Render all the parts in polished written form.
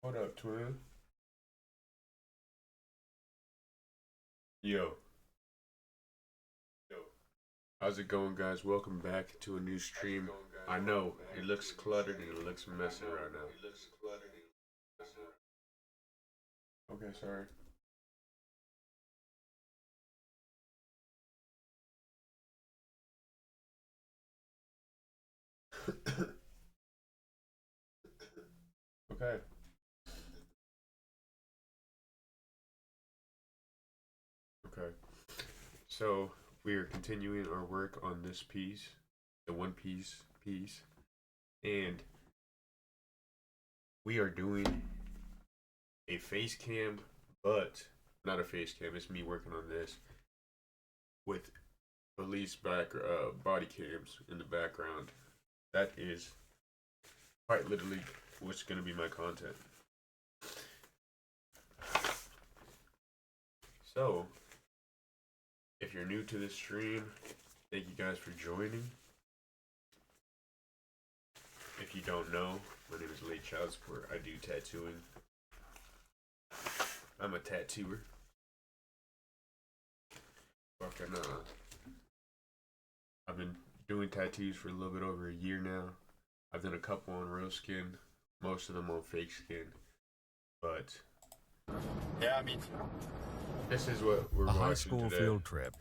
What up, twin? Yo. Yo. How's it going, guys? Welcome back to a new stream. I know, it looks cluttered and it looks messy right now. Okay, sorry. Okay. Okay. So, we are continuing our work on this piece, the One Piece piece, and we are doing a face cam, but not a face cam. It's me working on this with police body cams in the background. That is quite literally what's going to be my content. So, if you're new to this stream, thank you guys for joining. If you don't know, my name is Late Child Support. I do tattooing. I'm a tattooer. Fucking I've been doing tattoos for a little bit over a year now. I've done a couple on real skin, most of them on fake skin. But yeah, me too. This is what we're a watching high school today. field trip.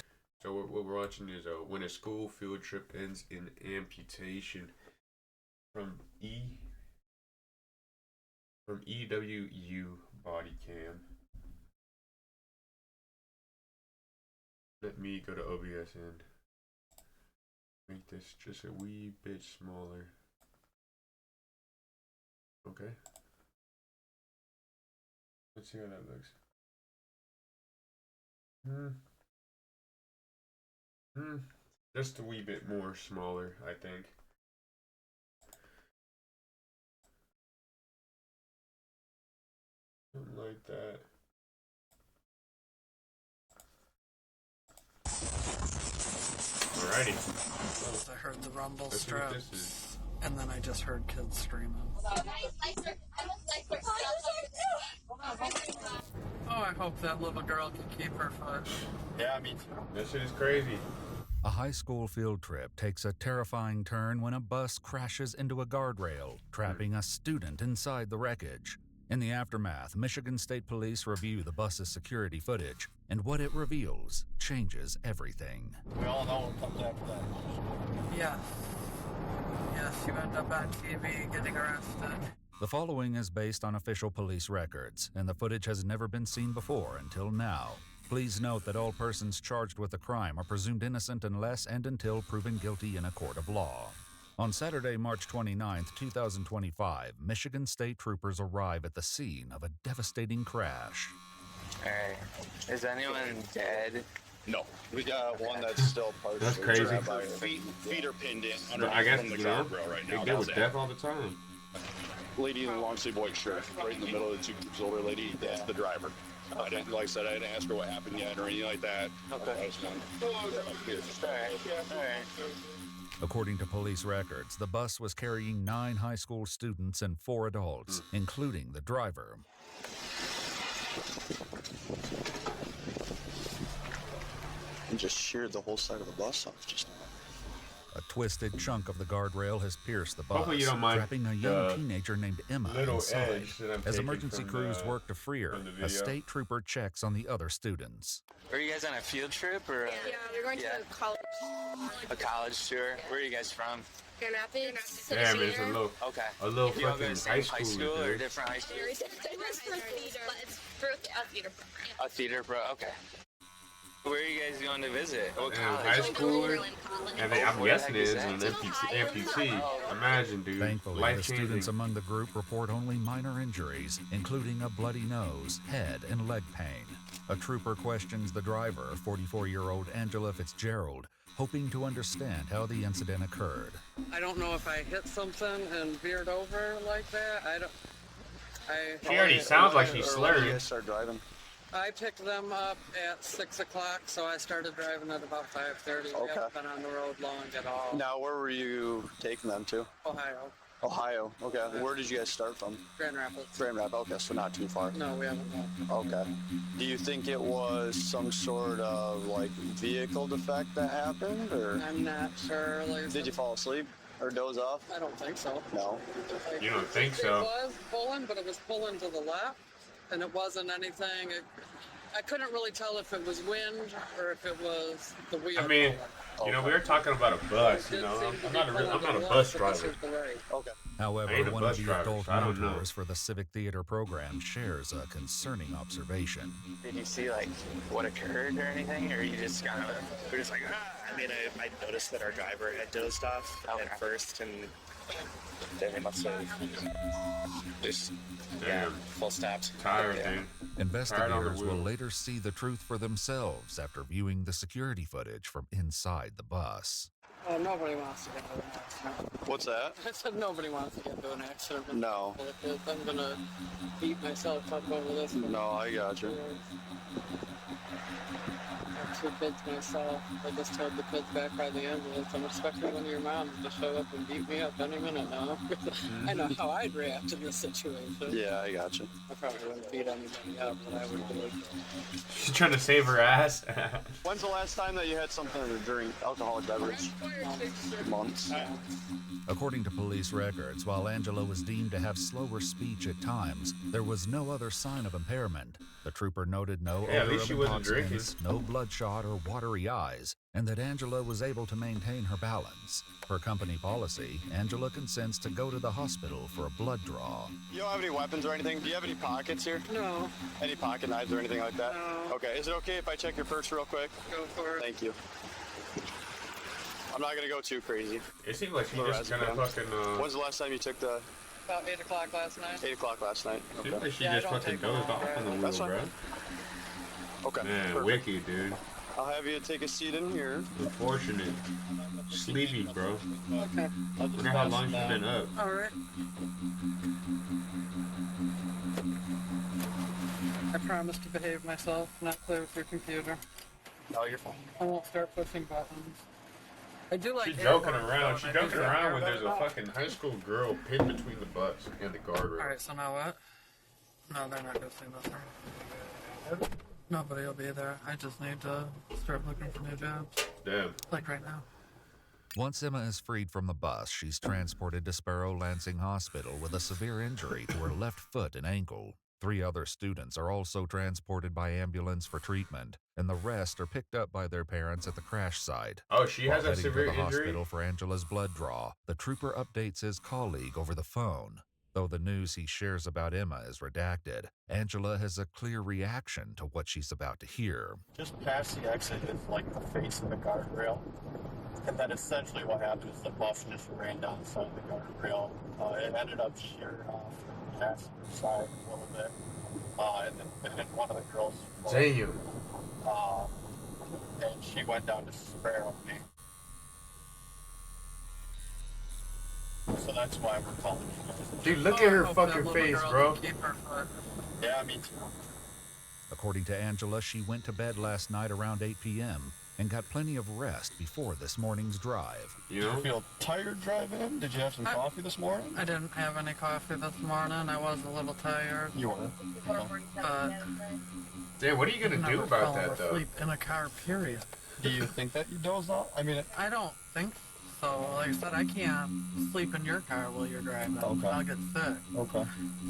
So what we're watching is when a school field trip ends in amputation from EWU body cam. Let me go to OBS and make this just a wee bit smaller. Okay. Let's see how that looks. Just a wee bit more smaller, I think. Something like that. Alrighty. I heard the rumble Let's see what strips, this is. and then I just heard kids screaming. Oh, I hope that little girl can keep her foot. Yeah, me too. That shit is crazy. A high school field trip takes a terrifying turn when a bus crashes into a guardrail, trapping a student inside the wreckage. In the aftermath, Michigan State Police review the bus's security footage, and what it reveals changes everything. We all know what comes after that. Yes. Yes, you end up on TV getting arrested. The following is based on official police records, and the footage has never been seen before until now. Please note that all persons charged with the crime are presumed innocent unless and until proven guilty in a court of law. On Saturday, March 29, 2025, Michigan State troopers arrive at the scene of a devastating crash. Alright. Is anyone dead? No, we got one that's still part That's of the crazy. trap. Feet are pinned in under I guess from the you know, guardrail right they now. deal with That's it. death all the time. Lady in the long sleeve white shirt, right in the middle of the two groups. Older lady, that's the driver. I didn't, like I said, I didn't ask her what happened yet or anything like that. Okay. Alright. According to police records, the bus was carrying 9 high school students and 4 adults, including the driver. And just sheared the whole side of the bus off just now. A twisted chunk of the guardrail has pierced the bus, Hopefully you don't mind trapping a young teenager named Emma little inside. edge that I'm As taking emergency from crews the- work to free her, from the a video. state trooper checks on the other students. Were you guys on a field trip or Yeah, we're going to college. a college tour? Where are you guys from? Grand Rapids. Damn, it's a little Okay. little Do you all go fucking to the high same school, or dude. different high school? It's for theater, but it's for a theater program. A theater pro. Okay. Where are you guys going to visit? What Damn, college? high schooler. And they, I'm Where the guessing heck it is is an that? amputee. Imagine, dude. Thankfully, the Life students changing. among the group report only minor injuries, including a bloody nose, head, and leg pain. A trooper questions the driver, 44-year-old Angela Fitzgerald, hoping to understand how the incident occurred. I don't know if I hit something and veered over like that. She already sounds like she's You slurring. guys start driving. I picked them up at 6 o'clock, so I started driving at about 5:30. We Okay. haven't been on the road long at all. Now, where were you taking them to? Ohio. Ohio. Okay. Where did you guys start from? Grand Rapids. Grand Rapids. Okay, so not too far. No, we haven't. No. Okay. Do you think it was some sort of like vehicle defect that happened, or I'm not sure. Like, did you fall asleep or doze off? I don't think so. No. Like, You don't think it so? was pulling, but it was pulling to the left, and it wasn't anything. I couldn't really tell if it was wind or if it was the wheel. I mean, pulling. you know, we were talking about a bus. It You did know, seem to I'm be not pulling I'm to not the a left, bus but this driver. was the right. Okay. However, I ain't a one bus of the driver, adult so I don't know. mentors for the Civic Theater program shares a concerning observation. Did you see like what occurred or anything, or you just kind of were just like, I mean, I noticed that our driver had dozed off at first, and then they must have just Damn. full stopped. Tired, Yeah. dude. Investigators will wheel. later see the truth for themselves after viewing the security footage from inside the bus. Oh, nobody wants to get into an accident. What's that? I said nobody wants to get into an accident. No. If I'm gonna beat myself up over this. No, I got you. I have 2 kids myself. I just had the kids back by the ambulance. I'm expecting one of your moms to show up and beat me up any minute now. I know how I'd react in this situation. Yeah, I got you. I probably wouldn't beat anybody up, but I would do it. She's trying to save her ass. When's the last time that you had something to drink, alcoholic beverage? Months. According to police records, while Angela was deemed to have slower speech at times, there was no other sign of impairment. The trooper noted no Yeah, at odor least of she wasn't intoxicants, no bloodshot or watery eyes, and that Angela was able to maintain her balance. Per company policy, Angela consents to go to the hospital for a blood draw. You don't have any weapons or anything? Do you have any pockets here? No, Any pocket knives or anything like that? No. Okay. Is it okay if I check your purse real quick? go for it. Thank you. I'm not gonna go too crazy. It seems like she's Little just gonna raspberry. fucking. When's the last time you took the About 8 o'clock last night. 8 o'clock last night? Seems Okay. like she Yeah, I just don't fucking take long, dozed off on the wheel, That's fine. bro. Okay. Man, perfect. wicked, dude. I'll have you take a seat in here. Unfortunate. Sleepy, bro. Okay. Wonder how long she's been up. All right. I promise to behave myself, not play with your computer. No, you're fine. I won't start pushing buttons. I do like She's joking airborne around. stuff, She and I jokes do like around when airborne there's a stuff. fucking high school girl pinned between the bus and the guardrail. Alright, so now what? No, they're not gonna say nothing. Nobody will be there. I just need to start looking for new jobs. Damn. Like right now. Once Emma is freed from the bus, she's transported to Sparrow Lansing Hospital with a severe injury to her left foot and ankle. 3 other students are also transported by ambulance for treatment, and the rest are picked up by their parents at the crash site. Oh, she While has a heading severe to the injury? hospital for Angela's blood draw, the trooper updates his colleague over the phone. Though the news he shares about Emma is redacted, Angela has a clear reaction to what she's about to hear. Just past the exit is like the face of the guardrail. And then essentially what happened is the bus just ran down the side of the guardrail. It ended up shearing off the passenger side a little bit. And then one of the girls Damn. and she went down to spare on me. So that's why we're calling you guys. Dude, look at her I hope that fucking little face, girl bro. can keep her foot. Yeah, me too. According to Angela, she went to bed last night around 8 p.m. and got plenty of rest before this morning's drive. You Do know? you feel tired driving? Did you have some coffee this morning? I didn't have any coffee this morning. I was a little tired. You were. But Damn, what are you gonna I've do never about fallen that, though? asleep in a car, period. Do you think that you dozed off? I mean, I don't think so. Like I said, I can't sleep in your car while you're driving. Okay. I'll get sick. okay.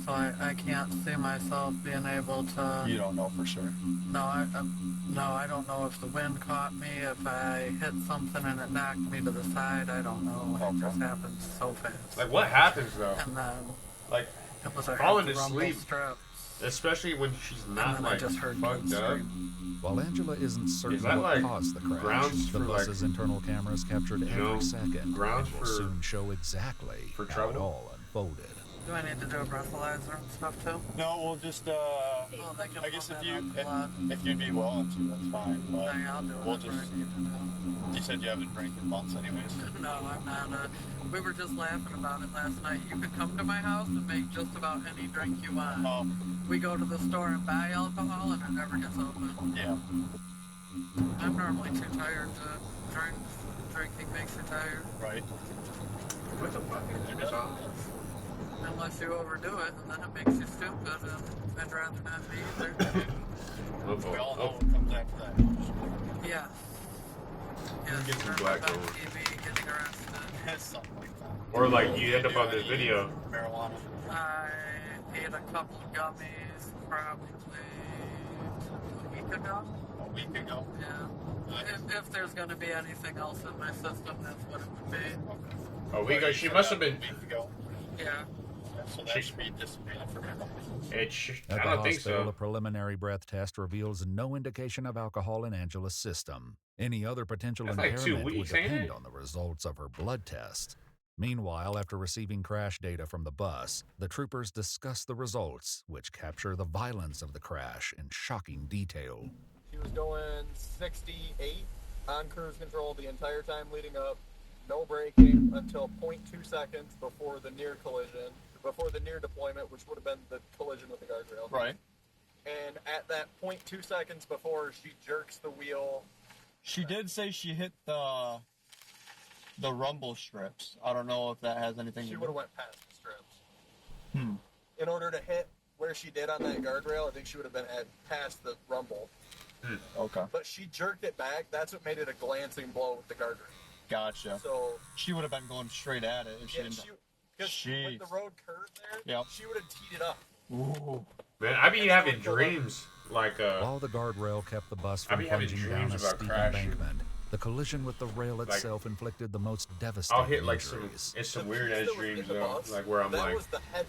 So I can't see myself being able to. You don't know for sure. No, I don't know if the wind caught me, if I hit something and it knocked me to the side. I don't know. It Okay. just happened so fast. Like, what happens, though? And then Like, it was a falling rumble asleep. strip. especially when she's And not, then I like, just heard fucked kids up. scream. While Angela isn't certain that, what like, caused the crash, grounds the for, like, bus's internal cameras captured you know, every second grounds and will for- soon show exactly for how it trouble? all unfolded. Do I need to do a breathalyzer and stuff too? No, we'll just, Oh, they can I guess pump if that you, out blood. if you'd be willing to, that's fine. But No, I'll do we'll whatever just, I need to do. you said you haven't drank in months anyways. No, I'm not. We were just laughing about it last night. You could come to my house and make just about any drink you want. We go to the store and buy alcohol and it never gets open. Yeah. I'm normally too tired to drink. Drinking makes you tired. Right. What the fuck? Turn this off. Unless you overdo it, and then it makes you stupid, and I'd rather not be either. We all know what comes after that. Yes. Yes, Get some turn black up on going. TV, getting arrested. It's something like that. Or like you end up on this video. Marijuana. I ate a couple gummies probably a week ago. A week ago. Yeah. If there's going to be anything else in my system, that's what it would be. A week ago, she must have been. A week ago. Yeah. So that should be dissipated from your I At the don't think hospital, so. a preliminary breath test reveals no indication of alcohol in Angela's system. Any other potential That's like 2 impairment would weeks, ain't depend it? on the results of her blood test. Meanwhile, after receiving crash data from the bus, the troopers discuss the results, which capture the violence of the crash in shocking detail. She was going 68 on cruise control the entire time leading up, no braking until 0.2 seconds before the near collision, before the near deployment, which would have been the collision with the guardrail. Right. And at that 0.2 seconds before, she jerks the wheel. She did say she hit the rumble strips. I don't know if that has anything She to do. would have went past the strips. Hmm. In order to hit where she did on that guardrail, I think she would have been at past the rumble. Okay. But she jerked it back. That's what made it a glancing blow with the guardrail. Gotcha. So She would have been going straight at it if she yeah, didn't. because Jeez. with the road curve there, Yep. she would have teed it up. Ooh. Man, I be having dreams like While the guardrail kept the bus I from be having plunging down a dreams about steep crashing. embankment, the collision with the rail itself inflicted the most I'll devastating hit like some injuries. it's some The weird piece ass that was in dreams the though, bus, like where I'm that like was the head.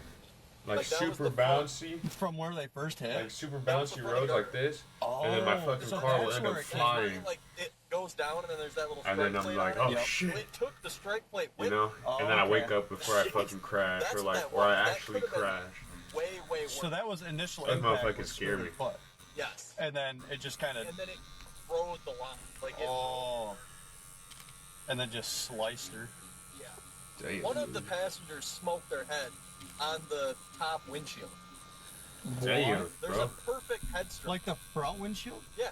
like like, that was super the front. bouncy, From where they first hit. like super That was bouncy the front roads of the like this, Oh, and then my fucking so car will that's end where up it came flying, Like it goes down and then there's that little strike and then I'm plate like, on oh it. Yep. shit, It took the strike plate you with know, Oh, and then I okay. wake up before I fucking crash, That's or what like, that or I was. That actually could've been crash. way worse. So that was initial That impact motherfucker was scared through me. her foot. Yes. And then it just kind of. And then it rode the line. Like it. Oh. And then just sliced her. Yeah. Damn, One of the dude. passengers smoked their head on the top windshield. Damn, There's bro. a perfect head strike. Like the front windshield? Yeah.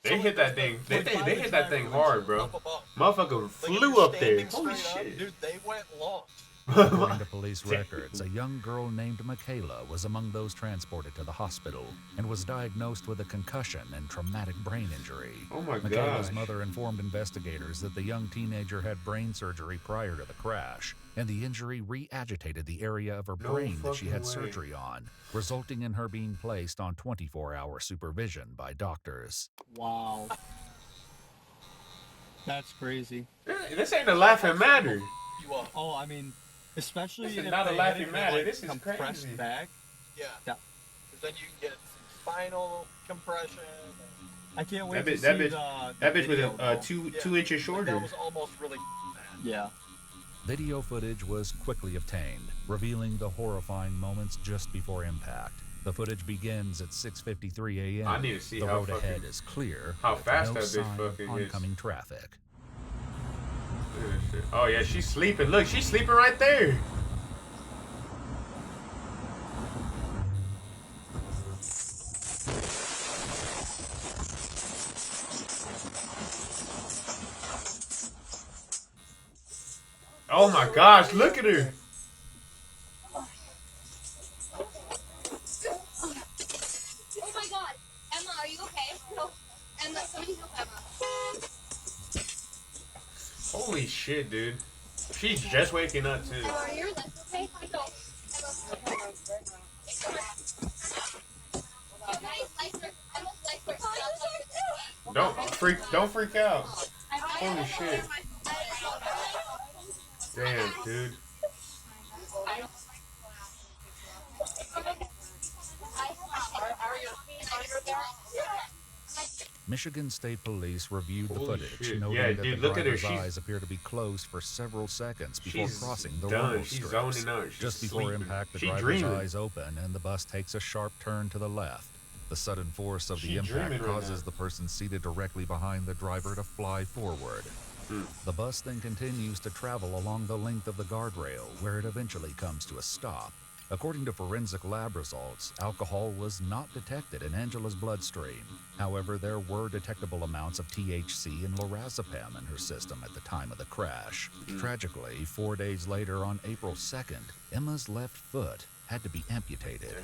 They So hit it that goes thing. the- They hit that thing hard, bro. Up above. Motherfucker Like, if flew you're up there. standing Holy straight up, shit. dude, they went long. According to police records, a young girl named Michaela was among those transported to the hospital and was diagnosed with a concussion and traumatic brain injury. Oh my Michaela's gosh. mother informed investigators that the young teenager had brain surgery prior to the crash, and the injury re-agitated the area of her No brain that she had fucking way. surgery on, resulting in her being placed on 24-hour supervision by doctors. Wow. That's crazy. This ain't a laughing matter. You up. Oh, I mean, especially This is if not a they laughing hit it, matter. like, This is compressed crazy. back. Yeah. Yeah. Because then you can get some spinal compression. I can't wait That to bitch- that see bitch- the That bitch was video, though. two Yeah. 2 inches Like, shorter. that was almost really bad. Yeah. Video footage was quickly obtained, revealing the horrifying moments just before impact. The footage begins at 6:53 a.m. I need to see the how road fucking- ahead is clear. how with fast no that bitch sign of fucking is. oncoming traffic. Look at this shit. Oh yeah, she's sleeping. Look, she's sleeping right there. Oh my gosh, look at her. Oh my god. Emma, are you okay? No. Emma, somebody help Emma. Holy shit, dude. She's just waking up too. Emma, are your legs okay? No. Emma. Emma's legs are Don't freak out. Holy shit. Damn, dude. Michigan State Police reviewed the Holy footage, shit. noting Yeah, that dude, the look at her. driver's She's- eyes appear to be closed for several seconds before She's crossing the done. rumble She's strips. zoning out. She's Just before sleeping. impact, the She driver's dreaming. eyes open and the bus takes a sharp turn to the left. The sudden force of the She impact dreaming right causes now. the person seated directly behind the driver to fly forward. The bus then continues to travel along the length of the guardrail, where it eventually comes to a stop. According to forensic lab results, alcohol was not detected in Angela's bloodstream. However, there were detectable amounts of THC and lorazepam in her system at the time of the crash. Tragically, 4 days later on April 2nd, Emma's left foot had to be amputated.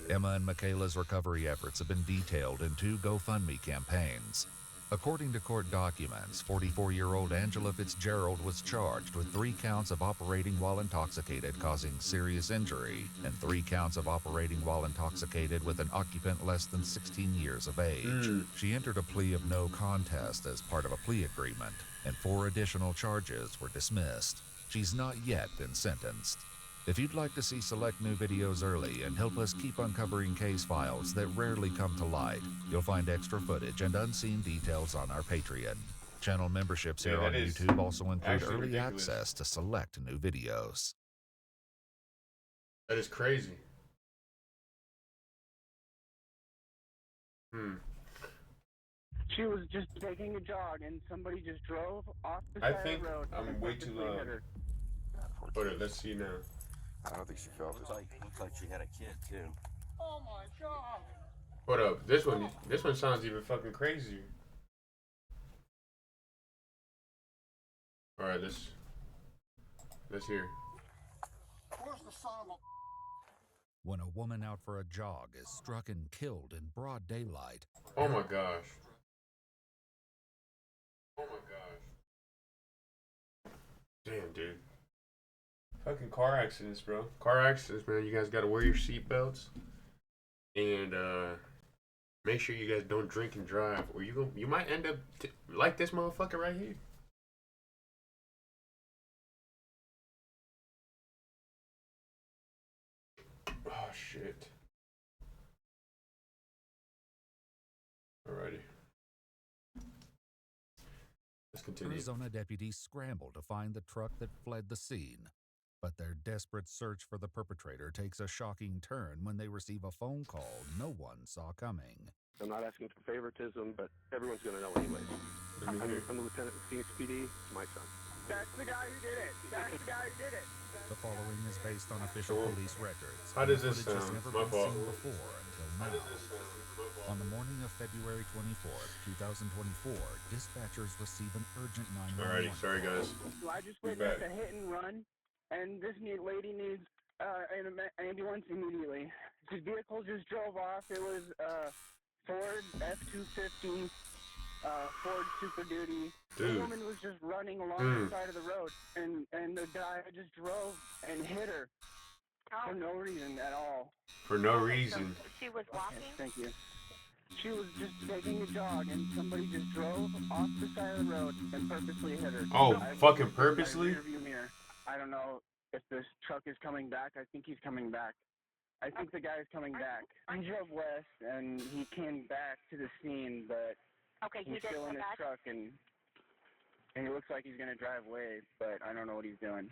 Emma and Michaela's recovery efforts have been detailed in 2 GoFundMe campaigns. According to court documents, 44-year-old Angela Fitzgerald was charged with 3 counts of operating while intoxicated causing serious injury and 3 counts of operating while intoxicated with an occupant less than 16 years of age. She entered a plea of no contest as part of a plea agreement, and 4 additional charges were dismissed. She's not yet been sentenced. If you'd like to see select new videos early and help us keep uncovering case files that rarely come to light, you'll find extra footage and unseen details on our Patreon. Channel memberships here on YouTube also include early access to select new videos. That is crazy. She was just taking a jog and somebody just drove off the side of the road. I'm way too loud. Hold it, let's see now. I don't think she felt it. Looks like she had a kid too. Oh my god! Hold up, this one sounds even fucking crazier. All right, let's hear. Where's the son of a... When a woman out for a jog is struck and killed in broad daylight. Oh my gosh. Oh my gosh. Damn, dude. Fucking car accidents, bro. Car accidents, man. You guys gotta wear your seatbelts. And make sure you guys don't drink and drive, or you might end up like this motherfucker right here. Oh shit. Alrighty. Let's continue. Arizona deputies scramble to find the truck that fled the scene. But their desperate search for the perpetrator takes a shocking turn when they receive a phone call no one saw coming. I'm not asking for favoritism, but everyone's going to know anyways. I'm the lieutenant of Phoenix PD. It's my son. That's the guy who did it. That's the guy who did it. The following is based on official police records. How does this footage sound? has never My been fault. seen before until now. On the morning of February 24th, 2024, dispatchers receive an urgent 911 Alrighty, sorry guys. I just witnessed a hit and run, and this lady needs an ambulance immediately. The vehicle just drove off. It was Ford F-250, Ford Super Duty. The woman was just running along the side of the road, and the guy just drove and hit her for no reason at all. For no reason. So she was walking? Thank you. She was just taking a jog, and somebody just drove off the side of the road and purposely hit her. Oh, fucking purposely? I don't know if this truck is coming back. I think he's coming back. I think the guy is coming back. He drove west, and he came back to the scene, but he's still in his truck, and he looks like he's going to drive away, but I don't know what he's doing.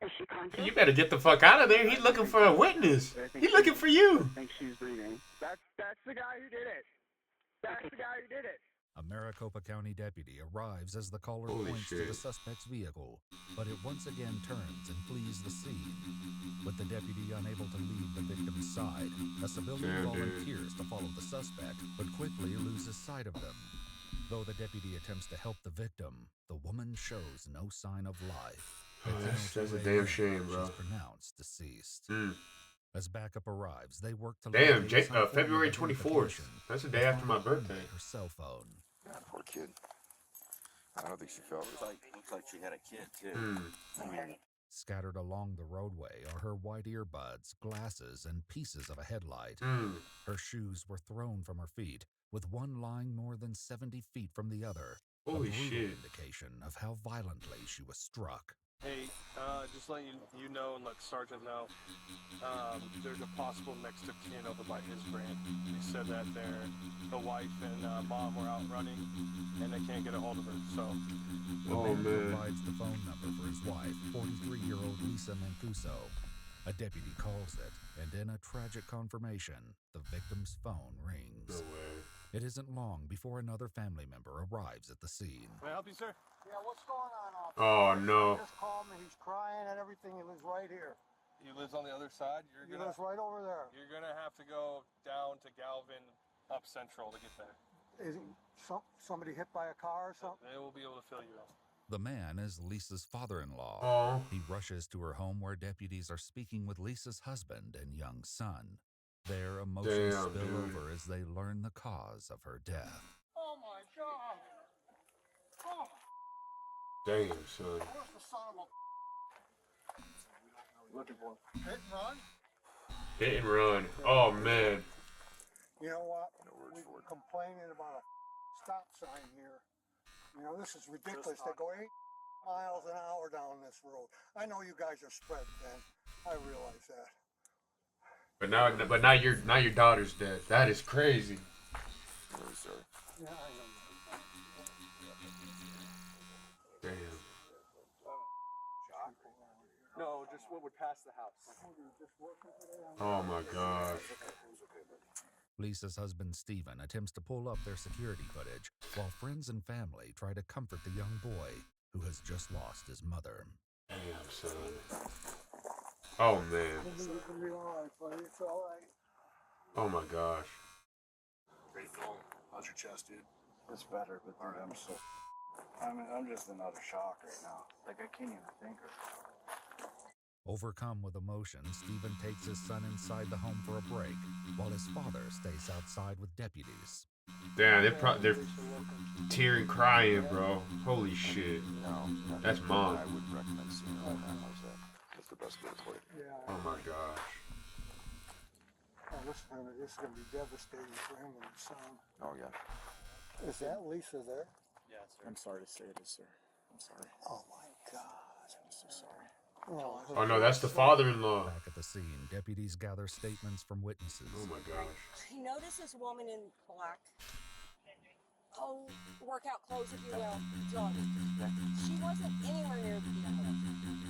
Is she conscious? You better get the fuck out of there. He's looking for a witness. He's looking for you. I think she's breathing. That's the guy who did it. That's the guy who did it. A Maricopa County deputy arrives as the caller points to the suspect's vehicle, but it once again turns and flees the scene. With the deputy unable to leave the victim's side, a civilian volunteers to follow the suspect, but quickly loses sight of them. Though the deputy attempts to help the victim, the woman shows no sign of life. That's a damn shame, bro. She's pronounced deceased. As backup arrives, they work to damn, February 24th. That's the day after my birthday. Her cell phone. Poor kid. I don't think she felt it. Looks like she had a kid too. Scattered along the roadway are her white earbuds, glasses, and pieces of a headlight. Her shoes were thrown from her feet, with one lying more than 70 feet from the other. Holy a brutal shit. indication of how violently she was struck. Hey, just letting you know and let the sergeant know, there's a possible next of kin over by his brand. He said that the wife and mom were out running, and they can't get a hold of her, so... The man provides the phone number for his wife, 43-year-old Lisa Mancuso. A deputy calls it, and in a tragic confirmation, the victim's phone rings. No way. It isn't long before another family member arrives at the scene. Can I help you, sir? Yeah, what's going on, officer? Oh, no. He just called me. He's crying and everything. He lives right here. He lives on the other side. He lives right over there. You're gonna have to go down to Galvin, up Central to get there. Is somebody hit by a car or something? They will be able to fill you in. The man is Lisa's father-in-law. Oh. He rushes to her home where deputies are speaking with Lisa's husband and young son. Their emotions spill over as they learn the cause of her death. Oh my God! Oh. Damn, son. Where's the son of a... Looking for him. Hit and run? Hit and run. Oh, man. You know what? We were complaining about a stop sign here. You know, this is ridiculous. They go 8 miles an hour down this road. I know you guys are spread thin. I realize that. But now your daughter's dead. That is crazy. Really sorry. Yeah, I know. Damn. No, just what would pass the house. Oh my gosh. Lisa's husband, Stephen, attempts to pull up their security footage, while friends and family try to comfort the young boy who has just lost his mother. Damn, son. Oh, man. It's gonna be all right, buddy. It's all right. Oh my gosh. Ready to go? How's your chest, dude? It's better, but dude, I'm just in utter shock right now. Like, I can't even think of it. Overcome with emotion, Stephen takes his son inside the home for a break, while his father stays outside with deputies. Damn, they're tearing, crying, bro. Holy shit. No, that's mom. I would recommend seeing her like that. That's the best way for it. Yeah. Oh my gosh. Oh, this is gonna be devastating for him and his son. Oh yeah. Is that Lisa there? Yeah, sir. I'm sorry to say it is, sir. I'm sorry. Oh my God. I'm so sorry. Oh no, that's the father-in-law. Back at the scene, deputies gather statements from witnesses. Oh my gosh. I noticed this woman in black, workout clothes if you will, drunk. She wasn't anywhere near the vehicle.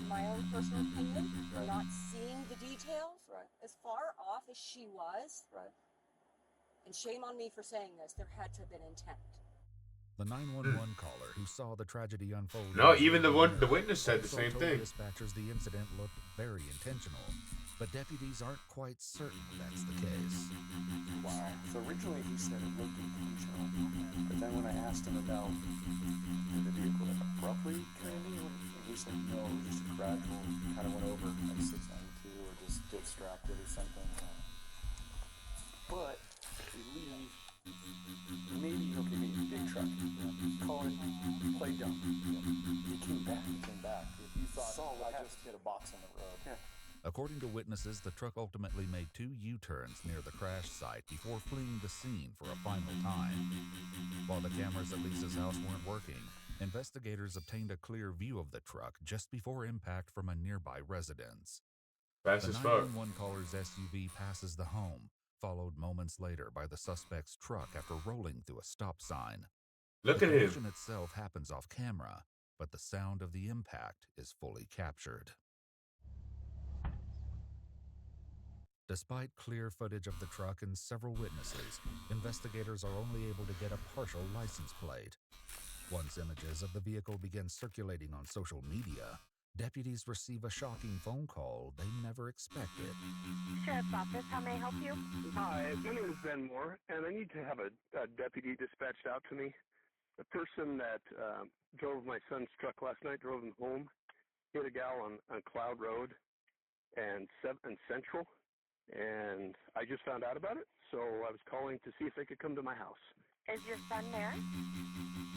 My own personal opinion, not seeing the details, as far off as she was, and shame on me for saying this, there had to have been intent. The 911 caller who saw the tragedy unfold. No, even the witness said the same thing. Dispatchers the incident looked very intentional, but deputies aren't quite certain that's the case. Wow. So originally he said it looked intentional, but then when I asked him about did the vehicle abruptly turn in, he said no, it was just a gradual, kind of went over at 692 or just did strapped it or something. But we leave. Maybe big truck. Call it play dumb. He came back. If you thought I just hit a box on the road. Yeah. According to witnesses, the truck ultimately made 2 U-turns near the crash site before fleeing the scene for a final time. While the cameras at Lisa's house weren't working, investigators obtained a clear view of the truck just before impact from a nearby residence. Fast as fuck. The 911 caller's SUV passes the home, followed moments later by the suspect's truck after rolling through a stop sign. Look at him. The collision itself happens off camera, but the sound of the impact is fully captured. Despite clear footage of the truck and several witnesses, investigators are only able to get a partial license plate. Once images of the vehicle begin circulating on social media, deputies receive a shocking phone call they never expected. Sheriff's Office, how may I help you? Hi, my name is Ben Moore, and I need to have a deputy dispatched out to me. The person that drove my son's truck last night, drove him home, hit a gal on Cloud Road and Central, and I just found out about it, so I was calling to see if they could come to my house. Is your son there?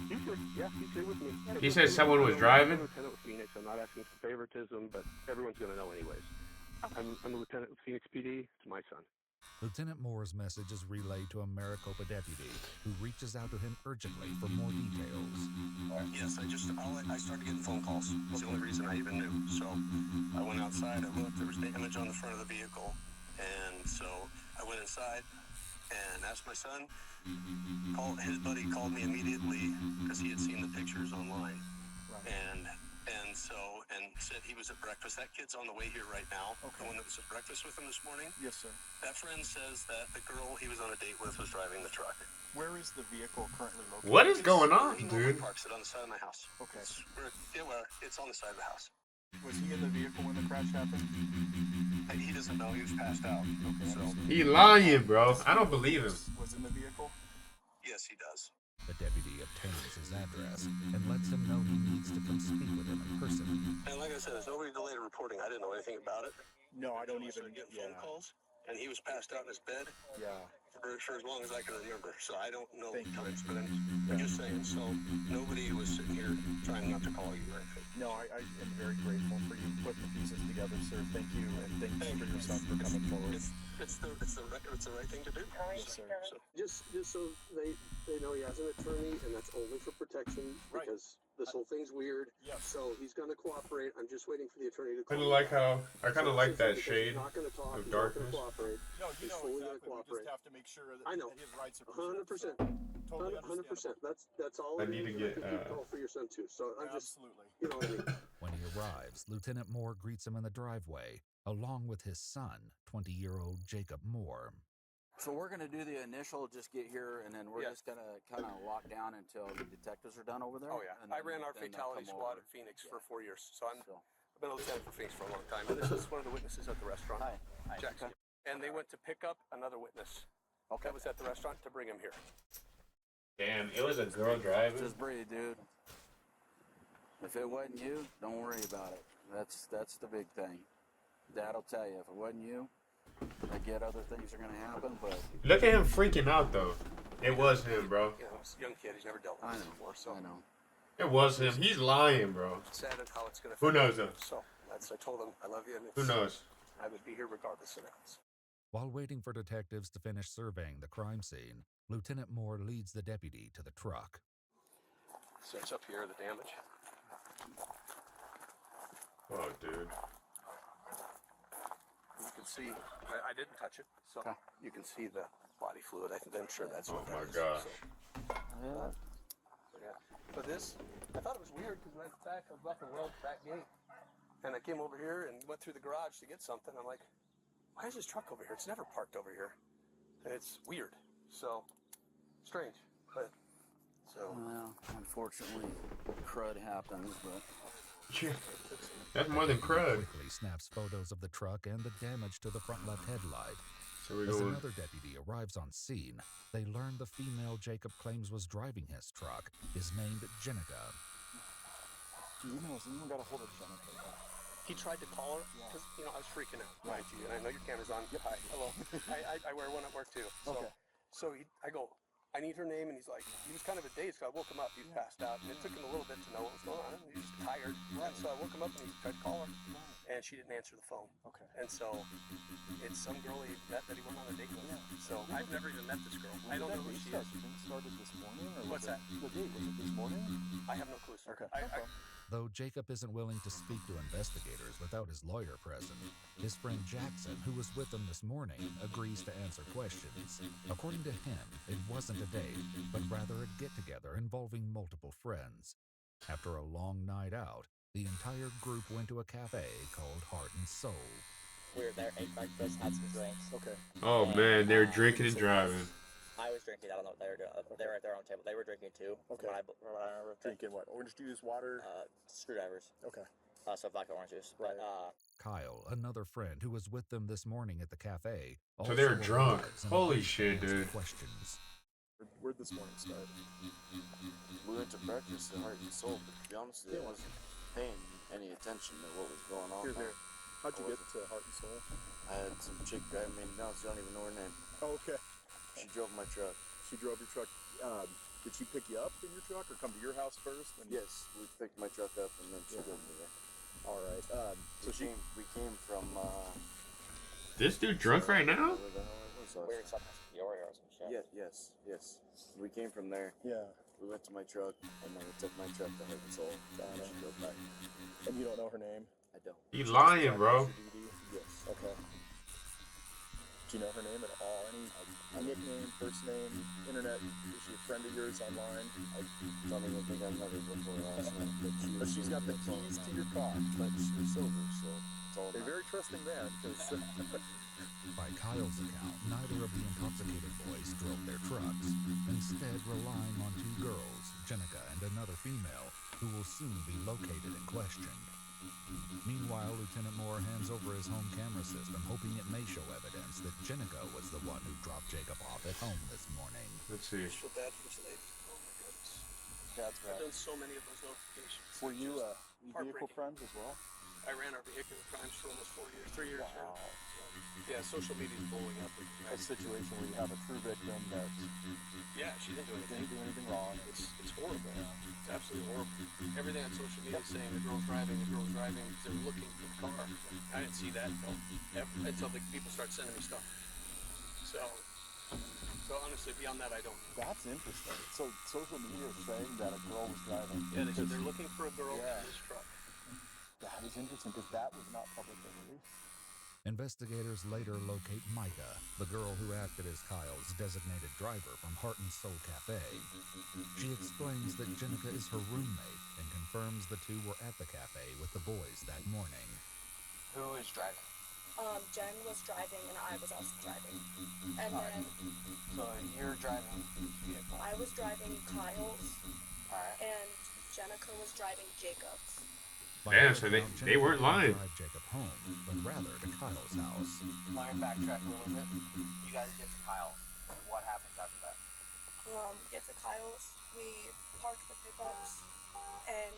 He's here. Yeah, he's here with me. He said someone was driving? I'm Lieutenant with Phoenix. I'm not asking for favoritism, but everyone's going to know anyways. Okay. I'm a Lieutenant with Phoenix PD. It's my son. Lieutenant Moore's message is relayed to a Maricopa deputy, who reaches out to him urgently for more details. Yes, I started getting phone calls. That's the only reason I even knew. So I went outside, I looked, there was damage on the front of the vehicle. And so I went inside and asked my son. His buddy called me immediately because he had seen the pictures online. Right. And said he was at breakfast. That kid's on the way here right now. Okay. The one that was at breakfast with him this morning. Yes, sir. That friend says that the girl he was on a date with was driving the truck. Where is the vehicle currently located? What is going on, He dude? parks it on the side of my house. Okay. It's on the side of the house. Was he in the vehicle when the crash happened? He doesn't know he was passed out. Okay. So He lying, bro. I don't believe him. Was in the vehicle? yes, he does. The deputy obtains his address and lets him know he needs to come speak with him in person. And like I said, there's nobody delayed reporting. I didn't know anything about it. No, I don't I even. started getting phone calls, and he was passed out in his bed. Yeah. For as long as I can remember. So I don't know times, but I'm just saying. So nobody was sitting here trying not to call you or anything. No, I am very grateful for you putting the pieces together, sir. Thank you, and thank you for your son for coming forward. It's the right thing to do. Yes, sir. So just so they know he has an attorney, and that's only for protection because this whole thing's weird. Yes. So he's going to cooperate. I'm just waiting for the attorney to. I kind of like that shade not going to talk. of He's not darkness. going to cooperate. No, you He's know fully exactly. going to cooperate. We just have to make sure that I know. his rights are 100%. Totally 100%. That's all. I need to get, call for your son too. So I'm just. Absolutely. You know what I mean. When he arrives, Lieutenant Moore greets him in the driveway, along with his son, 20-year-old Jacob Moore. So we're going to do the initial, just get here, and then we're just going to kind of lock down until the detectives are done over there? Oh yeah, And I then- ran our then they'll fatality come squad over. at Phoenix for 4 years, so I've been a lieutenant for Phoenix for a long time. And this is one of the witnesses at the restaurant, Jackson. And they went to pick up another witness that was at the restaurant to bring him here. Damn, it was a girl driving. Just breathe, dude. If it wasn't you, don't worry about it. That's the big thing. Dad'll tell you, if it wasn't you, I get other things are going to happen, but... Look at him freaking out, though. It was him, bro. You know, he's a young kid, he's never dealt with this before, so. I know. It was him. He's lying, bro. Sad at how it's going to Who knows, though? So, I told him, I love you, and Who knows? I would be here regardless of that. While waiting for detectives to finish surveying the crime scene, Lieutenant Moore leads the deputy to the truck. So it's up here, the damage. Oh, dude. You can see, I didn't touch it, so you can see the body fluid. I'm sure that's what that is. gosh. So, yeah. But this, I thought it was weird because when I left the world back gate, and I came over here and went through the garage to get something. I'm like, why is this truck over here? It's never parked over here. And it's weird. So, strange. But, so. Well, unfortunately, crud happens, but... That's more than crud. Quickly snaps photos of the truck and the damage to the front left headlight. So we're As going. another deputy arrives on scene, they learn the female Jacob claims was driving his truck is named Jenica. You got a hold of Jennifer. He tried to call her because, I was freaking out, mind you. And I know your camera's on. Yep. Hi, hello. I wear one at work too. So, Okay. So I go, I need her name, and he's like, he was kind of a daze because I woke him up. He was passed out, and it took him a little bit to know what was going on. He was tired, and so I woke him up and he tried to call her, and she didn't answer the phone. Okay. And so it's some girl he met that he went on a date with. So I've never even met this girl. I don't know who she is. Started this morning, or What's that? The date was it this morning? I have no clue, sir. Okay. Though Jacob isn't willing to speak to investigators without his lawyer present, his friend Jackson, who was with him this morning, agrees to answer questions. According to him, it wasn't a date, but rather a get-together involving multiple friends. After a long night out, the entire group went to a cafe called Heart and Soul. We were there, ate breakfast, had some drinks. Okay. Oh, man, they were drinking and driving. I was drinking. I don't know what they were doing. They were at their own table. They were drinking too. Okay. When I remember. Drinking what? Orange juice, water? Screwdrivers. Okay. So vodka orange juice. But, Kyle, another friend who was with them this morning at the cafe, So they were also drunk. arrives and Holy agrees to shit, answer dude. questions. Where'd this morning start? We went to breakfast at Heart and Soul, but to be honest with you, I wasn't paying any attention to what was going on. Here. How'd you get to Heart and Soul? I had some chick drive me down, so I don't even know her name. Oh, okay. She drove my truck. She drove your truck. Did she pick you up in your truck, or come to your house first? Yes, we picked my truck up, and then she drove me there. All right. So we came from. This dude drunk right now? Where the hell was us? we were talking Peoria or some shit. Yes. We came from there. Yeah. We went to my truck, and then we took my truck to Heart and Soul. And she drove back. And you don't know her name? I don't. He's lying, bro. Yes. Okay. Do you know her name at all? Any nickname, first name, internet? Is she a friend of yours online? I don't even think I've met her before last night. But she's got the keys to your car. But she was sober, so it's all. They're very trusting then, because By Kyle's account, neither of the intoxicated boys drove their trucks, instead relying on two girls, Jenica and another female, who will soon be located and questioned. Meanwhile, Lieutenant Moore hands over his home camera system, hoping it may show evidence that Jenica was the one who dropped Jacob off at home this morning. Let's see. So bad for this lady. Oh my goodness. That's I've right. done so many of those notifications. Were you vehicle Heartbreaking. friends as well? I ran our vehicular crimes for almost 4 years, 3 years. Wow. Yeah, social media is blowing up. A situation where you have a true victim that Yeah, she didn't do anything. didn't do anything wrong. It's horrible. It's absolutely horrible. Everything on social media is saying the girl's driving, they're looking for the car. I didn't see that until the people start sending me stuff. So honestly, beyond that, I don't know. That's interesting. So social media is saying that a girl was driving. Yeah, they said they're looking for a girl in this truck. That is interesting because that was not publicly released. Investigators later locate Micah, the girl who acted as Kyle's designated driver from Heart and Soul Cafe. She explains that Jenica is her roommate and confirms the two were at the cafe with the boys that morning. Who is driving? Jen was driving and I was also driving. And then So you're driving whose vehicle? I was driving Kyle's Alright. and Jenica was driving Jacob's. Yeah, so they weren't lying. Drive Jacob home, but rather to Kyle's house. Let me backtrack a little bit. You guys get to Kyle's. What happens after that? Get to Kyle's, we parked the pickups and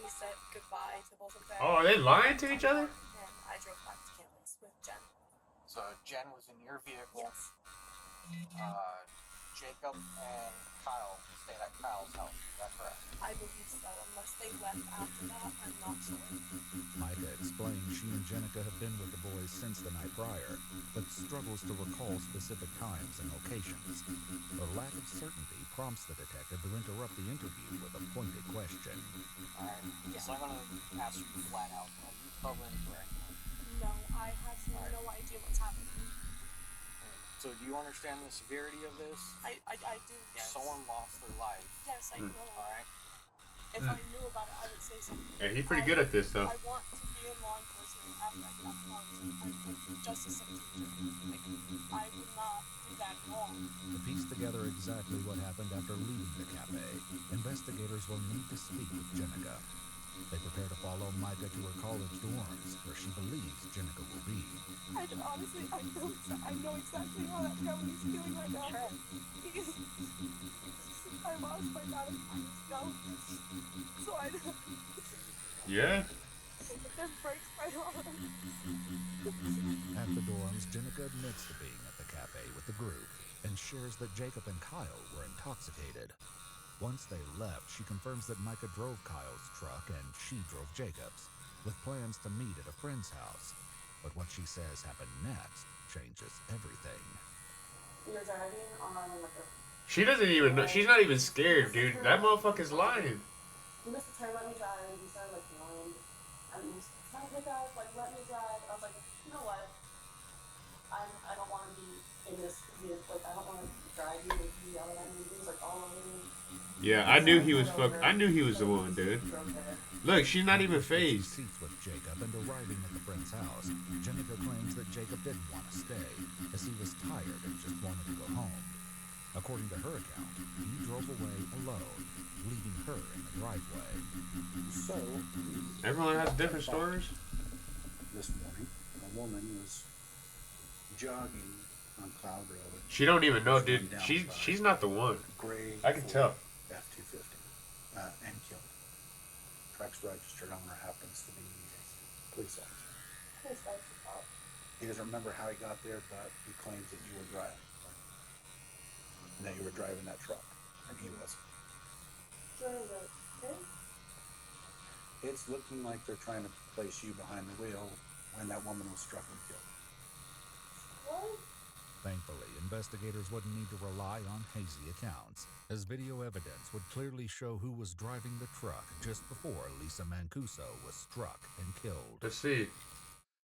we said goodbye to both of them. Oh, are they lying to each other? And I drove back to campus with Jen. So Jen was in your vehicle. Yes. Jacob and Kyle stayed at Kyle's house. Is that correct? I believe so, unless they left after that, I'm not sure. Micah explains she and Jenica have been with the boys since the night prior, but struggles to recall specific times and locations. Her lack of certainty prompts the detective to interrupt the interview with a pointed question. Alright. So I'm gonna ask you flat out. Are you covering for anyone? No, I have no idea what's happening. So do you understand the severity of this? I do, yes. Someone lost their life. Yes, I know. Alright. If I knew about it, I would say something. Yeah, he's pretty good at this, though. I want to be in law enforcement after I got I'm justice and teacher. I would not do that at all. To piece together exactly what happened after leaving the cafe, investigators will need to speak with Jenica. They prepare to follow Micah to her college dorms, where she believes Jenica will be. Honestly, I know exactly how that family's feeling right now. Because I lost my dad a few years ago. So I know. Yeah? It breaks my heart. At the dorms, Jenica admits to being at the cafe with the group and shares that Jacob and Kyle were intoxicated. Once they left, she confirms that Micah drove Kyle's truck and she drove Jacob's, with plans to meet at a friend's house. But what she says happened next changes everything. You're driving on like a... She doesn't even know. She's not even scared, dude. That motherfucker's lying. You missed the turn, let me drive. You started like yelling. And you started pick up, like let me drive. I was like, you know what? I don't want to be in this vehicle. Like I don't want to drive you with you yelling at me. Things like all over me. Yeah, I knew he was I knew he was the one, dude. Look, she's not even phased. Seats with Jacob and arriving at the friend's house, Jenica claims that Jacob didn't want to stay, as he was tired and just wanted to go home. According to her account, he drove away alone, leaving her in the driveway. So, Everyone has different stories. this morning, a woman was jogging on Cloud Road. She don't even know, dude. She's not the one. Gray I can tell. F-250 and killed. Truck's registered owner happens to be a police officer. He doesn't remember how he got there, but he claims that you were driving. And that you were driving that truck, and he wasn't. It's looking like they're trying to place you behind the wheel when that woman was struck and killed. Thankfully, investigators wouldn't need to rely on hazy accounts, as video evidence would clearly show who was driving the truck just before Lisa Mancuso was struck and killed. Let's see.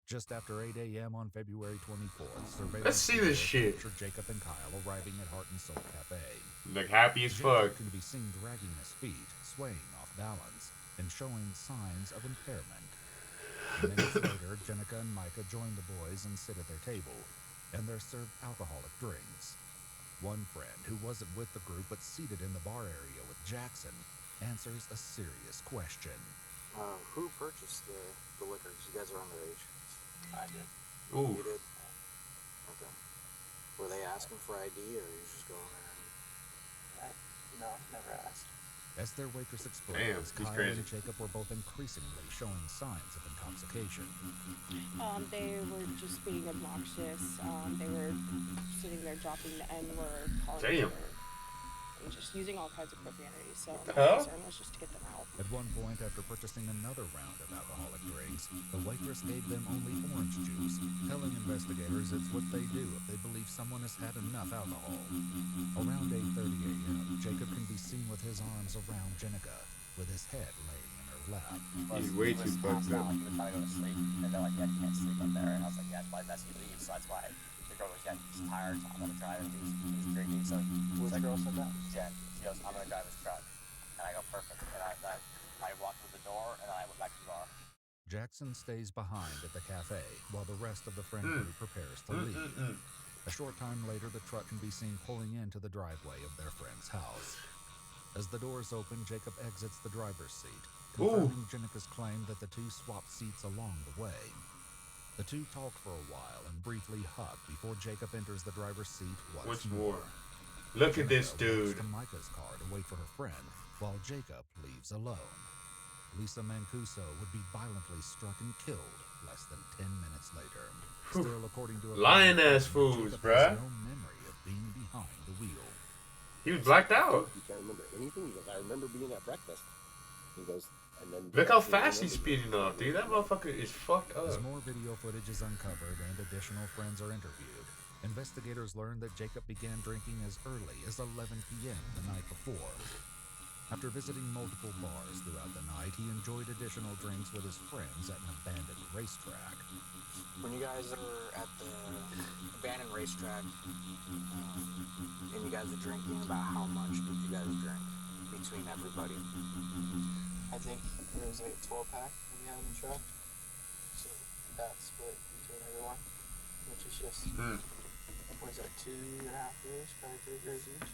Just after 8 a.m. on February 24th, surveillance Let's see this shit. captured Jacob and Kyle arriving at Heart and Soul Cafe. Look happy as fuck. Jacob can be seen dragging his feet, swaying off balance, and showing signs of impairment. Minutes later, Jenica and Micah join the boys and sit at their table, and they're served alcoholic drinks. One friend, who wasn't with the group but seated in the bar area with Jackson, answers a serious question. Who purchased the liquor? 'Cause you guys are underage. I did. Ooh. You did? Okay. Were they asking for ID, or you just go over there? No, never asked. As their waitress explains, Damn, he's Kyle crazy. and Jacob were both increasingly showing signs of intoxication. They were just being obnoxious. They were sitting there dropping the N-word, calling Damn. each other, and just using all kinds of profanity. So the my hell? concern was just to get them out. At one point, after purchasing another round of alcoholic drinks, the waitress gave them only orange juice, telling investigators it's what they do if they believe someone has had enough alcohol. Around 8:30 a.m., Jacob can be seen with his arms around Jenica, with his head laying in her lap. He's way too fucked up. He was trying to go to sleep, and they're like, yeah, you can't sleep up there. And I was like, yeah, it's probably best you leave. So that's why the girl was, yeah, he's tired, so I'm going to drive him. He's drinking. So Which girl said that? Jen, she goes, I'm going to drive his truck. And I go, perfect. And I walked through the door, and then I went back to the bar. Jackson stays behind at the cafe while the rest of the friend group prepares to leave. A short time later, the truck can be seen pulling into the driveway of their friend's house. As the doors open, Jacob exits the driver's seat, confirming Jenica's claim that the two swapped seats along the way. The two talk for a while and briefly hug before Jacob enters the driver's seat once more. Look at this Jenica dude. walks to Micah's car to wait for her friend, while Jacob leaves alone. Lisa Mancuso would be violently struck and killed less than 10 minutes later. Still, according to a Lion-ass fools, Jacob bruh. has no memory of being behind the wheel. He was blacked out. He can't remember anything. He goes, I remember being at breakfast. He goes, and then... Look how fast he's speeding off, dude. That motherfucker is fucked up. As more video footage is uncovered and additional friends are interviewed, investigators learn that Jacob began drinking as early as 11 p.m. the night before. After visiting multiple bars throughout the night, he enjoyed additional drinks with his friends at an abandoned racetrack. When you guys are at the abandoned racetrack, and you guys are drinking, about how much did you guys drink between everybody? I think there was like a 12-pack that we had in the truck. So that's split between everyone, which is just, what is that, 2.5 beers, probably 3 beers each.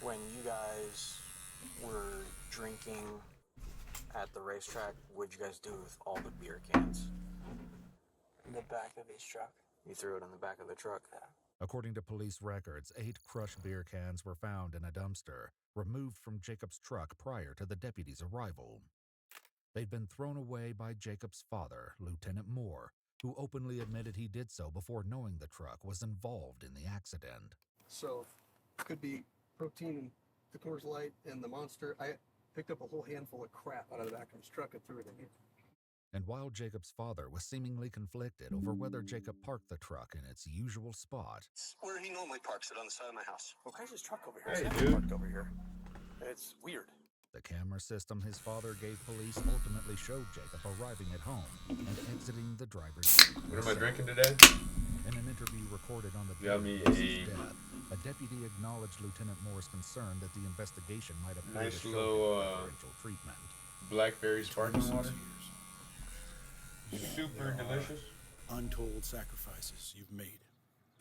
When you guys were drinking at the racetrack, what'd you guys do with all the beer cans? In the back of his truck. You threw it in the back of the truck? Yeah. According to police records, 8 crushed beer cans were found in a dumpster, removed from Jacob's truck prior to the deputies' arrival. They'd been thrown away by Jacob's father, Lieutenant Moore, who openly admitted he did so before knowing the truck was involved in the accident. So, could be protein in the Coors Light and the Monster. I picked up a whole handful of crap out of the back of his truck and threw it in here. And while Jacob's father was seemingly conflicted over whether Jacob parked the truck in its usual spot, Where he normally parks it, on the side of my house. Well, why's his truck over here? Hey, It's dude. parked over here. It's weird. the camera system his father gave police ultimately showed Jacob arriving at home and exiting the driver's seat. What am I drinking today? In an interview recorded on the day Got me of Lisa's a death, a deputy acknowledged Lieutenant Moore's concern that the investigation might appear nice to show little preferential treatment. blackberry sparkling water. Super delicious. Untold sacrifices you've made.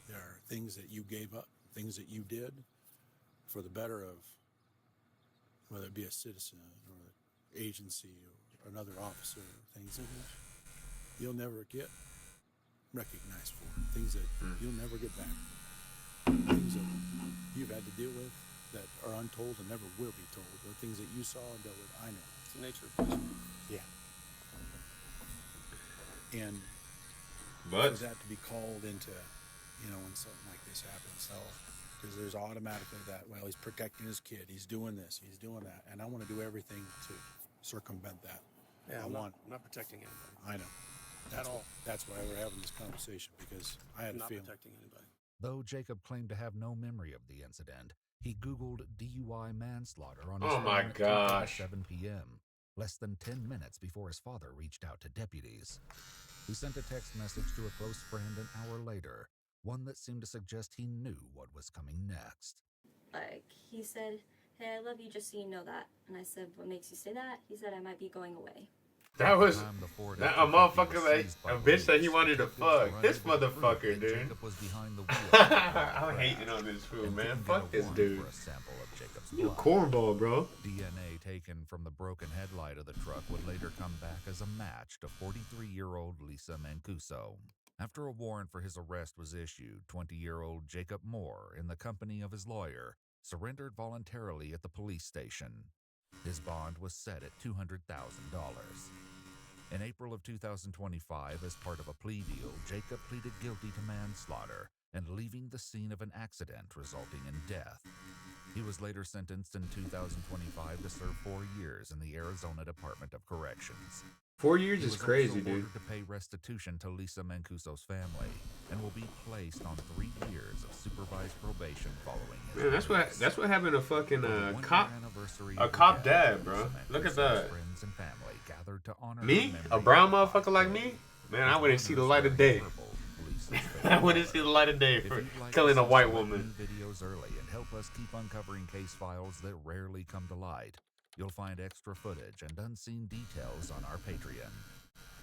There are things that you gave up, things that you did for the better of, whether it be a citizen or an agency or another officer, things that you'll never get recognized for, things that you'll never get back, things that you've had to deal with that are untold and never will be told, or things that you saw and dealt with. I know. It's the nature of punishment. Yeah. And But for that to be called into, when something like this happens, so because there's automatically that, well, he's protecting his kid, he's doing this, he's doing that, and I want to do everything to circumvent that. Yeah, I'm want. not protecting anybody. I know. That's why we're having this conversation, because I had I'm a not feeling. protecting anybody. Though Jacob claimed to have no memory of the incident, he Googled DUI manslaughter on his Oh phone my at gosh. 7 p.m., less than 10 minutes before his father reached out to deputies. He sent a text message to a close friend an hour later, one that seemed to suggest he knew what was coming next. Like, he said, hey, I love you just so you know that. And I said, what makes you say that? He said, I might be going away. That was At the time, the Ford that a F-250 motherfucker was like seized by a bitch that he police. wanted to Detectives fuck. were This unable to prove motherfucker, that dude. Jacob was behind the wheel of the I'm crash hating on this fool, and man. couldn't Fuck get a this warrant dude. for a sample of Jacob's You a blood. cornball, bro. DNA taken from the broken headlight of the truck would later come back as a match to 43-year-old Lisa Mancuso. After a warrant for his arrest was issued, 20-year-old Jacob Moore, in the company of his lawyer, surrendered voluntarily at the police station. His bond was set at $200,000. In April of 2025, as part of a plea deal, Jacob pleaded guilty to manslaughter and leaving the scene of an accident resulting in death. He was later sentenced in 2025 to serve 4 years in the Arizona Department of Corrections. 4 years He is was crazy, also dude. ordered to pay restitution to Lisa Mancuso's family and will be placed on 3 years of supervised probation following his Man, that's what happened to fucking cop. anniversary A of the cop death, dad, bro. Lisa Look at Mancuso's that. friends and family gathered to honor Me? her A memory brown of motherfucker like me? Man, I wouldn't see the light of day. I wouldn't see the light of day If for you'd like killing to a white subscribe woman. to new videos early and help us keep uncovering case files that rarely come to light, you'll find extra footage and unseen details on our Patreon.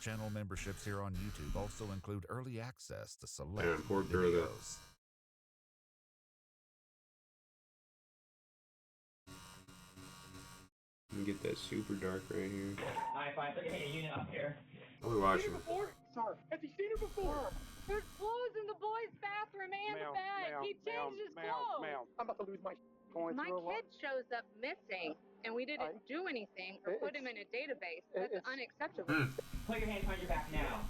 Channel memberships here on YouTube also include early access to select Man, poor girl, though. videos. Let me get that super dark right here. Alright, fine. So get a unit up here. I'll be watching. Before? Sir, has he seen her before? There's clothes in the boys' bathroom and the bed. He changed his clothes. I'm about to lose my going My through a lot. kid shows up missing, and we didn't do anything or put him in a database. That's unacceptable. Put your hands behind your back now.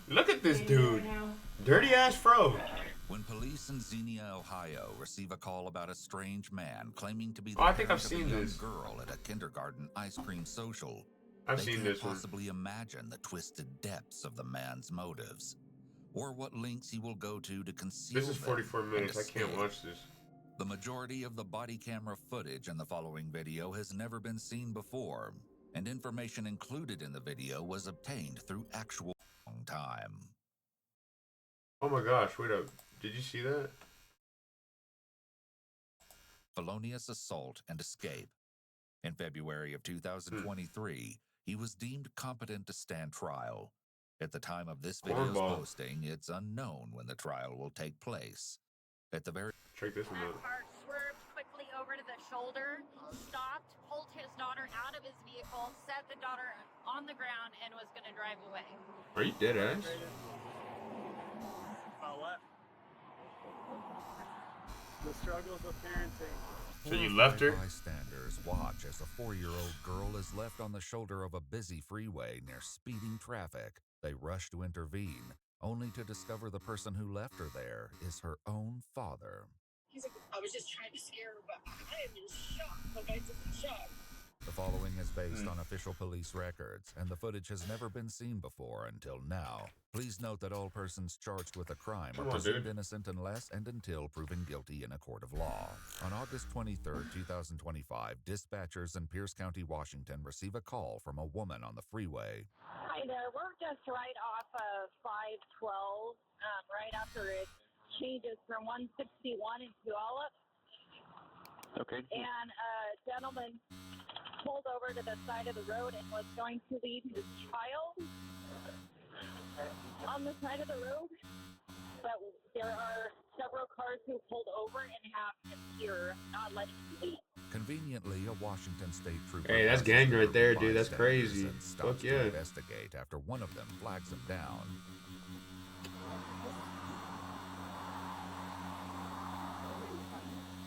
Look at this dude. Dirty ass fro. When police in Xenia, Ohio, receive a call about a strange man claiming to be the Oh, I think parent I've of a seen young this. girl at a kindergarten ice cream social, I've they seen can't this one. possibly imagine the twisted depths of the man's motives, or what lengths he will go to conceal This is them 44 and minutes. I can't escape. watch this. The majority of the body camera footage in the following video has never been seen before, and information included in the video was obtained through actual time. Oh my gosh, wait up. Did you see that? Felonious assault and escape. In February of 2023, he was deemed competent to stand trial. At the time of this video's Cornball. posting, it's unknown when the trial will take place. At the very Check this one out. Car swerved quickly over to the shoulder, stopped, pulled his daughter out of his vehicle, set the daughter on the ground, and was going to drive away. Are you dead ass? About what? The struggles of parenting. So you left her? Bystanders watch as a 4-year-old girl is left on the shoulder of a busy freeway near speeding traffic. They rush to intervene, only to discover the person who left her there is her own father. He's like, I was just trying to scare her, but I am in shock. Like, I'm in shock. The following is based on official police records, and the footage has never been seen before until now. Please note that all persons charged with a crime Come are on, presumed dude. innocent unless and until proven guilty in a court of law. On August 23, 2025, dispatchers in Pierce County, Washington receive a call from a woman on the freeway. Hi there. We're just right off of 512, right after it changes from 161 in Puyallup. Okay. And a gentleman pulled over to the side of the road and was going to leave his child on the side of the road. But there are several cars who pulled over and have him here, not letting him leave. Conveniently, a Washington state trooper. Hey, that's gang right there, dude. That's bystanders crazy. and stops Fuck to yeah. investigate after one of them flags him down.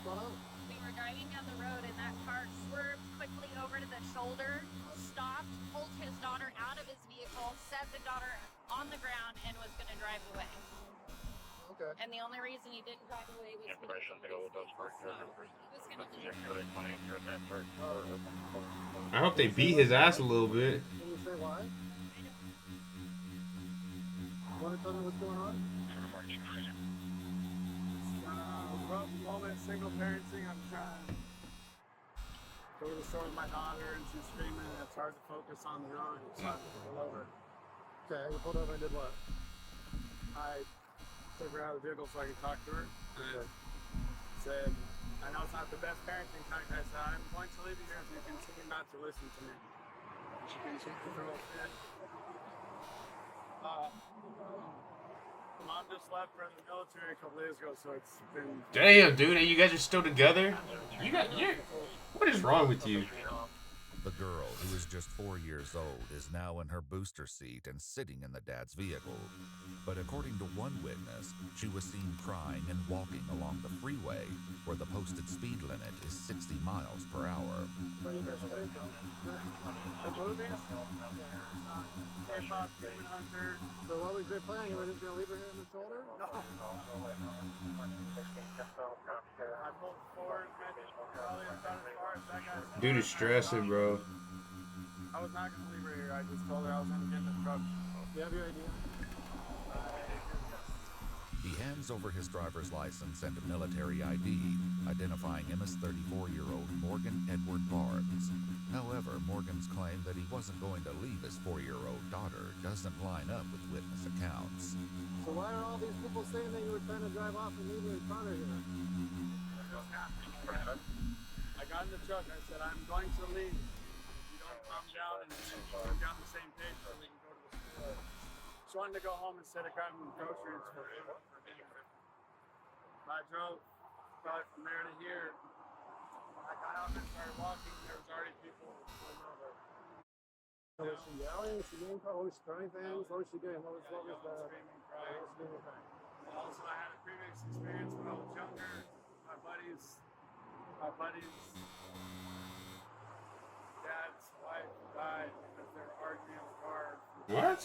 We were driving down the road, and that car swerved quickly over to the shoulder, stopped, pulled his daughter out of his vehicle, set the daughter on the ground, and was going to drive away. Okay. And the only reason he didn't drive away was because he was going to I hope they beat his ass a little bit. Can you say why? Want to tell me what's going on? Rough moment, single parenting. I'm trying to go to the store with my daughter, and she's screaming, and it's hard to focus on the road. So I pulled over. Okay, you pulled over and did what? I took her out of the vehicle so I could talk to her. And said, I know it's not the best parenting time. I said, I'm going to leave you here if you continue not to listen to me. Mom just left for the military a couple days ago, so it's been. Damn, dude, and you guys are still together? What is wrong with you? The girl, who is just 4 years old, is now in her booster seat and sitting in the dad's vehicle. But according to one witness, she was seen crying and walking along the freeway, where the posted speed limit is 60 miles per hour. So what was your plan? You were just going to leave her here on the shoulder? No. I pulled forward, probably about as far as that guy. Dude is stressing, bro. I was not going to leave her here. I just told her I was going to get in the truck. Do you have your idea? He hands over his driver's license and military ID, identifying him as 34-year-old Morgan Edward Barnes. However, Morgan's claim that he wasn't going to leave his 4-year-old daughter doesn't line up with witness accounts. So why are all these people saying that you were trying to drive off and leave your daughter here? I got in the truck. I said, I'm going to leave. You don't calm down and we're on the same page so we can go to the store. Just wanted to go home instead of grabbing groceries for dinner. I drove probably from there to here. When I got out and started walking, there was already people pulling over. So was she yelling? Was she being called? Was she throwing things? What was she doing? What was the screaming, crying? Also, I had a previous experience when I was younger. My buddy's dad's wife died because they were arguing in the car. What?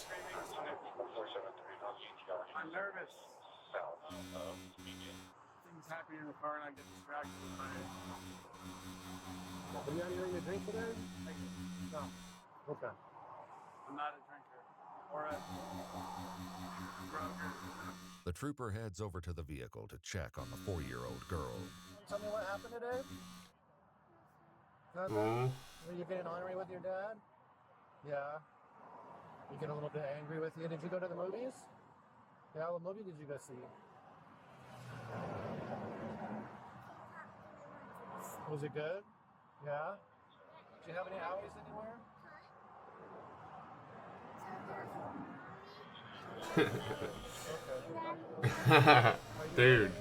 I'm nervous. Things happening in the car and I get distracted. Have you had anything to drink today? No. Okay. I'm not a drinker or a drunker. The trooper heads over to the vehicle to check on the 4-year-old girl. Tell me what happened today? Oh. Were you getting ornery with your dad? Yeah. You get a little bit angry with you. Did you go to the movies? Yeah, what movie did you go see? Was it good? Yeah? Did you have any owies anywhere? Dude.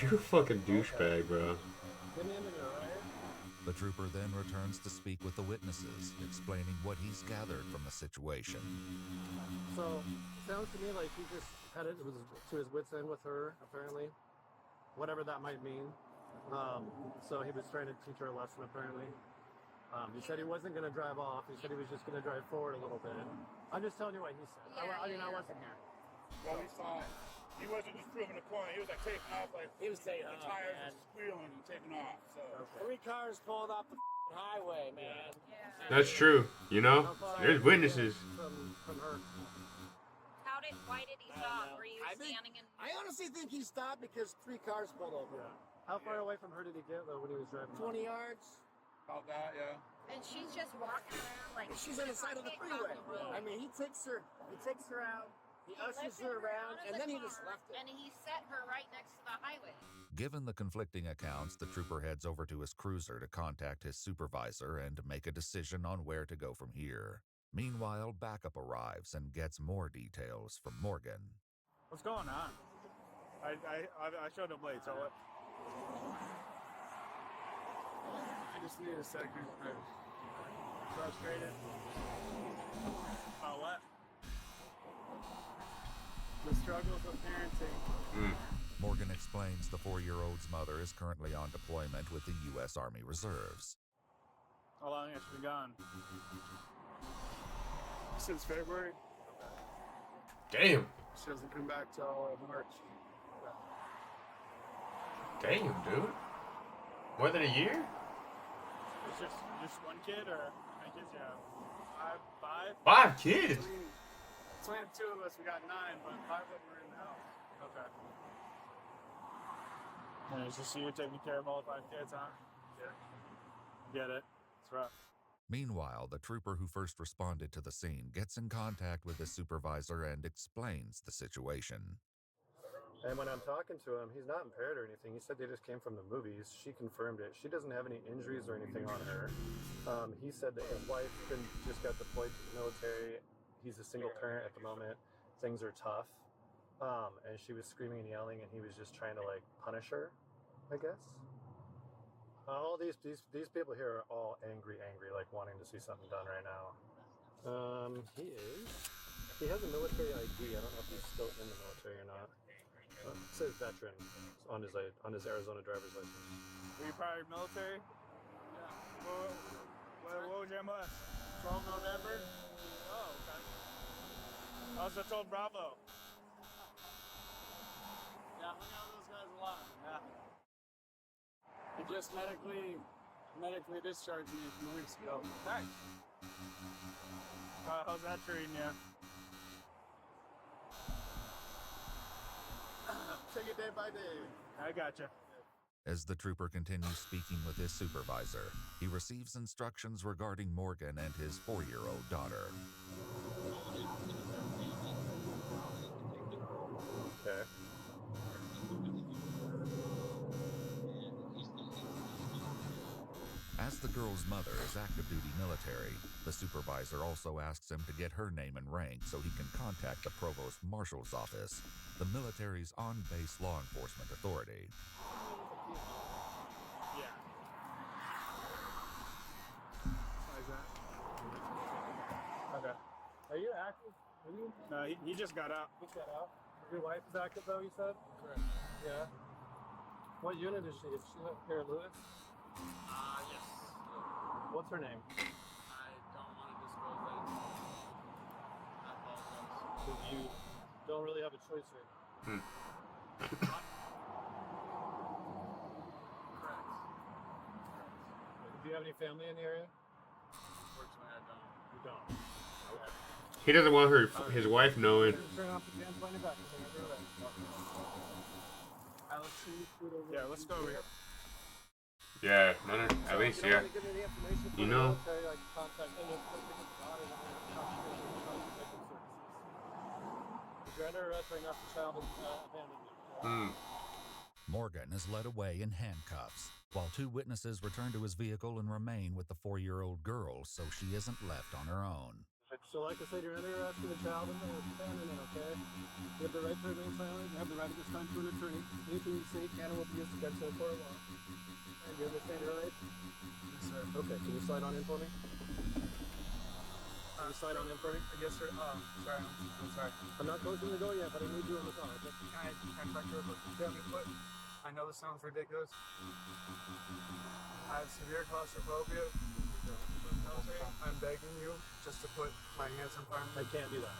You're a fucking douchebag, bro. The trooper then returns to speak with the witnesses, explaining what he's gathered from the situation. So, sounds to me like he just had it was to his wits' end with her, apparently. Whatever that might mean. So he was trying to teach her a lesson, apparently. He said he wasn't going to drive off. He said he was just going to drive forward a little bit. I'm just telling you what he said. I wasn't here. Well, we saw it. He wasn't just proving a corner. He was like taking off, like he was taking the off, tires man. were squealing and taking off. So 3 cars pulled off the highway, man. That's true. You know, there's witnesses. From her. Why did he stop? Were you standing in? I honestly think he stopped because 3 cars pulled over. Yeah. How far away from her did he get though when he was driving? 20 yards. About that, yeah. And she's just walking around like she's on the side of the freeway. I mean, he takes her out, he ushers her around, and then he just left it. And he set her right next to the highway. Given the conflicting accounts, the trooper heads over to his cruiser to contact his supervisor and make a decision on where to go from here. Meanwhile, backup arrives and gets more details from Morgan. What's going on? I showed him late, so what? I just need a second. I'm frustrated. About what? The struggles of parenting. Morgan explains the 4-year-old's mother is currently on deployment with the U.S. Army Reserves. How long has she been gone? Since February. Damn. She doesn't come back till March. Damn, dude. More than a year? It's just one kid or how many kids you have? 5? 5 kids? Between the 2 of us, we got 9, but 5 of them were in the house. Okay. And it's just you taking care of all 5 kids, huh? Yeah. Get it. It's rough. Meanwhile, the trooper who first responded to the scene gets in contact with his supervisor and explains the situation. And when I'm talking to him, he's not impaired or anything. He said they just came from the movies. She confirmed it. She doesn't have any injuries or anything on her. He said that his wife just got deployed to the military. He's a single parent at the moment. Things are tough. And she was screaming and yelling, and he was just trying to like punish her, I guess. All these people here are all angry, like wanting to see something done right now. He has a military ID. I don't know if he's still in the military or not. It says veteran on his Arizona driver's license. Were you prior military? Yeah. What was your MS? 12 November? Oh, okay. I was told Bravo. Yeah, hung out with those guys a lot. Yeah. He just medically discharged me a few weeks ago. Nice. How's that treating you? Take it day by day. I gotcha. As the trooper continues speaking with his supervisor, he receives instructions regarding Morgan and his 4-year-old daughter. Okay. As the girl's mother is active duty military, the supervisor also asks him to get her name and rank so he can contact the provost marshal's office, the military's on-base law enforcement authority. Yeah. Why is that? Okay. Are you active? Are you? No, he just got out. He got out. Your wife is active though, you said? Correct. Yeah. What unit is she? Is she here, Lewis? Yes. What's her name? I don't want to disclose that. I apologize. Because you don't really have a choice here. Correct. Do you have any family in the area? Unfortunately, I don't. You don't. Okay. He doesn't want his wife knowing. Turn off the fan, point it back. Yeah, let's go over here. Yeah, at least, yeah. You know. You're under arrest right now for child abandonment. Morgan is led away in handcuffs, while 2 witnesses return to his vehicle and remain with the 4-year-old girl so she isn't left on her own. So like I said, you're under arrest for the child abandonment, okay? You have the right to remain silent. You have the right to respond to an attorney. Anything you say can and will be used against you in a court of law. And you understand your rights? Yes, sir. Okay, can you slide on in for me? Can you slide on in for me? Yes, sir. Sorry. I'm sorry. I'm not closing the door yet, but I need you in the car, okay? Can I talk to you real quick? I know this sounds ridiculous. I have severe claustrophobia. I'm begging you just to put my hands in front of me. I can't do that.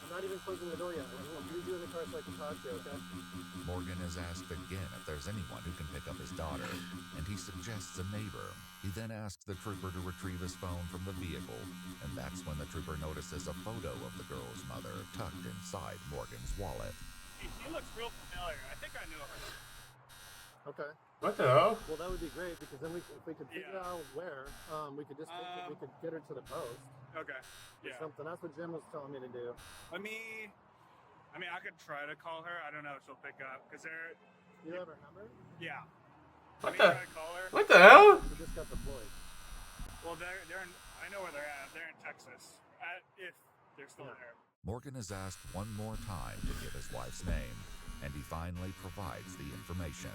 I'm not even closing the door yet. I'll leave you in the car so I can talk to you, okay? Morgan is asked again if there's anyone who can pick up his daughter, and he suggests a neighbor. He then asks the trooper to retrieve his phone from the vehicle, and that's when the trooper notices a photo of the girl's mother tucked inside Morgan's wallet. She looks real familiar. I think I knew her. Okay. What the hell? Well, that would be great because then if we could figure out where, we could just we could get her to the post. Okay. Yeah. Something. That's what Jim was telling me to do. I mean, I could try to call her. I don't know if she'll pick up because they're. You have her number? Yeah. What try to call her. What the hell? We just got deployed. Well, they're in. I know where they're at. They're in Texas. If they're still there. Morgan is asked one more time to give his wife's name, and he finally provides the information.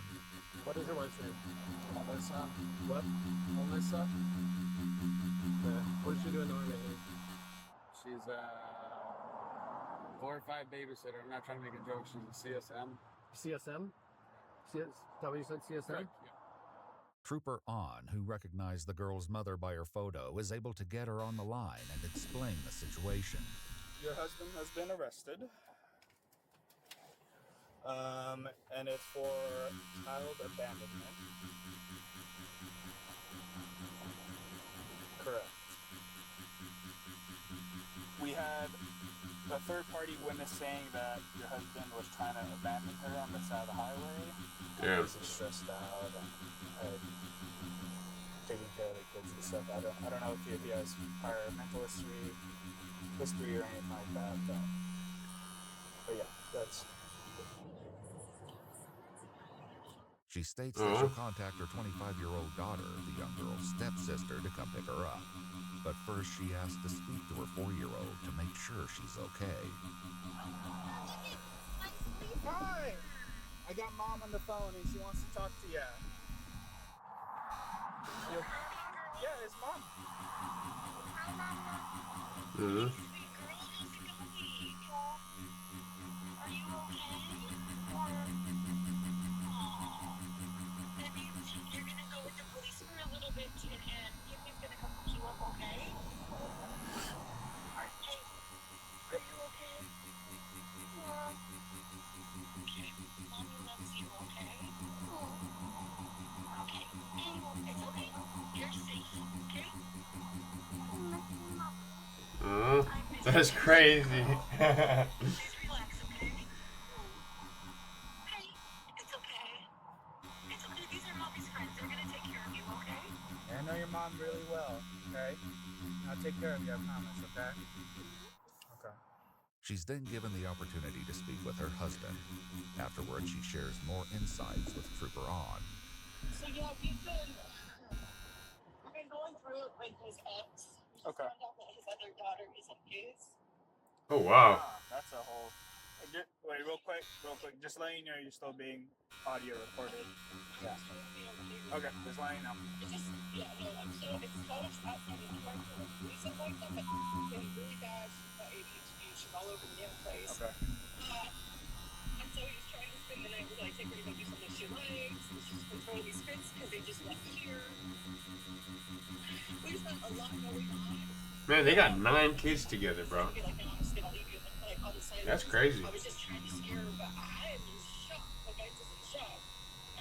What is your wife's name? Melissa. What? Melissa. What is she doing in the Army? She's a glorified babysitter. I'm not trying to make a joke. She's a CSM. CSM? Is that what you said, CSM? Correct. Yeah. Trooper On, who recognized the girl's mother by her photo, is able to get her on the line and explain the situation. Your husband has been arrested. And it's for child abandonment. Correct. We had a third-party witness saying that your husband was trying to abandon her on the side of the highway. Yeah. He's stressed out and taking care of the kids and stuff. I don't know if he has prior mental history or anything like that. But She states that she'll contact her 25-year-old daughter, the young girl's stepsister, to come pick her up. But first, she has to speak to her 4-year-old to make sure she's okay. Hi! I got Mom on the phone and she wants to talk to you. Yeah, it's Mom. You're gonna go with the police for a little bit, and Tiffany's gonna come pick you up, okay? Hey, are you okay? Yeah. Okay, Mommy loves you, okay? Okay, it's okay. You're safe, okay? That's crazy. Please relax, okay? Hey, it's okay. It's okay, these are Mommy's friends. They're gonna take care of you, okay? I know your mom really well, okay? I'll take care of you, I promise, okay? Okay. She's then given the opportunity to speak with her husband. Afterwards, she shares more insights with Trooper On. So yeah, we've been going through it with his ex. We just found out that his other daughter isn't his. Oh, wow. That's a whole... Wait, real quick. Just letting you know you're still being audio recorded. Yeah. Okay, just letting you know. It's just, yeah, no, so it's kind of outside of the apartment. Lisa wakes up at getting really bad. She's got ADHD. She's all over the damn place. Okay. And so he's trying to spend the night with, like, take her to go do something she likes. And she's controlling these fits because they just left here. There's not a lot going on. Man, they got 9 kids together, bro. That's crazy. I was just trying to scare her, but I am in shock. Like, I'm just in shock.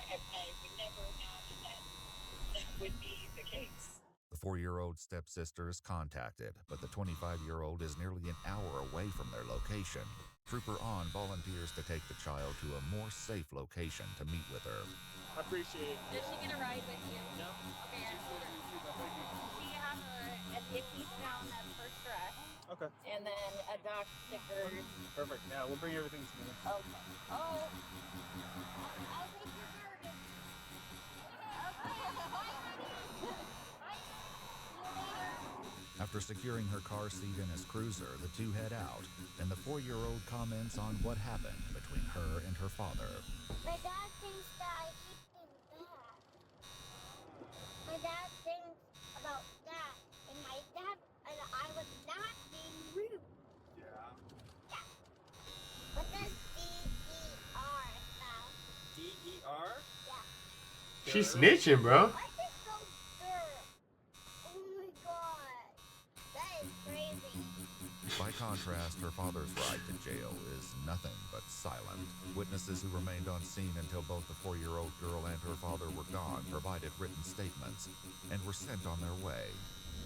I would never imagine that would be the case. The 4-year-old stepsister is contacted, but the 25-year-old is nearly an hour away from their location. Trooper On volunteers to take the child to a more safe location to meet with her. I appreciate it. Does she get a ride with you? No. Okay, I told her. She have a Dickies down at First Dress. Okay. And then a dock sticker. Perfect. Yeah, we'll bring everything to you. Okay. Oh. I'll take your garbage. After securing her car seat in his cruiser, the two head out, and the 4-year-old comments on what happened between her and her father. My dad thinks that I hit him bad. My dad thinks about that, and my dad and I was not being rude. Yeah. What does D-E-R spell? D-E-R? Yeah. She's snitching, bro. Why is it so dirt? Oh my god. That is crazy. By contrast, her father's ride to jail is nothing but silent. Witnesses who remained on scene until both the 4-year-old girl and her father were gone provided written statements and were sent on their way.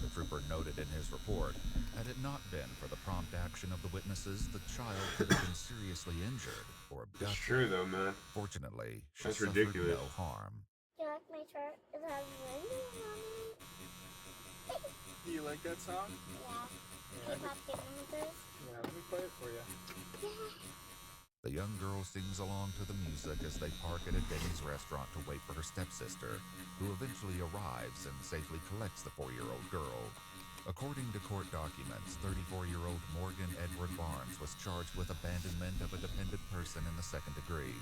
The trooper noted in his report, had it not been for the prompt action of the witnesses, the child could have been seriously injured or abducted. It's true, though, man. Fortunately, she That's suffered ridiculous. no harm. Do you like my shirt? It has rainbow on it. Do you like that song? Yeah. K-pop dancers. Yeah, let me play it for you. The young girl sings along to the music as they park at a Denny's restaurant to wait for her stepsister, who eventually arrives and safely collects the 4-year-old girl. According to court documents, 34-year-old Morgan Edward Barnes was charged with abandonment of a dependent person in the 2nd degree.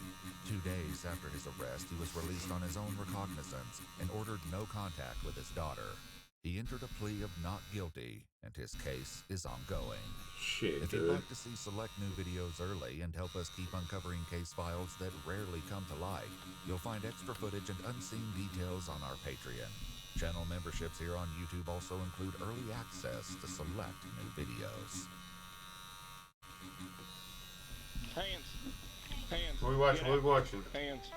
2 days after his arrest, he was released on his own recognizance and ordered no contact with his daughter. He entered a plea of not guilty, and his case is ongoing. Shit, If you'd dude. like to see select new videos early and help us keep uncovering case files that rarely come to light, you'll find extra footage and unseen details on our Patreon. Channel memberships here on YouTube also include early access to select new videos. Hands. Hands. What are we watching? What are we watching? Hands.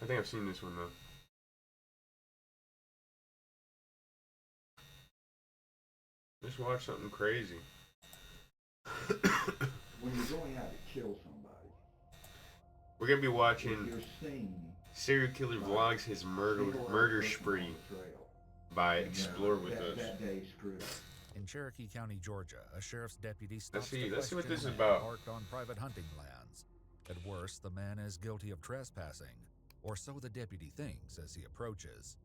I think I've seen this one, though. Just watch something crazy. When you're going out to kill somebody, We're gonna be if watching you're seen Serial Killer Vlogs His Murder Spree by Explore With Us. that day screwed up. In Cherokee County, Georgia, a sheriff's deputy stops Let's see what this is a man about. parked on private hunting lands. At worst, the man is guilty of trespassing, or so the deputy thinks as he approaches.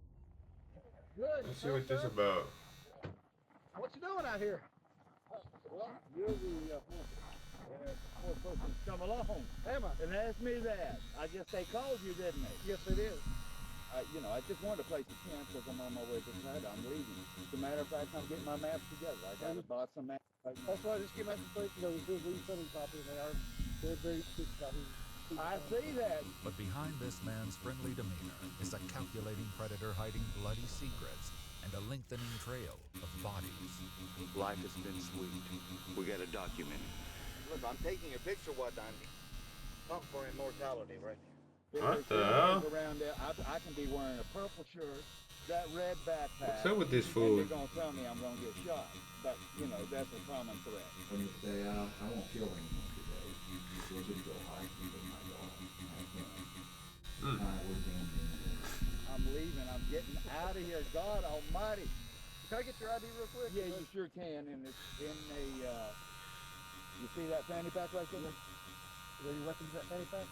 Good. Let's see what this is about. What you doing out here? Well, you're the fourth person to come along. Am I? And asked me that. I guess they called you, didn't they? Yes, they did. You know, I just wanted to place a camp because I'm on my way to Canada. I'm leaving. As a matter of fact, I'm getting my maps together. I got to buy some maps. That's why I just came out to place those leave sending copies. They're very good copies. I see that. But behind this man's friendly demeanor is a calculating predator hiding bloody secrets and a lengthening trail of bodies. Life has been sweet. We got to document it. Look, I'm taking a picture of what I'm something for immortality, right? What the hell? Around there, I can be wearing a purple shirt, that red backpack. What's up with this And fool? they're gonna tell me I'm gonna get shot. But you know, that's a common threat. When you say, I won't kill anyone today, we'll just go hiking with my dog. We're doing I'm leaving. I'm getting out of here. God Almighty. Can I get your ID real quick? Yeah, you sure can. And it's in a. You see that fanny pack right there? Are there your weapons in that fanny pack?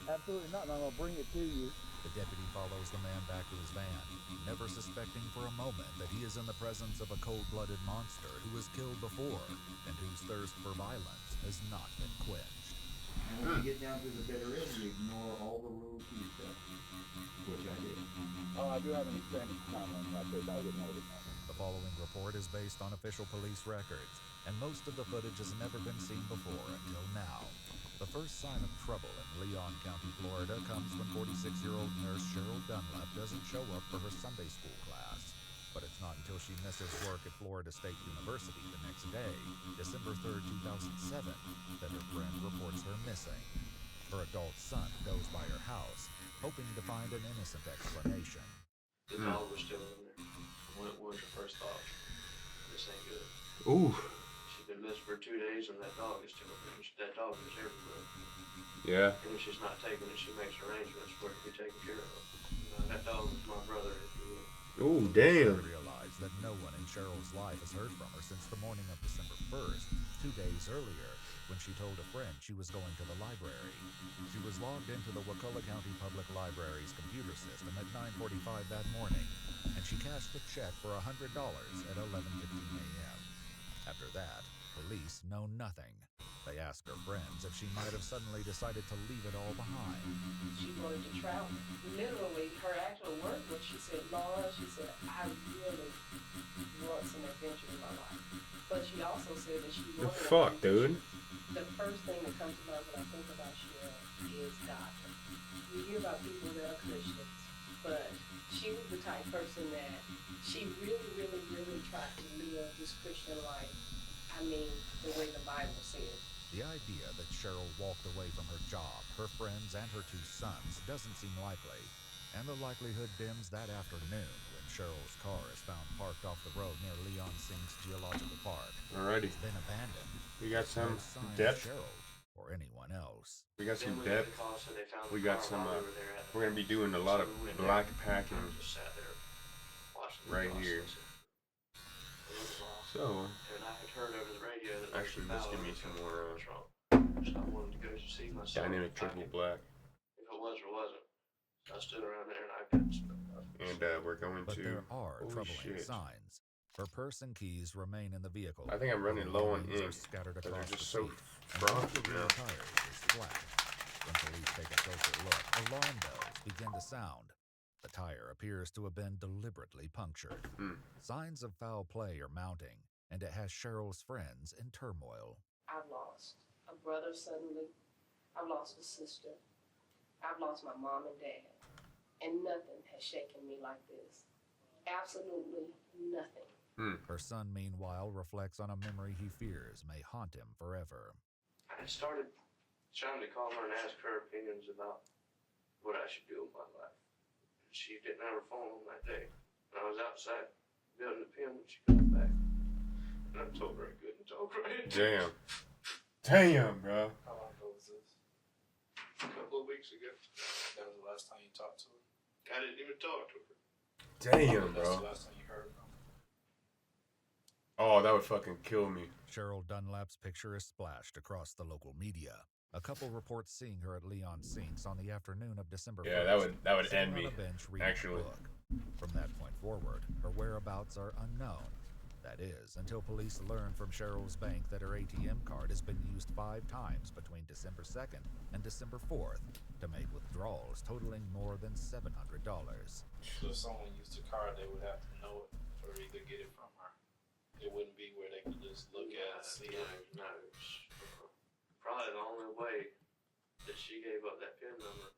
Absolutely not. And I'm gonna bring it to you. The deputy follows the man back to his van, never suspecting for a moment that he is in the presence of a cold-blooded monster who was killed before and whose thirst for violence has not been quenched. And when you get down to the bitter end, you ignore all the rules he set, which I did. Oh, I do have an extended comment. I said I didn't know it. The following report is based on official police records, and most of the footage has never been seen before until now. The first sign of trouble in Leon County, Florida comes when 46-year-old nurse Cheryl Dunlap doesn't show up for her Sunday school class. But it's not until she misses work at Florida State University the next day, December 3rd, 2007, that her friend reports her missing. Her adult son goes by her house, hoping to find an innocent explanation. The dog was still in there. What was your first thought? This ain't good. Ooh. She's been missing for 2 days and that dog is still in there. That dog is everywhere. Yeah. And if she's not taking it, she makes arrangements for it to be taken care of. That dog is my brother, if you will. Oh, damn. She realized that no one in Cheryl's life has heard from her since the morning of December 1st, 2 days earlier, when she told a friend she was going to the library. She was logged into the Wakulla County Public Library's computer system at 9:45 that morning, and she cashed a check for $100 at 11:15 a.m. After that, police know nothing. They ask her friends if she might have suddenly decided to leave it all behind. She wanted to travel. Literally, her actual words was, she said, Laura, she said, I really want some adventure in my life. But she also said that she The wanted fuck, dude? The first thing that comes to mind when I think about Cheryl is God. You hear about people that are Christians, but she was the type of person that she really, really, really tried to live this Christian life. I mean, the way the Bible says. The idea that Cheryl walked away from her job, her friends, and her 2 sons doesn't seem likely, and the likelihood dims that afternoon when Cheryl's car is found parked off the road near Leon Sinks Geological Park. Alrighty. It's been abandoned. We got some No sign of depth. Cheryl or anyone else. We got some depth. We got some. We're gonna be doing a lot of black packing right here. So. And I had heard over the radio that Actually, let's give me some more so I wanted to go to see my son. dynamic triple black. If it was or wasn't. I stood around there and I got some. And we're going But to. there are Holy troubling shit. signs. Her purse and keys remain in the vehicle. I think I'm running Her low on belongings are ink, scattered but they're across just the so seat, and frosty each of now. the tires is flat. When police take a closer look, alarm bells begin to sound. The tire appears to have been deliberately punctured. Signs of foul play are mounting, and it has Cheryl's friends in turmoil. I've lost a brother suddenly. I've lost a sister. I've lost my mom and dad. And nothing has shaken me like this. Absolutely nothing. Her son, meanwhile, reflects on a memory he fears may haunt him forever. I started trying to call her and ask her opinions about what I should do with my life. She didn't have her phone on that day. And I was outside building the pen when she comes back. And I told her I couldn't talk right. Damn. Damn, bro. How long ago was this? A couple of weeks ago. That was the last time you talked to her? I didn't even talk to her. Damn, That's bro. the last time you heard from her? Oh, that would fucking kill me. Cheryl Dunlap's picture is splashed across the local media. A couple reports seeing her at Leon Sinks on the afternoon of December 1st. Yeah, that would end sitting me. on a bench reading Actually. a book. From that point forward, her whereabouts are unknown. That is, until police learn from Cheryl's bank that her ATM card has been used 5 times between December 2nd and December 4th to make withdrawals totaling more than $700. So if someone used the card, they would have to know it or either get it from her. It wouldn't be where they could just look at it and see it. No. Probably the only way that she gave up that PIN number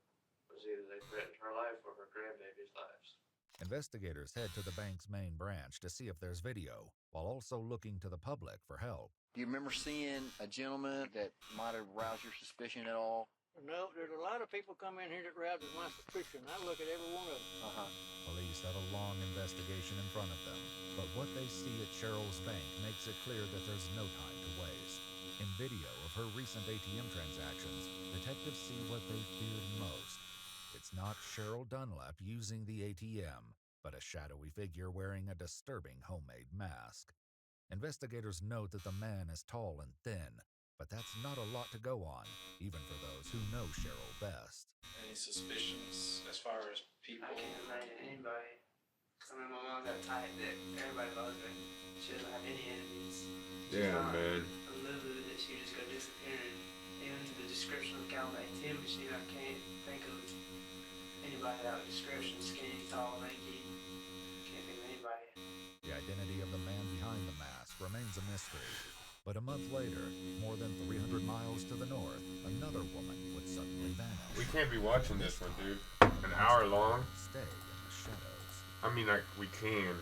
was either they threatened her life or her grandbaby's lives. Investigators head to the bank's main branch to see if there's video, while also looking to the public for help. Do you remember seeing a gentleman that might have roused your suspicion at all? No, there's a lot of people come in here that rouses my suspicion. I look at every one of them. Police have a long investigation in front of them, but what they see at Cheryl's bank makes it clear that there's no time to waste. In video of her recent ATM transactions, detectives see what they feared most. It's not Cheryl Dunlap using the ATM, but a shadowy figure wearing a disturbing homemade mask. Investigators note that the man is tall and thin, but that's not a lot to go on, even for those who know Cheryl best. Any suspicions as far as people? I can't imagine anybody. Cause I mean, my mom got tight that everybody loves me. She doesn't have any enemies. Yeah, man. A Lulu that she just go disappearing. Even to the description of Calvin Tim machine, I can't think of anybody that with description, skinny, tall, lanky. Can't think of anybody. The identity of the man behind the mask remains a mystery. But a month later, more than 300 miles to the north, another woman would suddenly vanish. We can't be watching this one, dude. An hour long? Stay in the shadows. I mean, we can.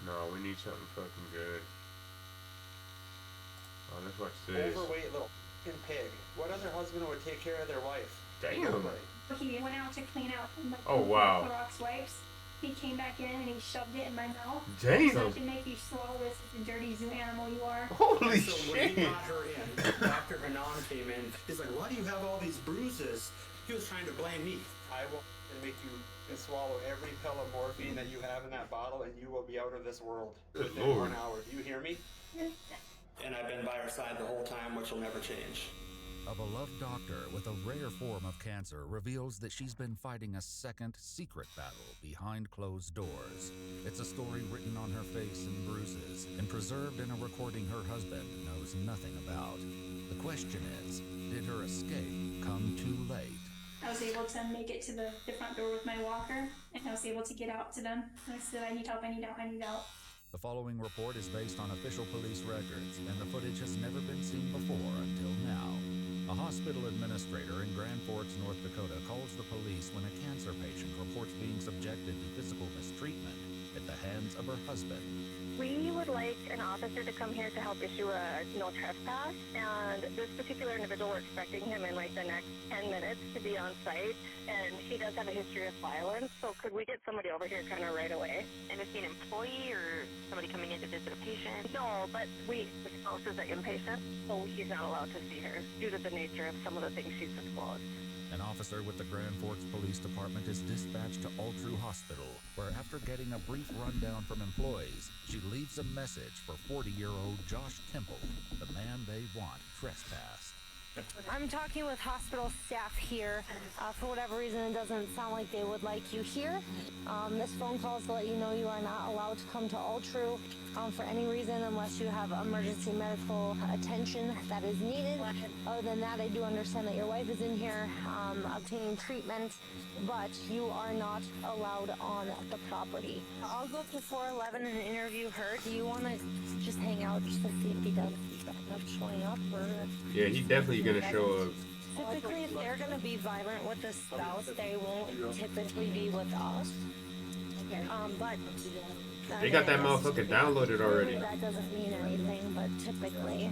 No, we need something fucking good. Oh, let's watch this. Overweight little f***ing pig. What other husband would take care of their wife? Damn. Nobody. He went out to clean out my Oh, wow. Clorox wipes. He came back in and he shoved it in my mouth. Damn. So I should make you swallow this, the dirty zoo animal you are. Holy So when he brought her in, Dr. Hanan came in. He's like, why do you have all these bruises? He was trying to blame me. I will make you swallow every pill of morphine that you have in that bottle and you will be out of this world Good within Lord. 1 hour. Do you hear me? And I've been by her side the whole time, which will never change. A beloved doctor with a rare form of cancer reveals that she's been fighting a second secret battle behind closed doors. It's a story written on her face in bruises and preserved in a recording her husband knows nothing about. The question is, did her escape come too late? I was able to make it to the front door with my walker, and I was able to get out to them. I said, I need help, I need out, I need out. The following report is based on official police records, and the footage has never been seen before until now. A hospital administrator in Grand Forks, North Dakota calls the police when a cancer patient reports being subjected to physical mistreatment at the hands of her husband. We would like an officer to come here to help issue a no trespass, and this particular individual, we're expecting him in like the next 10 minutes to be on site, and he does have a history of violence, so could we get somebody over here kind of right away? And is he an employee or somebody coming in to visit a patient? No, but the spouse is an inpatient, so he's not allowed to see her due to the nature of some of the things she's disclosed. An officer with the Grand Forks Police Department is dispatched to Altru Hospital, where after getting a brief rundown from employees, she leaves a message for 40-year-old Josh Temple, the man they want trespassed. I'm talking with hospital staff here. For whatever reason, it doesn't sound like they would like you here. This phone call is to let you know you are not allowed to come to Altru for any reason unless you have emergency medical attention that is needed. Other than that, I do understand that your wife is in here obtaining treatment, but you are not allowed on the property. I'll go to 411 and interview her. Do you want to just hang out just to see if he does end up showing up? Or Yeah, he's definitely gonna show up. typically, if they're going to be violent with the spouse, they won't typically be with us. But They got that motherfucker downloaded already. that doesn't mean anything, but typically,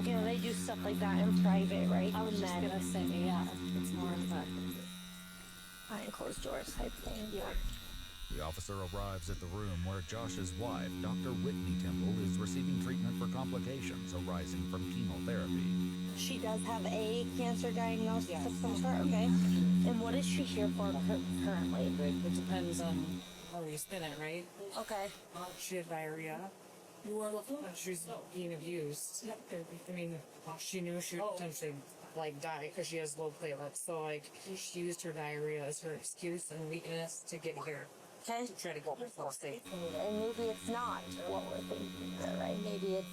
you know, they do stuff like that in private, right? I was just going to say, yeah, it's more of a behind closed doors type thing. Yeah. The officer arrives at the room where Josh's wife, Dr. Whitney Temple, is receiving treatment for complications arising from chemotherapy. She does have a cancer diagnosis of some sort, okay. And what is she here for currently? It depends on how you spin it, right? Okay. She had diarrhea. She's being abused. I mean, she knew she would potentially die because she has low platelets. So she used her diarrhea as her excuse and weakness to get here. Okay. To try to get herself safe. And maybe it's not what we're thinking, right? Maybe it's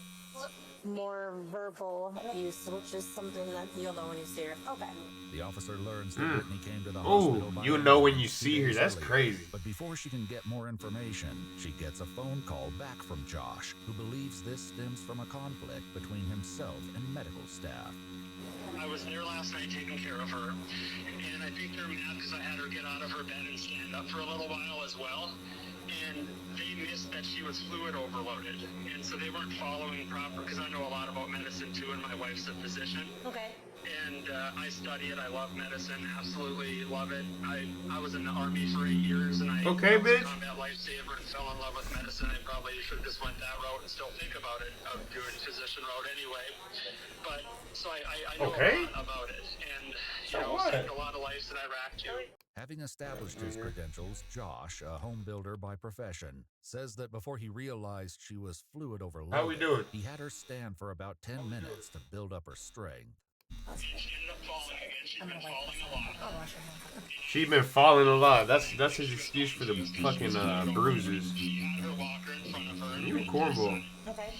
more verbal abuse, which is something that you'll know when you see her. Okay. The officer learns that Whitney came to the hospital. Oh, you'll know when you see her. That's crazy. But before she can get more information, she gets a phone call back from Josh, who believes this stems from a conflict between himself and medical staff. I was there last night taking care of her, and I think they're mad because I had her get out of her bed and stand up for a little while as well. And they missed that she was fluid overloaded, and so they weren't following proper, because I know a lot about medicine too, and my wife's a physician. Okay. And I study it. I love medicine. Absolutely love it. I was in the Army for 8 years, and I was a combat lifesaver and fell in love with medicine. I probably should have just went that route and still think about it, of doing physician route anyway. But so I know a lot about it, and saved a lot of lives in Iraq too. Having established his credentials, Josh, a home builder by profession, says that before he realized she was fluid overloaded, how we doing? He had her stand for about 10 minutes to build up her strength. She ended up falling again. She's been falling a lot. She's been falling a lot. That's his excuse for the fucking bruises. She had her walker in front of her. You cornball. Okay.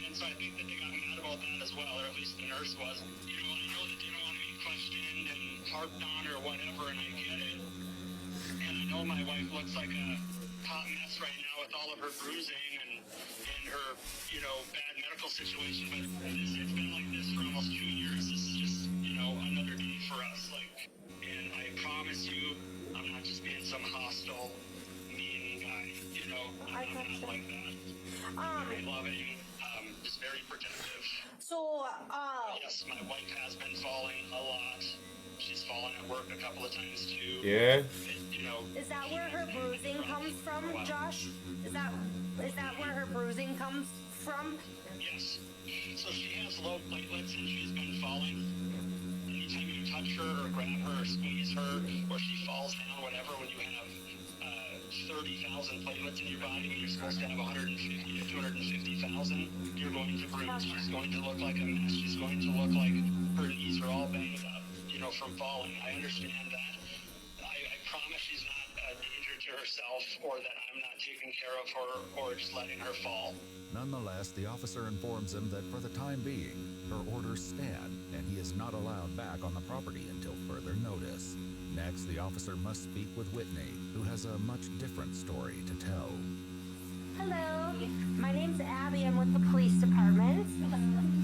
And so I think that they got mad about that as well, or at least the nurse was. I know that they don't want to be questioned and harped on or whatever, and I get it. And I know my wife looks like a hot mess right now with all of her bruising and her, bad medical situation, but it's been like this for almost 2 years. This is just, another day for us. And I promise you, I'm not just being some hostile, mean guy. I'm not like that. Very loving, just very protective. So, yes, my wife has been falling a lot. She's fallen at work a couple of times too. Yeah. Is that where her bruising comes from, Josh? Is that where her bruising comes from? Yes. So she has low platelets and she's been falling. Anytime you touch her or grab her or squeeze her, or she falls down, whatever, when you have 30,000 platelets in your body when you're supposed to have 150 to 250,000, you're going to bruise. She's going to look like a mess. She's going to look like her knees are all banged up, from falling. I understand that. I promise she's not a danger to herself, or that I'm not taking care of her or just letting her fall. Nonetheless, the officer informs him that for the time being, her orders stand, and he is not allowed back on the property until further notice. Next, the officer must speak with Whitney, who has a much different story to tell. Hello, my name's Abby. I'm with the police department.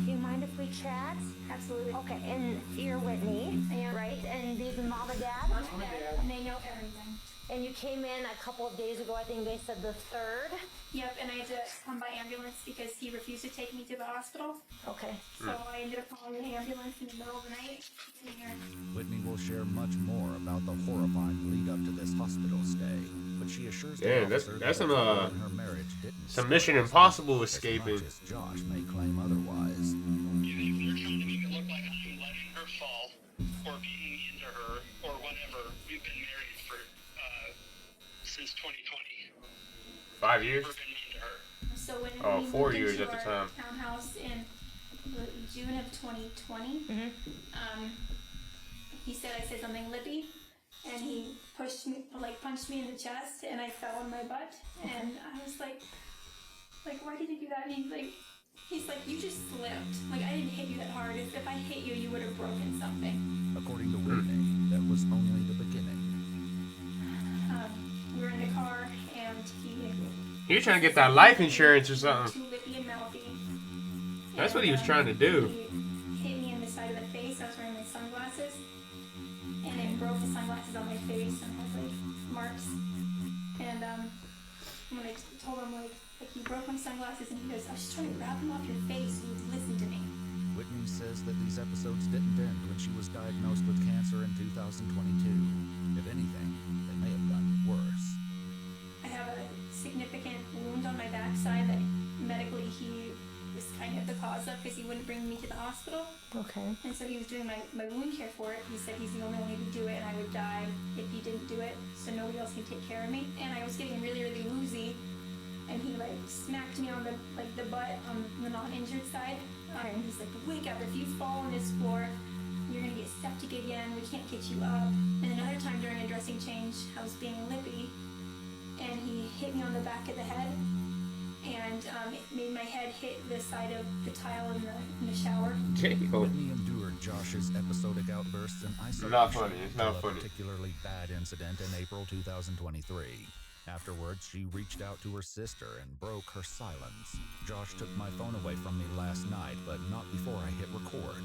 Do you mind if we chat? Absolutely. Okay, and you're Whitney, right? And these are mom and dad? Mom and dad. And they know everything. And you came in a couple of days ago, I think they said the 3rd? Yep, and I had to come by ambulance because he refused to take me to the hospital. Okay. So I ended up calling an ambulance in the middle of the night. In here. Whitney will share much more about the horrifying lead up to this hospital stay, but she assures the officer that's that some her marriage didn't some Mission Impossible escaping. As much as Josh may claim otherwise. If they're trying to make it look like I'm letting her fall, or being mean to her, or whatever, we've been married for since 2020. 5 years? So when we 4 moved years into at the our time. townhouse in June of 2020, he said I said something lippy, and he punched me in the chest, and I fell on my butt, and I was like, why did you do that? And he's like, you just slipped. I didn't hit you that hard. If I hit you, you would have broken something. According to Whitney, that was only the beginning. We were in the car, and He was trying to get that life insurance or something. too lippy and mouthy. That's what he was trying to do. He hit me in the side of the face. I was wearing my sunglasses, and it broke the sunglasses on my face, and I was marks. And when I told him you broke my sunglasses, and he goes, I was just trying to grab them off your face, and you listen to me. Whitney's Whitney says that these episodes didn't end when she was diagnosed with cancer in 2022. If anything, they may have gotten worse. I have a significant wound on my backside that medically he was kind of the cause of because he wouldn't bring me to the hospital. Okay. And so he was doing my wound care for it. He said he's the only one who could do it and I would die if he didn't do it, so nobody else can take care of me. And I was getting really, really woozy, and he like smacked me on the butt on the non-injured side. And he's like, wake up, if you fall on this floor, you're gonna get septic again, we can't get you up. And another time during a dressing change, I was being lippy, and he hit me on the back of the head, and it made my head hit the side of the tile in the shower. Whitney endured Josh's episodic outbursts and isolation. Not funny. It's not until a funny. particularly bad incident in April 2023. Afterwards, she reached out to her sister and broke her silence. Josh took my phone away from me last night, but not before I hit record.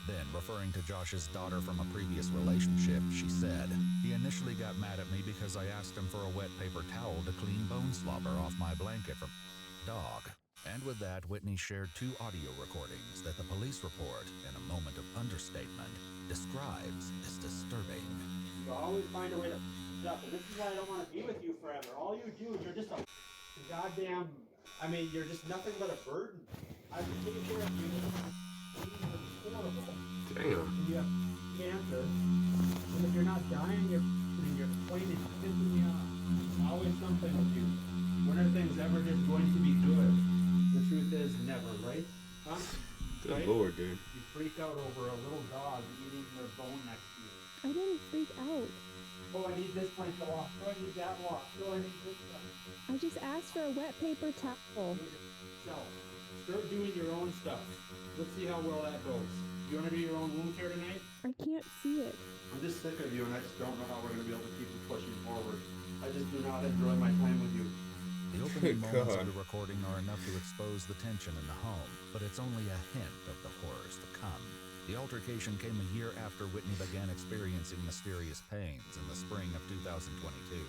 Then, referring to Josh's daughter from a previous relationship, she said, he initially got mad at me because I asked him for a wet paper towel to clean bone slobber off my blanket from dog. And with that, Whitney shared 2 audio recordings that the police report, in a moment of understatement, describes as disturbing. You always find a way to up, and this is why I don't want to be with you forever. All you do is you're just a goddamn, I mean, you're just nothing but a burden. I've been taking care of you. It's horrible. Damn. You have cancer, and if you're not dying, you're complaining, you're pissing me off. There's always something with you. When are things ever just going to be good? The truth is, never, right? Huh? Good right? Lord, dude. You freak out over a little dog eating their bone next to you. I didn't freak out. Oh, I need this plank to walk. Oh, I need that walk. Oh, I need this one. I just asked for a wet paper towel. So, start doing your own stuff. Let's see how well that goes. You want to do your own wound care tonight? I can't see it. I'm just sick of you, and I just don't know how we're going to be able to keep pushing forward. I just do not enjoy my time with you. The opening moments of the recording are enough to expose the tension in the home, but it's only a hint of the horrors to come. The altercation came a year after Whitney began experiencing mysterious pains in the spring of 2022.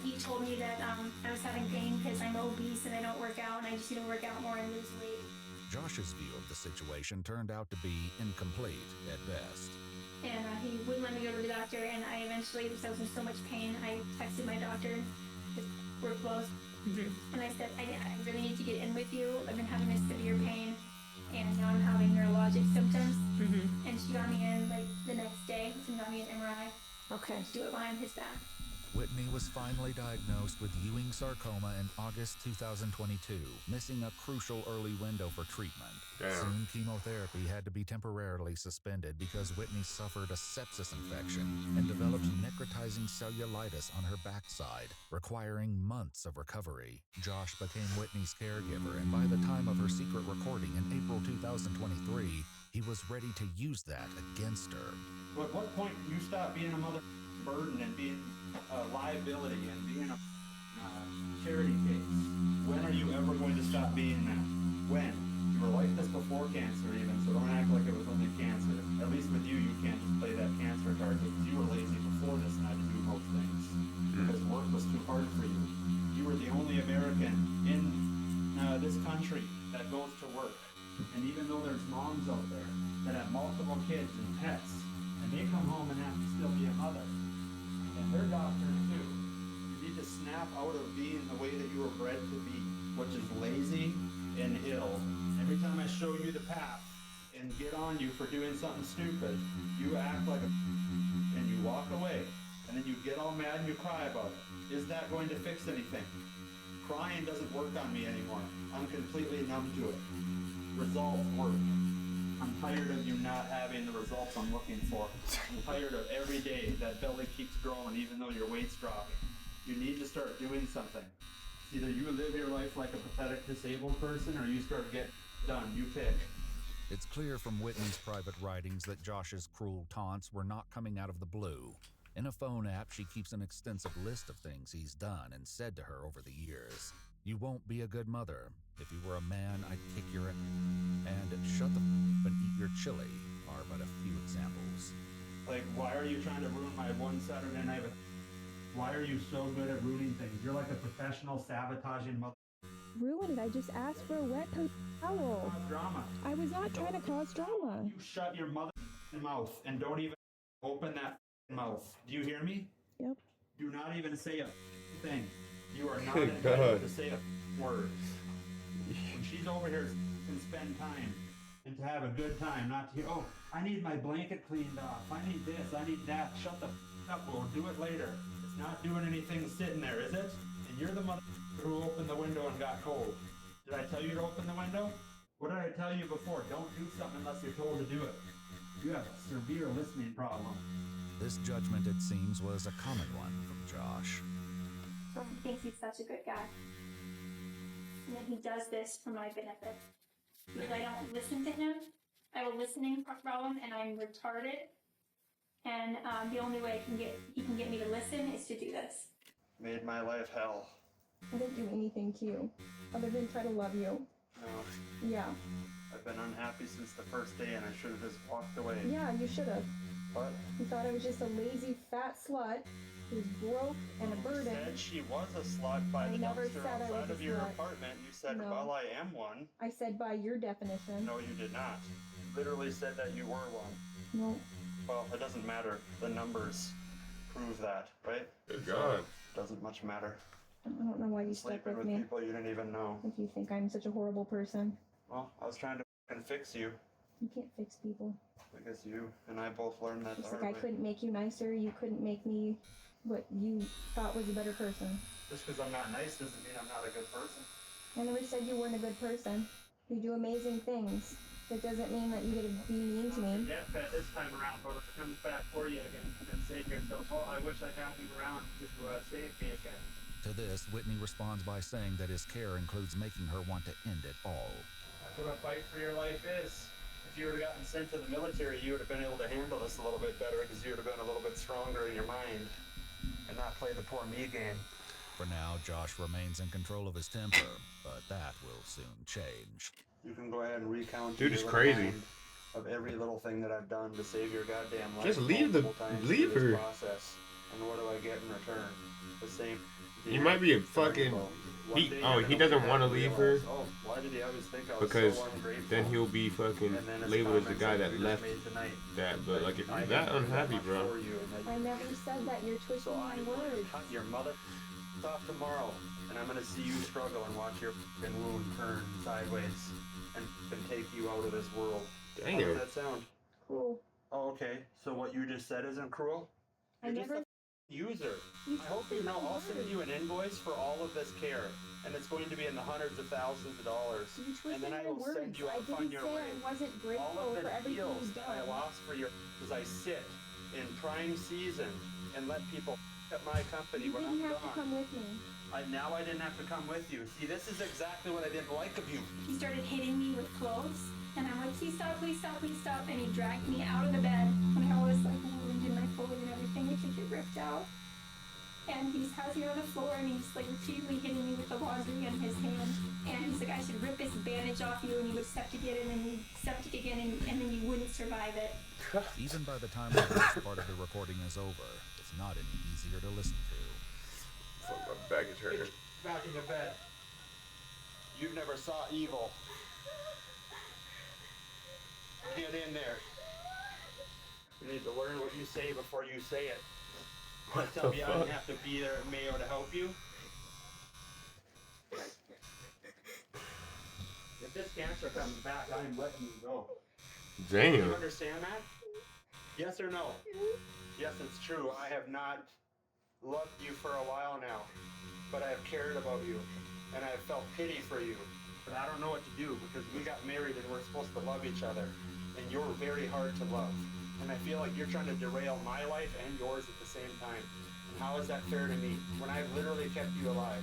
He told me that I was having pain because I'm obese and I don't work out, and I just need to work out more and lose weight. Josh's view of the situation turned out to be incomplete at best. And he wouldn't let me go to the doctor, and I eventually, because I was in so much pain, I texted my doctor, because we're close, and I said, I really need to get in with you. I've been having this severe pain, and now I'm having neurologic symptoms. And she got me in like the next day and got me an MRI. Okay. To do it behind his back. Whitney was finally diagnosed with Ewing sarcoma in August 2022, missing a crucial early window for treatment. Damn. Soon, chemotherapy had to be temporarily suspended because Whitney suffered a sepsis infection and developed necrotizing cellulitis on her backside, requiring months of recovery. Josh became Whitney's caregiver, and by the time of her secret recording in April 2023, he was ready to use that against her. But at what point do you stop being a mother burden and being a liability and being a charity case? When are you ever going to stop being that? When? You were like this before cancer even, so don't act like it was only cancer. At least with you, you can't just play that cancer card because you were lazy before this and had to do most things. Because work was too hard for you. You were the only American in this country that goes to work. And even though there's moms out there that have multiple kids and pets, and they come home and have to still be a mother, and they're doctors too, you need to snap out of being the way that you were bred to be, which is lazy and ill. Every time I show you the path and get on you for doing something stupid, you act like a and you walk away, and then you get all mad and you cry about it. Is that going to fix anything? Crying doesn't work on me anymore. I'm completely numb to it. Results work. I'm tired of you not having the results I'm looking for. I'm tired of every day that belly keeps growing even though your weight's dropping. You need to start doing something. Either you live your life like a pathetic disabled person or you start getting done. You pick. It's clear from Whitney's private writings that Josh's cruel taunts were not coming out of the blue. In a phone app, she keeps an extensive list of things he's done and said to her over the years. You won't be a good mother. If you were a man, I'd kick your and shut the and eat your chili are but a few examples. Like, why are you trying to ruin my one Saturday night? Why are you so good at ruining things? You're like a professional sabotaging mother. ruin it. I just asked for a wet towel. Drama. I was not trying to cause drama. You shut your mother mouth and don't even open that mouth. Do you hear me? Yep. Do not even say a thing. You are not Good entitled God. to say a word. When she's over here and spend time and to have a good time, not to hear, oh, I need my blanket cleaned off. I need this. I need that. Shut the up. We'll do it later. It's not doing anything sitting there, is it? And you're the mother who opened the window and got cold. Did I tell you to open the window? What did I tell you before? Don't do something unless you're told to do it. You have a severe listening problem. This judgment, it seems, was a common one from Josh. He thinks he's such a good guy. And then he does this for my benefit. Because I don't listen to him. I have a listening problem and I'm retarded. And the only way he can get me to listen is to do this. Made my life hell. I didn't do anything to you, other than try to love you. No. Yeah. I've been unhappy since the first day and I should have just walked away. Yeah, you should have. What? You thought I was just a lazy, fat slut who was broke and a burden. You said she was a slut by I the never dumpster said I was outside a of your slut. apartment. You said, No. well, I am one. I said by your definition. No, you did not. You literally said that you were one. No. Well, it doesn't matter. The numbers prove that, right? Good God. Doesn't much matter. I don't know why you stuck Sleeping with with me. people you didn't even know. If you think I'm such a horrible person. Well, I was trying to fucking fix you. You can't fix people. Because you and I both learned that the Just hard like I way. couldn't make you nicer, you couldn't make me what you thought was a better person. Just because I'm not nice doesn't mean I'm not a good person. I never said you weren't a good person. You do amazing things. That doesn't mean that you get to be mean to me. Yeah, bet this time around, but it comes back for you again and say to yourself, oh, I wish I had you around to save me again. To this, Whitney responds by saying that his care includes making her want to end it all. That's what a fight for your life is. If you would have gotten sent to the military, you would have been able to handle this a little bit better because you would have been a little bit stronger in your mind and not play the poor me game. For now, Josh remains in control of his temper, but that will soon change. You can go ahead and recount Dude, your it's little crazy. mind of every little thing that I've done to save your goddamn life. Just leave the- multiple times leave through this her. Process. And what do I get in return? The same. You might be a fucking. He doesn't want to leave her Oh, why did he always think I was because so ungrateful? then he'll be fucking And then it's labeled as the comments guy like that we left just made tonight. that. But like, if I you're didn't that do unhappy, much bro, for you, and that I never said that. You're twisting my words. cut your mother off tomorrow, and I'm gonna see you struggle and watch your fucking wound turn sideways and take you out of this world. How Damn. does that sound? Cool. Oh, okay. So what you just said isn't cruel? I You're never. just a user. You I hope you know I'll send you an invoice for all of this care, and it's going to be in the hundreds of thousands of dollars. You And twisted then I my will words. send you I out on didn't your say way. I wasn't All grateful of for the everything deals you've that I done. lost for your as I sit in prime season and let people at my company You when didn't I'm have to gone. come with me. Now I didn't have to come with you. See, this is exactly what I didn't like of you. He started hitting me with clothes, and I'm like, please stop, please stop, please stop. And he dragged me out of the bed when I was like wounded my foot and everything, which could get ripped out. And he has me on the floor, and he's like repeatedly hitting me with the laundry in his hand. And he's like, I should rip this bandage off you, and you would septic it, and then you septic again, and then you wouldn't survive it. Even by the time the first part of the recording is over, it's not any easier to listen to. fuck, my back is hurting. Back in the bed. You never saw evil. Get in there. You need to learn what you say before you say it. What Tell the me I fuck? didn't have to be there at Mayo to help you. If this cancer comes back, I'm letting you go. Damn. You understand that? Yes or no? Yes, it's true. I have not loved you for a while now, but I have cared about you, and I have felt pity for you. But I don't know what to do because we got married and we're supposed to love each other, and you're very hard to love. And I feel like you're trying to derail my life and yours at the same time. And how is that fair to me when I've literally kept you alive?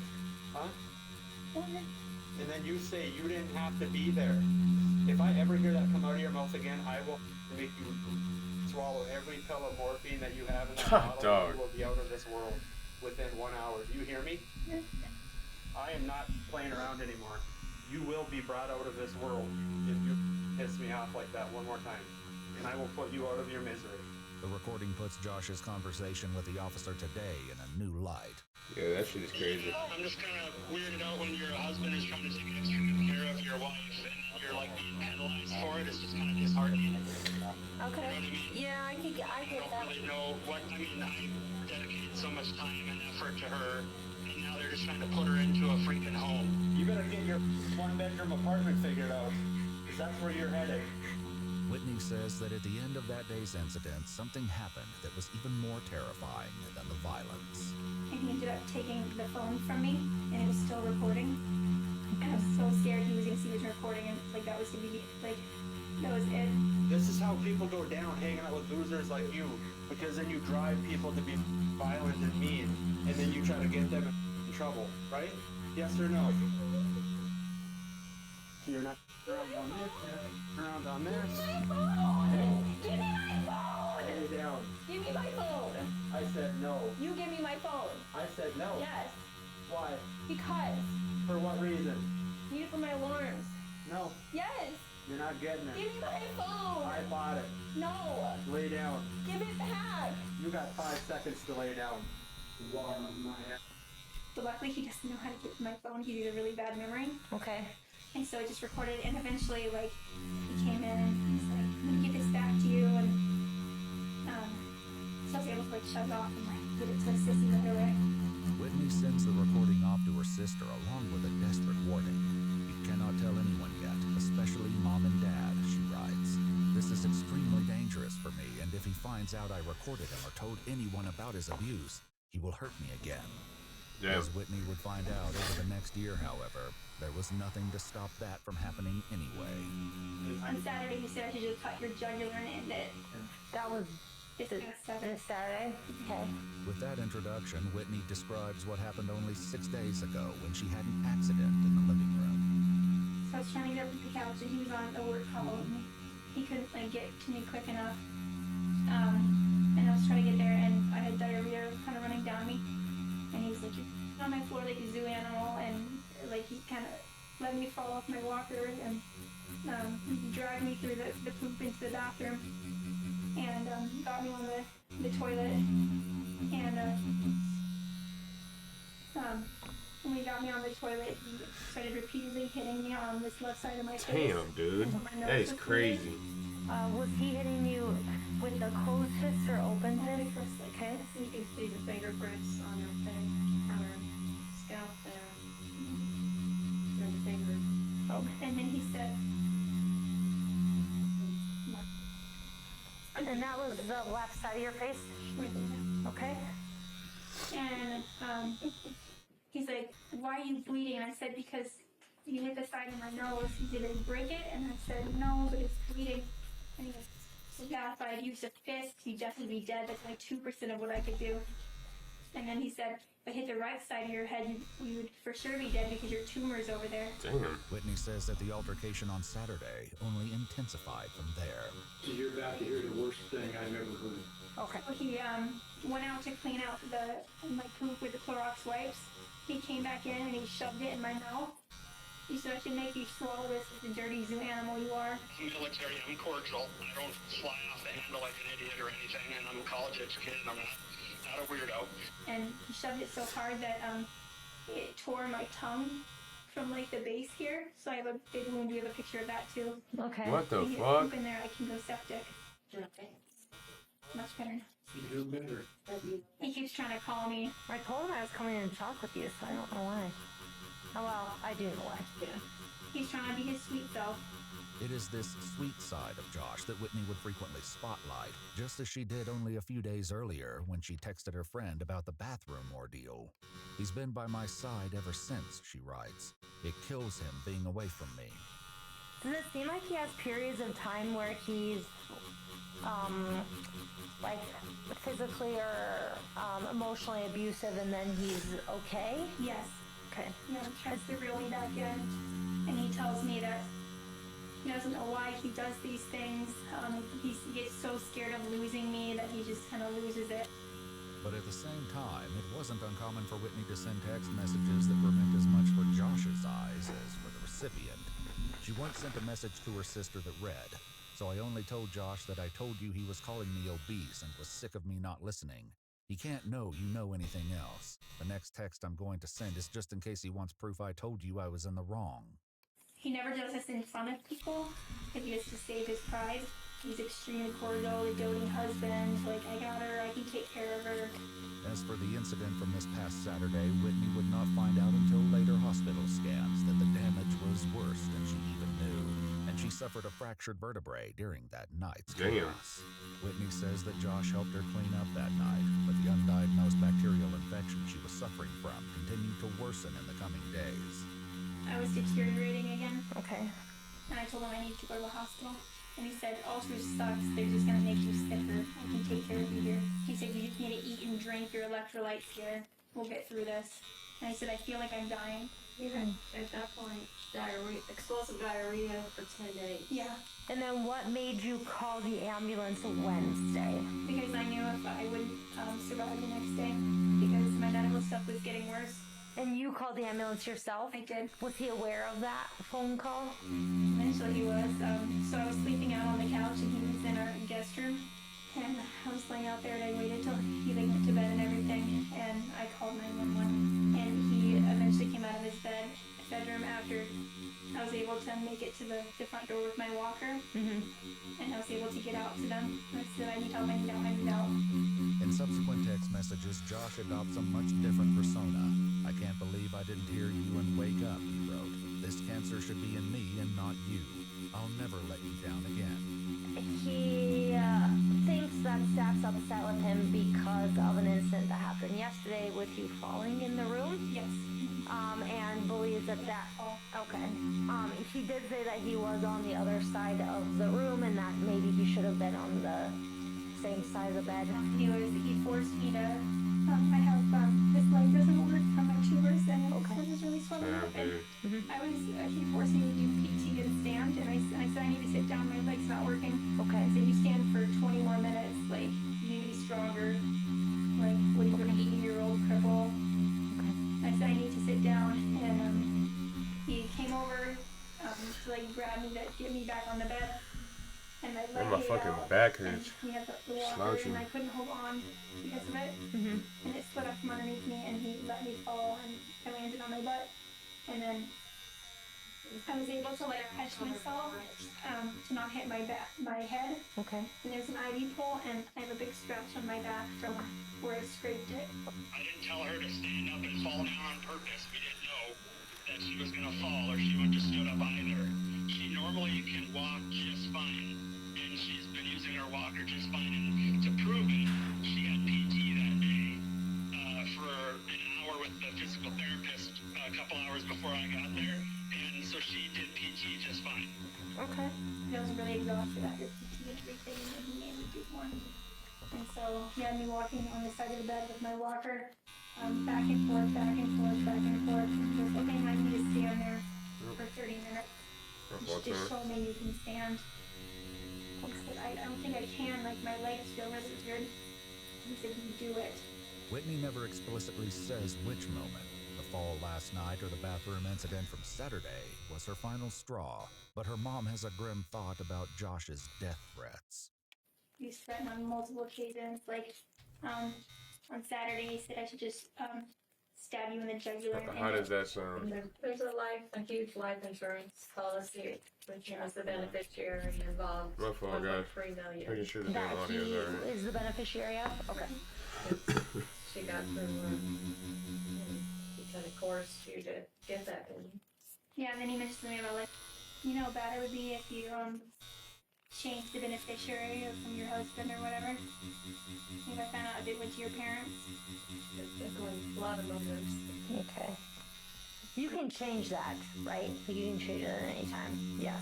Huh? And then you say you didn't have to be there. If I ever hear that come out of your mouth again, I will make you swallow every pill of morphine that you have in that bottle. Dog. You will be out of this world within 1 hour. Do you hear me? I am not playing around anymore. You will be brought out of this world if you piss me off like that one more time. And I will put you out of your misery. The recording puts Josh's conversation with the officer today in a new light. Yeah, that shit is crazy. I'm just kind of weirded out when your husband is trying to take extra good care of your wife and you're like being penalized for it. It's just kind of disheartening. Okay. You know what I mean? Yeah, I get I that. don't really know what, I mean, I dedicated so much time and effort to her, and now they're just trying to put her into a freaking home. You better get your one-bedroom apartment figured out, because that's where you're headed. Whitney says that at the end of that day's incident, something happened that was even more terrifying than the violence. And he ended up taking the phone from me, and it was still recording. And I was so scared he was gonna see it was recording, and like that was gonna be like, that was it. This is how people go down, hanging out with losers like you, because then you drive people to be violent and mean, and then you try to get them in trouble, right? Yes or no? You're not around on this, around on this. Give me my phone! Lay down. Give me my phone! I said no. You give me my phone! I said no. Yes. Why? Because. For what reason? Need it for my alarms. No. Yes. You're not getting it. Give me my phone! I bought it. No. Lay down. Give it back! You got 5 seconds to lay down. So luckily he doesn't know how to get to my phone. He has a really bad memory. Okay. And so I just recorded it, and eventually, like, he came in and he's like, I'm gonna get this back to you, and so I was able to like shut it off and like get it to his sissy right away. Whitney sends the recording off to her sister along with a desperate warning. You cannot tell anyone yet, especially mom and dad, she writes. This is extremely dangerous for me, and if he finds out I recorded him or told anyone about his abuse, he will hurt me again. Damn. As Whitney would find out over the next year, however, there was nothing to stop that from happening anyway. On Saturday, he said I should just cut your jugular and end it. That was this Saturday. Okay. With that introduction, Whitney describes what happened only 6 days ago when she had an accident in the living room. So I was trying to get up to the couch, and he was on a work call, and he couldn't like get to me quick enough. And I was trying to get there, and I had diarrhea kind of running down me. And he was like, you're on my floor like a zoo animal, and like he kind of let me fall off my walker, and he dragged me through the poop into the bathroom, and got me on the toilet, and when he got me on the toilet, he started repeatedly hitting me on this left side of my face. Damn, dude. That is crazy. Was he hitting you with the closed fist or open fist? Okay. You can see the fingerprints on your thing, on your scalp there. There's the fingers. Okay. And then he said, and that was the left side of your face? Okay. And he's like, why are you bleeding? And I said, because you hit the side of my nose. He didn't break it, and I said, no, but it's bleeding. And he goes, yeah, if I had used a fist, you'd definitely be dead. That's like 2% of what I could do. And then he said, if I hit the right side of your head, you would for sure be dead because your tumor's over there. Damn. Whitney says that the altercation on Saturday only intensified from there. You're about to hear the worst thing I've ever heard. Okay. He went out to clean out my poop with the Clorox wipes. He came back in and he shoved it in my mouth. He said, I should make you swallow this, the dirty zoo animal you are. Military, I'm cordial. I don't fly off the handle like an idiot or anything, and I'm a college educated. I'm not a weirdo. And he shoved it so hard that it tore my tongue from like the base here. So I have a big wound. We have a picture of that too. Okay. What the If you fuck? poop in there, I can go septic. Much better now. You do better. He keeps trying to call me. I told him I was coming in to talk with you, so I don't know why. Oh well, I do know why. Yeah. He's trying to be his sweet self. It is this sweet side of Josh that Whitney would frequently spotlight, just as she did only a few days earlier when she texted her friend about the bathroom ordeal. He's been by my side ever since, she writes. It kills him being away from me. Does it seem like he has periods of time where he's, like, physically or emotionally abusive and then he's okay? Yes. Okay. Yeah, he tries to reel me back in. And he tells me that he doesn't know why he does these things. He gets so scared of losing me that he just kind of loses it. But at the same time, it wasn't uncommon for Whitney to send text messages that were meant as much for Josh's eyes as for the recipient. She once sent a message to her sister that read, so I only told Josh that I told you he was calling me obese and was sick of me not listening. He can't know you know anything else. The next text I'm going to send is just in case he wants proof I told you I was in the wrong. He never does this in front of people, if he is to save his pride. He's extremely cordial, a doting husband, like, I got her, I can take care of her. As for the incident from this past Saturday, Whitney would not find out until later hospital scans that the damage was worse than she even knew, and she suffered a fractured vertebrae during that night's chaos. Whitney says that Josh helped her clean up that night, but the undiagnosed bacterial infection she was suffering from continued to worsen in the coming days. I was deteriorating again. Okay. And I told him I need to go to the hospital. And he said, Ultra sucks, they're just gonna make you sicker. I can take care of you here. He said, you just need to eat and drink your electrolytes here. We'll get through this. And I said, I feel like I'm dying. You had, at that point, diarrhea, explosive diarrhea for 10 days. Yeah. And then what made you call the ambulance Wednesday? Because I knew if I wouldn't survive the next day. Because my medical stuff was getting worse. And you called the ambulance yourself? I did. Was he aware of that phone call? Eventually he was. So I was sleeping out on the couch and he was in our guest room. And I was laying out there and I waited till he went to bed and everything. And I called 911. And he eventually came out of his bedroom after I was able to make it to the front door with my walker. Mm-hmm. And I was able to get out to them. I said, I need help, I need help, I need help. In subsequent text messages, Josh adopts a much different persona. I can't believe I didn't hear you and wake up, he wrote. This cancer should be in me and not you. I'll never let you down again. He thinks that staff's upset with him because of an incident that happened yesterday with you falling in the room. Yes. And believes that okay. He did say that he was on the other side of the room and that maybe he should have been on the same side of the bed. He forced me to, I have, this leg doesn't work, I'm a tubers and it was really swelling up. And he forced me to do PT and stand, and I said I need to sit down, my leg's not working. Okay. I said you stand for 20 more minutes, like, you need to be stronger. Like, what are you gonna be, 80-year-old cripple? Okay. I said I need to sit down, and he came over to like grab me to get me back on the bed. And my leg my fucking back hurts. He had the walker, Slouching. and I couldn't hold on because of it. Mm-hmm. And it split up from underneath me, and he let me fall, and I landed on my butt. And then I was able to like catch myself to not hit my head. Okay. And there's an IV pole, and I have a big scratch on my back from where I scraped it. I didn't tell her to stand up and fall down on purpose. We didn't know that she was gonna fall or she wouldn't have stood up either. She normally can walk just fine, and she's been using her walker just fine. And to prove it, she had PT that day for an hour with the physical therapist a couple hours before I got there, and so she did PT just fine. Okay. I was really exhausted after PT and everything, and he made me do one. And so he had me walking on the side of the bed with my walker, back and forth, back and forth, back and forth. And he goes, okay, I need to stand there for 30 minutes. Just show me you can stand. I said, I don't think I can, like my legs feel really weird. He said, you do it. Whitney never explicitly says which moment, the fall last night or the bathroom incident from Saturday, was her final straw, but her mom has a grim thought about Josh's death threats. He's threatened on multiple occasions, like on Saturday he said I should just stab you in the jugular. How does that sound? There's a huge life insurance policy, which has the beneficiary involved. My fault, guys. $3 million. Making sure the That damn audio is he alright. is the beneficiary of? Okay. She got through, because of course you to get that in. Yeah, and then he mentioned to me about like, you know how bad it would be if you changed the beneficiary from your husband or whatever. If I found out if it went to your parents. It's going a lot of mothers. Okay. You can change that, right? You can change it at any time. Yes.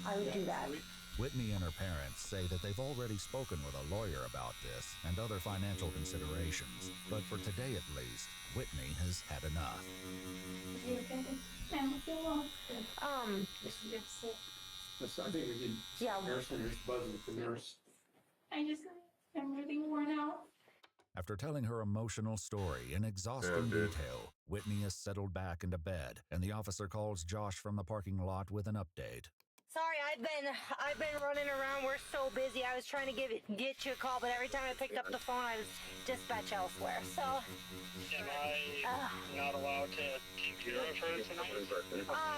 I would do that. Whitney and her parents say that they've already spoken with a lawyer about this and other financial considerations, but for today at least, Whitney has had enough. Is he okay? I don't feel well. I think we can. Nurse and just buzzing with the nurse. I'm really worn out. After telling her emotional story in exhausting detail, Whitney is settled back into bed, and the officer calls Josh from the parking lot with an update. Sorry, I've been running around. We're so busy. I was trying to get you a call, but every time I picked up the phone, I was dispatched elsewhere. So. Am I not allowed to take care of her tonight?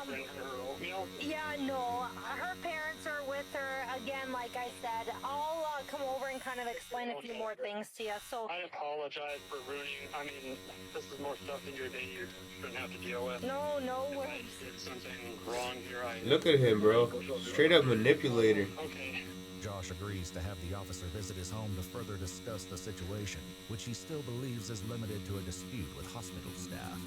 Bring her oatmeal? Yeah, no. Her parents are with her. Again, like I said, I'll come over and kind of explain a few more things to you. So. I apologize for ruining. I mean, this is more stuff in your day you shouldn't have to deal with. No. If I did something wrong here, Look at him, bro. Straight up manipulator. Okay. Josh agrees to have the officer visit his home to further discuss the situation, which he still believes is limited to a dispute with hospital staff.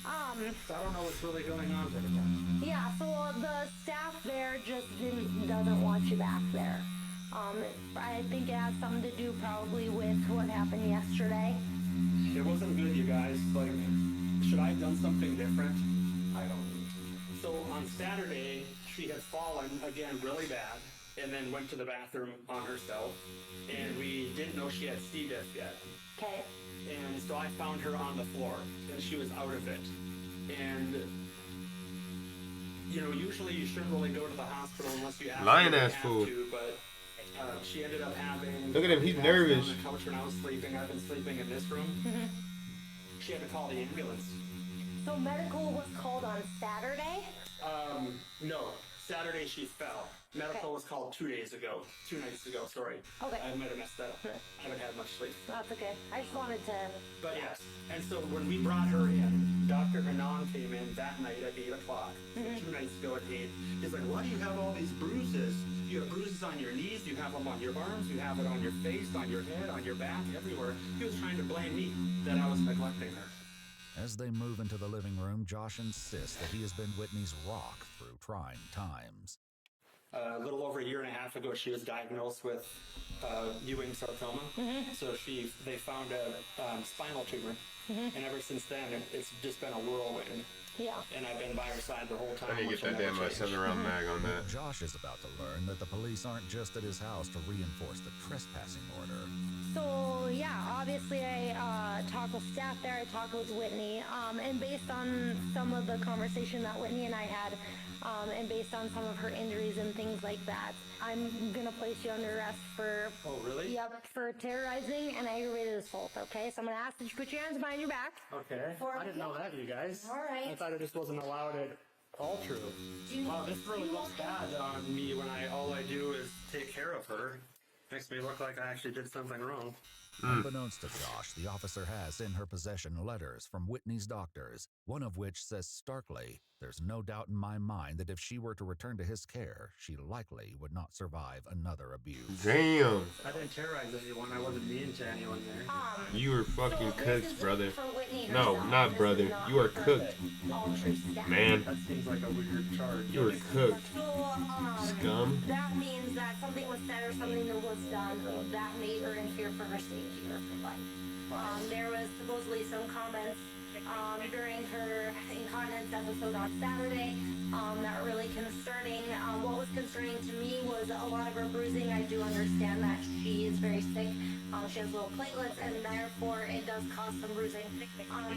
I don't know what's really going on there. Yeah, so the staff there just doesn't want you back there. I think it has something to do probably with what happened yesterday. It wasn't good, you guys. Like, should I have done something different? I don't know. So on Saturday, she had fallen again really bad and then went to the bathroom on herself. And we didn't know she had C. diff yet. Okay. And so I found her on the floor and she was out of it. And, you know, usually you shouldn't really go to the hospital unless you Lion-ass have fool. to, but she ended up having... Look at him, he's nervous. On the couch when I was sleeping. I've been sleeping in this room. She had to call the ambulance. So medical was called on Saturday? No. Saturday she fell. Medical was called 2 nights ago, sorry. Okay. I might have messed that up. I haven't had much sleep. That's okay. I just wanted to... But yes, and so when we brought her in, Dr. Hanan came in that night at 8 o'clock, 2 nights ago at 8. He's like, why do you have all these bruises? You have bruises on your knees, you have them on your arms, you have it on your face, on your head, on your back, everywhere. He was trying to blame me that I was neglecting her. As they move into the living room, Josh insists that he has been Whitney's rock through trying times. A little over a year and a half ago, she was diagnosed with Ewing sarcoma. So they found a spinal tumor, and ever since then, it's just been a whirlwind. Yeah. And I've been by her side the whole time. I need to get that damn 7-round mag on that. Josh is about to learn that the police aren't just at his house to reinforce the trespassing order. So, yeah, obviously I talked with staff there, I talked with Whitney, and based on some of the conversation that Whitney and I had, and based on some of her injuries and things like that, I'm gonna place you under arrest for... Oh, really? Yep, for terrorizing and aggravated assault, okay? So I'm gonna ask that you put your hands behind your back. Okay. I didn't know that, you guys. All right. I thought it just wasn't allowed at all true. Wow, this really looks bad on me when all I do is take care of her. Makes me look like I actually did something wrong. Unbeknownst to Josh, the officer has in her possession letters from Whitney's doctors, one of which says starkly, there's no doubt in my mind that if she were to return to his care, she likely would not survive another abuse. Damn. I didn't terrorize anyone. I wasn't mean to anyone there. You were fucking cooked, brother. Whitney No, herself. not This brother. is not You are for cooked. all true staff. Man, That seems like a weird charge. you were cooked. So, Scum. that means that something was said or something that was done that made her interfere for her safety or for life. There was supposedly some comments during her incontinence episode on Saturday that were really concerning. What was concerning to me was a lot of her bruising. I do understand that she is very sick. She has low platelets, and therefore it does cause some bruising.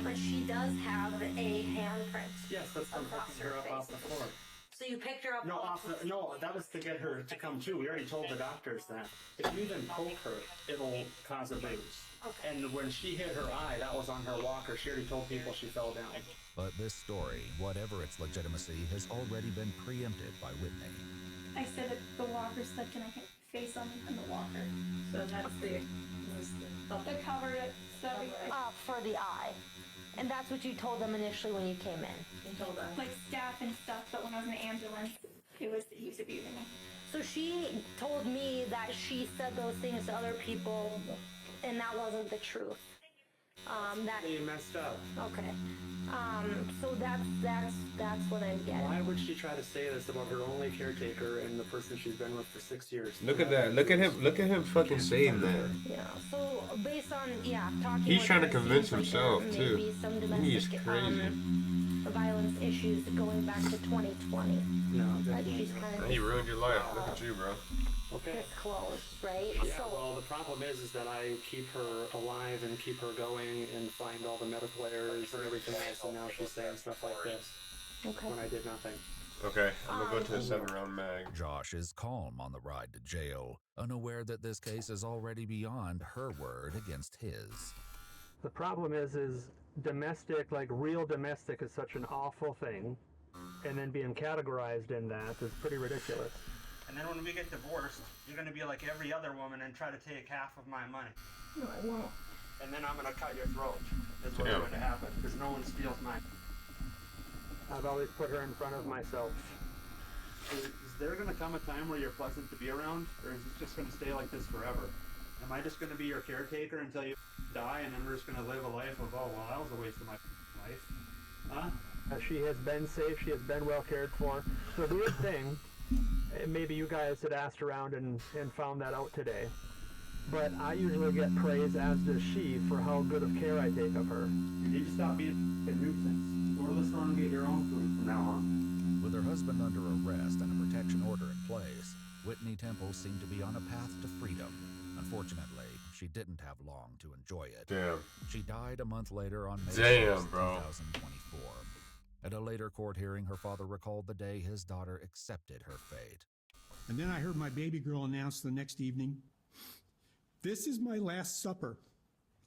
But she does have a handprint. Yes, that's from picking her up off the floor. So you picked her up No, that was to get her to come to. We already told the doctors that. If you even poke her, it'll cause a bruise. Okay. And when she hit her eye, that was on her walker. She already told people she fell down. But this story, whatever its legitimacy, has already been preempted by Whitney. I said that the walker slipped and I hit my face on the walker. So that's the cover it, so for the eye. And that's what you told them initially when you came in. you told us. like staff and stuff, but when I was in the ambulance, he was abusing me. So she told me that she said those things to other people, and that wasn't the truth. You messed up. Okay. So that's what I'm getting. Why would she try to say this about her only caretaker and the person she's been with for 6 years? Look at that. Look at him fucking saying that. Yeah. So based on talking. He's with trying to her, convince seems like himself, there may too. be some He's domestic crazy. violence issues going back to 2020. No, That she's kind of He ruined your life. Look at you, bro. Okay. disclosed, right? Yeah, So well, the problem is that I keep her alive and keep her going and find all the medical errors and everything else, and now she's saying stuff like this okay. when I did nothing. Okay, I'm gonna go to a 7-round mag. Josh is calm on the ride to jail, unaware that this case is already beyond her word against his. The problem is domestic, like real domestic, is such an awful thing, and then being categorized in that is pretty ridiculous. And then when we get divorced, you're going to be like every other woman and try to take half of my money. No, I won't. And then I'm going to cut your throat. That's what's going to happen, because no one steals mine. I've always put her in front of myself. Is there going to come a time where you're pleasant to be around, or is it just going to stay like this forever? Am I just going to be your caretaker until you die, and then we're just going to live a life of, oh, well, that was a waste of my life? Huh? She has been safe. She has been well cared for. The weird thing, maybe you guys had asked around and found that out today, but I usually get praise, as does she, for how good of care I take of her. You need to stop being a nuisance. Go to the store and get your own food from now on. With her husband under arrest and a protection order in place, Whitney Temple seemed to be on a path to freedom. Unfortunately, she didn't have long to enjoy it. Damn. She died a month later on May 6, 2024. At a later court hearing, her father recalled the day his daughter accepted her fate. And then I heard my baby girl announce the next evening, "This is my last supper.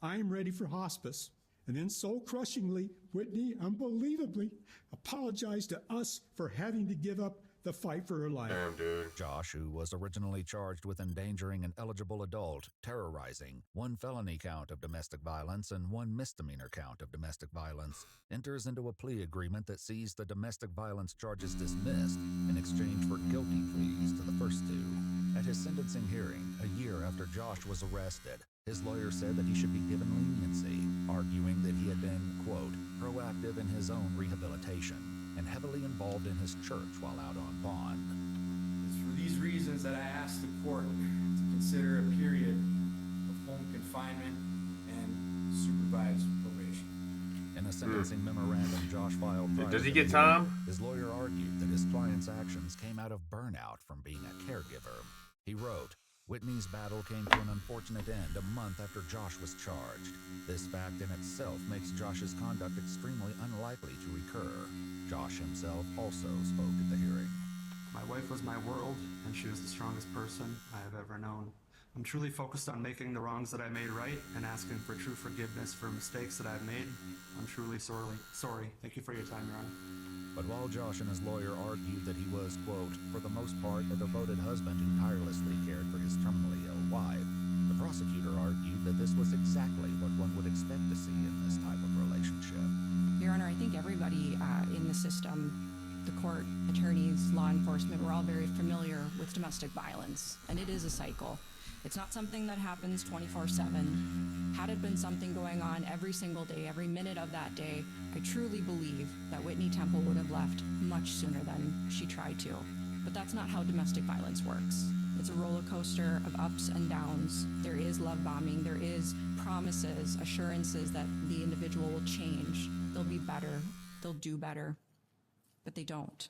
I am ready for hospice." And then so crushingly, Whitney unbelievably apologized to us for having to give up the fight for her life. Damn, dude. Josh, who was originally charged with endangering an eligible adult, terrorizing, 1 felony count of domestic violence and 1 misdemeanor count of domestic violence, enters into a plea agreement that sees the domestic violence charges dismissed in exchange for guilty pleas to the first 2. At his sentencing hearing, a year after Josh was arrested, his lawyer said that he should be given leniency, arguing that he had been, quote, proactive in his own rehabilitation and heavily involved in his church while out on bond. It's for these reasons that I asked the court to consider a period of home confinement and supervised probation. In a sentencing memorandum Josh filed prior Does he to get the hearing, time? his lawyer argued that his client's actions came out of burnout from being a caregiver. He wrote, Whitney's battle came to an unfortunate end a month after Josh was charged. This fact in itself makes Josh's conduct extremely unlikely to recur. Josh himself also spoke at the hearing. My wife was my world, and she was the strongest person I have ever known. I'm truly focused on making the wrongs that I made right and asking for true forgiveness for mistakes that I've made. I'm truly sorry. Thank you for your time, Your Honor. But while Josh and his lawyer argued that he was, quote, for the most part a devoted husband who tirelessly cared for his terminally ill wife, the prosecutor argued that this was exactly what one would expect to see in this type of relationship. Your Honor, I think everybody in the system, the court, attorneys, law enforcement, we're all very familiar with domestic violence, and it is a cycle. It's not something that happens 24/7. Had it been something going on every single day, every minute of that day, I truly believe that Whitney Temple would have left much sooner than she tried to. But that's not how domestic violence works. It's a roller coaster of ups and downs. There is love bombing. There is promises, assurances that the individual will change. They'll be better. They'll do better. But they don't.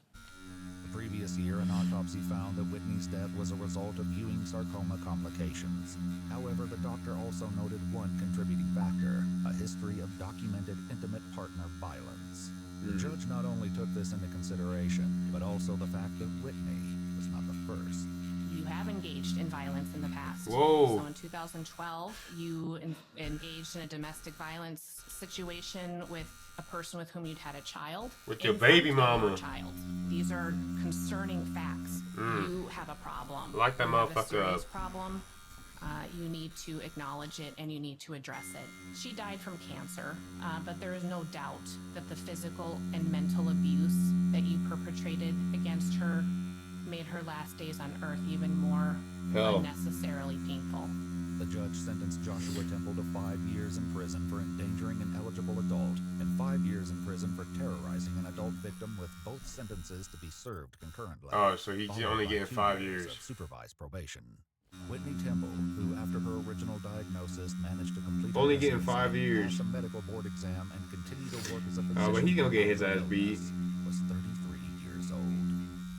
The previous year, an autopsy found that Whitney's death was a result of Ewing sarcoma complications. However, the doctor also noted one contributing factor, a history of documented intimate partner violence. The judge not only took this into consideration, but also the fact that Whitney was not the first. You have engaged in violence in the past. Whoa. So in 2012, you engaged in a domestic violence situation with a person with whom you'd had a child. With your baby mama. Child. These are concerning facts. You have a problem. Like that you have motherfucker a serious up. problem. You need to acknowledge it and you need to address it. She died from cancer, but there is no doubt that the physical and mental abuse that you perpetrated against her made her last days on earth even more unnecessarily painful. The judge sentenced Joshua Temple to 5 years in prison for endangering an eligible adult and 5 years in prison for terrorizing an adult victim, with both sentences to be served concurrently. Oh, so he's followed only by getting 2 5 years years. of supervised probation. Whitney Temple, who after her original diagnosis managed to complete Only her getting residency, 5 years. passed a medical board exam and continued to work as a physician. Oh, but he gonna get his ass beat. Was 33 years old.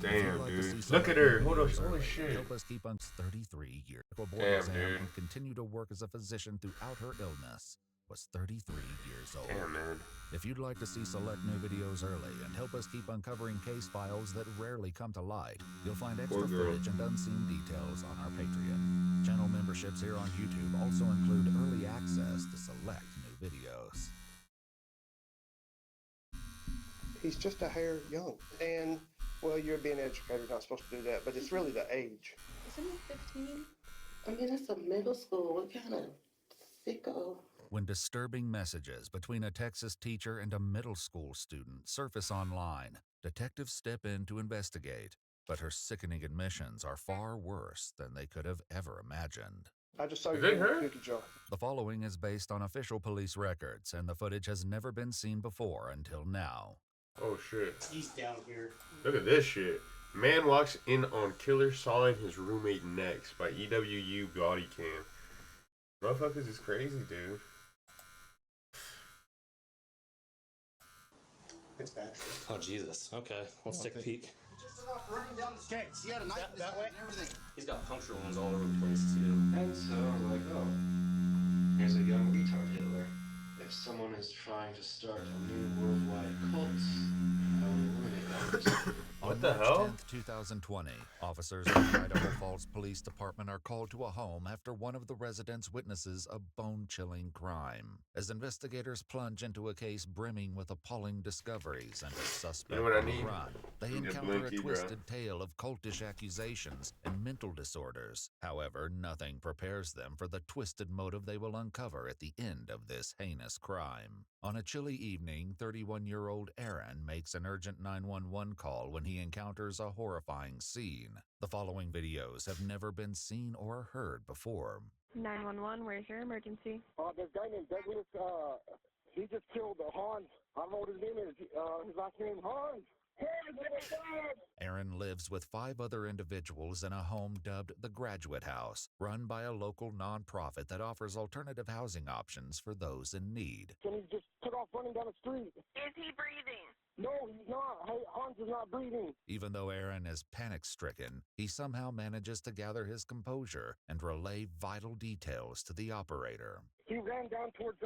Damn, dude. Look at her. Hold on. Holy shit. Help us keep on 33 years. Board Damn, exam dude. and continue to work as a physician throughout her illness. was 33 years old. Damn, man. If you'd like to see select new videos early and help us keep uncovering case files that rarely come to light, you'll find extra Poor girl. footage and unseen details on our Patreon. Channel memberships here on YouTube also include early access to select new videos. He's just a hair young. And, well, you're being an educator, you're not supposed to do that, but it's really the age. Isn't he 15? I mean, that's a middle school. What kind of sicko? When disturbing messages between a Texas teacher and a middle school student surface online, detectives step in to investigate, but her sickening admissions are far worse than they could have ever imagined. I just saw Is you it in her? the cookie jar. The following is based on official police records, and the footage has never been seen before until now. Oh shit. He's down here. Look at this shit. Man walks in on killer sawing his roommate next by EWU body cam. Motherfuckers is crazy, dude. It's bad. Oh, Jesus. Okay, let's take a peek. Just running down the skates. He had a knife in his hand and everything. He's got puncture wounds all over the place, too. And so I'm like, oh, here's a young retard Hitler. If someone is trying to start a new worldwide cult, I will eliminate that person. What the On hell? March 10th, 2020, officers of the Idaho Falls Police Department are called to a home after one of the residents witnesses a bone-chilling crime. As investigators plunge into a case brimming with appalling discoveries and a suspect You know what I on the need? run, they Need a encounter a blinky, bro. twisted tale of cultish accusations and mental disorders. However, nothing prepares them for the twisted motive they will uncover at the end of this heinous crime. On a chilly evening, 31-year-old Aaron makes an urgent 911 call when he encounters a horrifying scene. The following videos have never been seen or heard before. 911, where's your emergency? This guy named Douglas, he just killed Hans. I don't know what his name is. His last name Hans. Aaron lives with 5 other individuals in a home dubbed the Graduate House, run by a local nonprofit that offers alternative housing options for those in need. And he just took off running down the street. Is he breathing? No, he's not. Hey, Hans is not breathing. Even though Aaron is panic-stricken, he somehow manages to gather his composure and relay vital details to the operator. He ran down towards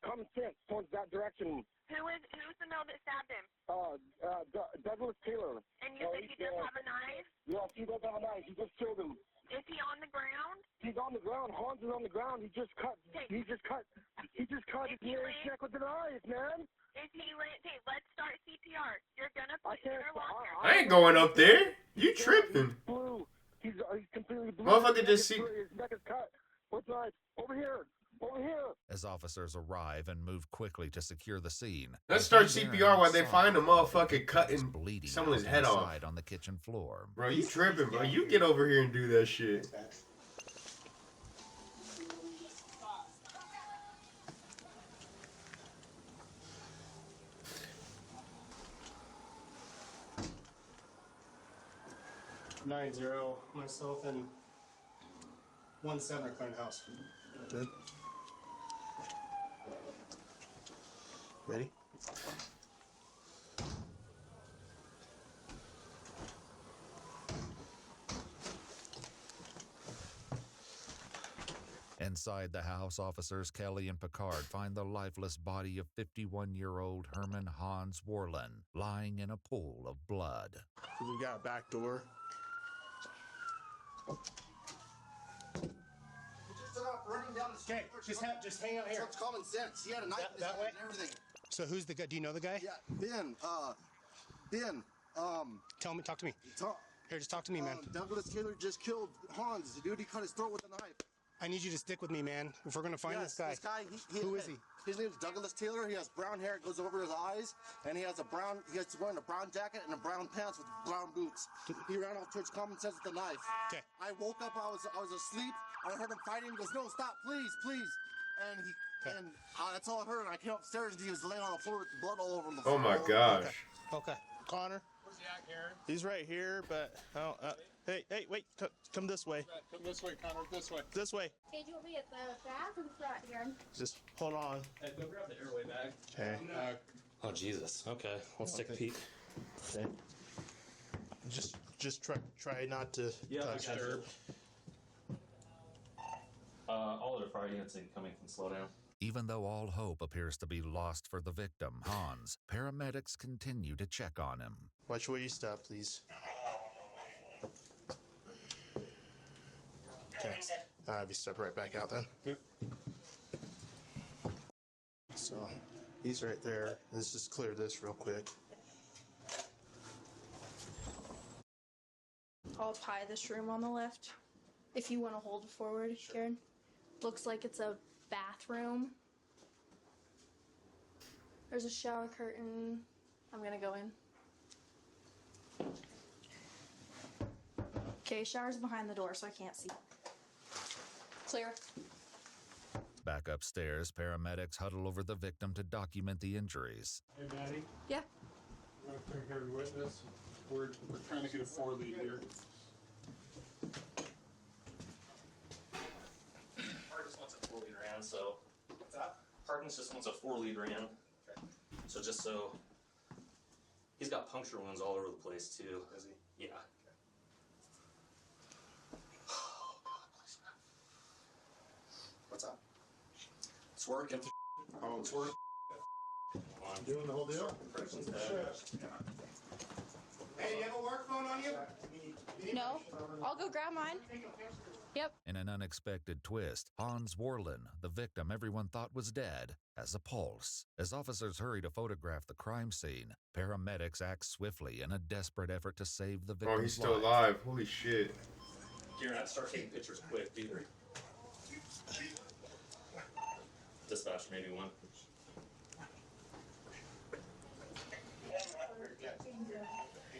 Common Sense, towards that direction. Who's the male that stabbed him? Douglas Taylor. And you said he does have a knife? Yes, he does have a knife. He just killed him. Is he on the ground? He's on the ground. Hans is on the ground. He just cut his neck with a knife, man. Is he lit? Okay, let's start CPR. You're gonna put your walker. I ain't going up there. You tripping. Blue. He's completely blue. Motherfucker just see. His neck is cut. What's knife? Over here. Over here. As officers arrive and move quickly to secure the scene, Let's start CPR while they find a motherfucker cutting someone's head off. inside on the kitchen floor. Bro, you tripping, bro. You get over here and do that shit. Nine zero. Myself and 1-7 are clearing the house. Good. Ready? Inside the house, officers Kelly and Picard find the lifeless body of 51-year-old Herman Hans Warland lying in a pool of blood. We got a back door. Running down the street. Okay, just hang out here. So it's common sense. He had a knife in his hand and everything. So who's the guy? Do you know the guy? Yeah, Ben. Talk to me. Here, just talk to me, man. Douglas Taylor just killed Hans. The dude, he cut his throat with a knife. I need you to stick with me, man. If we're gonna find this guy. Who is he? His name is Douglas Taylor. He has brown hair. It goes over his eyes, and he's wearing a brown jacket and a brown pants with brown boots. He ran off towards Common Sense with a knife. Okay. I woke up. I was asleep. I heard him fighting. He goes, "No, stop, please, please." And that's all I heard. And I came upstairs, and he was laying on the floor with blood all over him. Oh my gosh. Okay. Connor. Where's he at, Karen? He's right here, but hey, wait, come this way. Come this way, Connor. This way. This way. Hey, do you want me at the back or the front here? Just hold on. Hey, go grab the airway bag. Okay. Oh, Jesus. Okay, let's take a peek. Okay. Just try not to touch it. All their fire units incoming can slow down. Even though all hope appears to be lost for the victim, Hans, paramedics continue to check on him. Watch where you stop, please. Okay. Have you step right back out then? Yep. So, he's right there. Let's just clear this real quick. I'll pie this room on the left. If you want to hold it forward, Karen. Looks like it's a bathroom. There's a shower curtain. I'm gonna go in. Okay, shower's behind the door, so I can't see. Clear. Back upstairs, paramedics huddle over the victim to document the injuries. Hey, Maddie. Yeah. I'm going to come here and witness. We're trying to get a 4-lead here. Hardens wants a 4-lead ran, so. What's that? Hardens just wants a 4-lead ran. Okay. So just so. He's got puncture wounds all over the place, too. Is he? Yeah. Oh, God, please. What's up? It's working. Oh, it's working. I'm doing the whole deal? Hey, you have a work phone on you? No, I'll go grab mine. Yep. In an unexpected twist, Hans Warlin, the victim everyone thought was dead, has a pulse. As officers hurry to photograph the crime scene, paramedics act swiftly in a desperate effort to save the victim's Oh, he's still life. alive. Holy shit. Kieran, I'd start taking pictures quick, either. Dispatch, maybe one.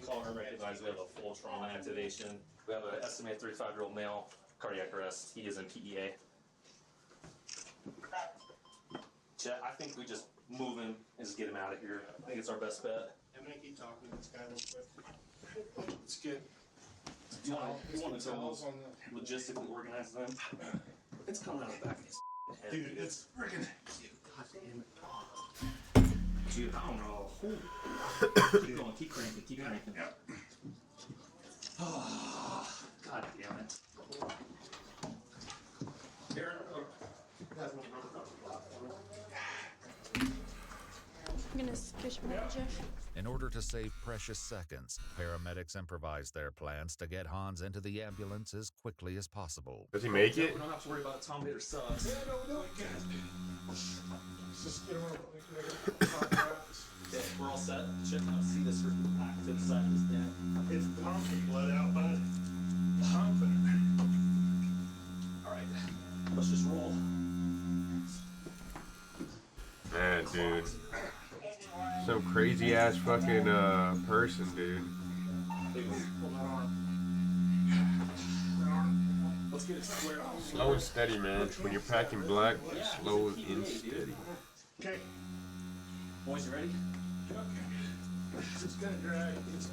Call her, recognize we have a full trauma activation. We have an estimated 35-year-old male, cardiac arrest. He is in PEA. Chet, I think we just move him and just get him out of here. I think it's our best bet. I'm gonna keep talking to this guy real quick. It's good. Do you want to tell us logistically organize them? It's coming out of the back of his head. Dude, it's freaking. God damn it. Dude, I don't know. Keep going, keep cranking, keep cranking. Oh, God damn it. Aaron, I'm gonna skish my Jeff. In order to save precious seconds, paramedics improvise their plans to get Hans into the ambulance as quickly as possible. Does he make it? We don't have to worry about Tom Bader sucks. Yeah, no, we don't. Just get around. Okay, we're all set. Check out, see this back to the side of his neck. It's pumping blood out, bud. Pumping. Alright, let's just roll. Man, dude. Some crazy ass fucking person, dude. Let's get it squared off. Slow and steady, man. When you're packing black, slow and steady. Okay. Boys, you ready? It's gonna drag. It's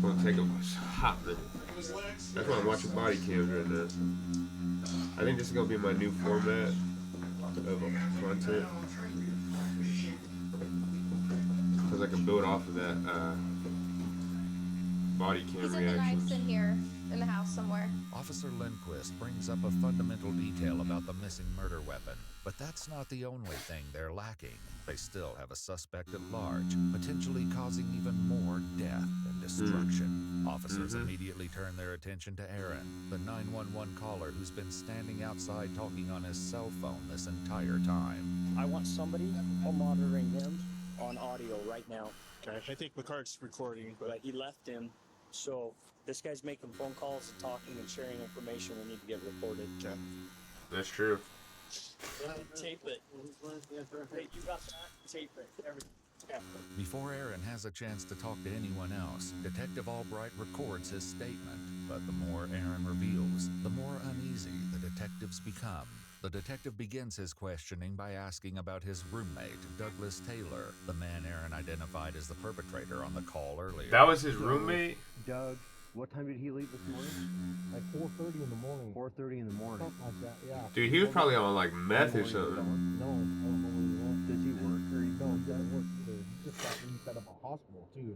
gonna take a hot minute. That's why I'm watching body cams right now. I think this is gonna be my new format of content. Because I can build off of that body cam He's in the reactions. knives in here, in the house somewhere. Officer Lindquist brings up a fundamental detail about the missing murder weapon, but that's not the only thing they're lacking. They still have a suspect at large, potentially causing even more death and destruction. Officers immediately turn their attention to Aaron, the 911 caller who's been standing outside talking on his cell phone this entire time. I want somebody monitoring him on audio right now. Okay, I think McCart's recording, But he left him, so this guy's making phone calls and talking and sharing information we need to get reported. Okay. That's true. Tape it. Hey, you got that? Tape it. Everything. Yeah. Before Aaron has a chance to talk to anyone else, Detective Albright records his statement. But the more Aaron reveals, the more uneasy the detectives become. The detective begins his questioning by asking about his roommate, Douglas Taylor, the man Aaron identified as the perpetrator on the call earlier. That was his roommate? Doug, what time did he leave this morning? Like 4:30 in the morning. 4:30 in the morning. Something like that, yeah. Dude, he was probably on like meth or something. No, I don't know where he went. Does he work or he don't? He doesn't work either. He just got set up a hospital too.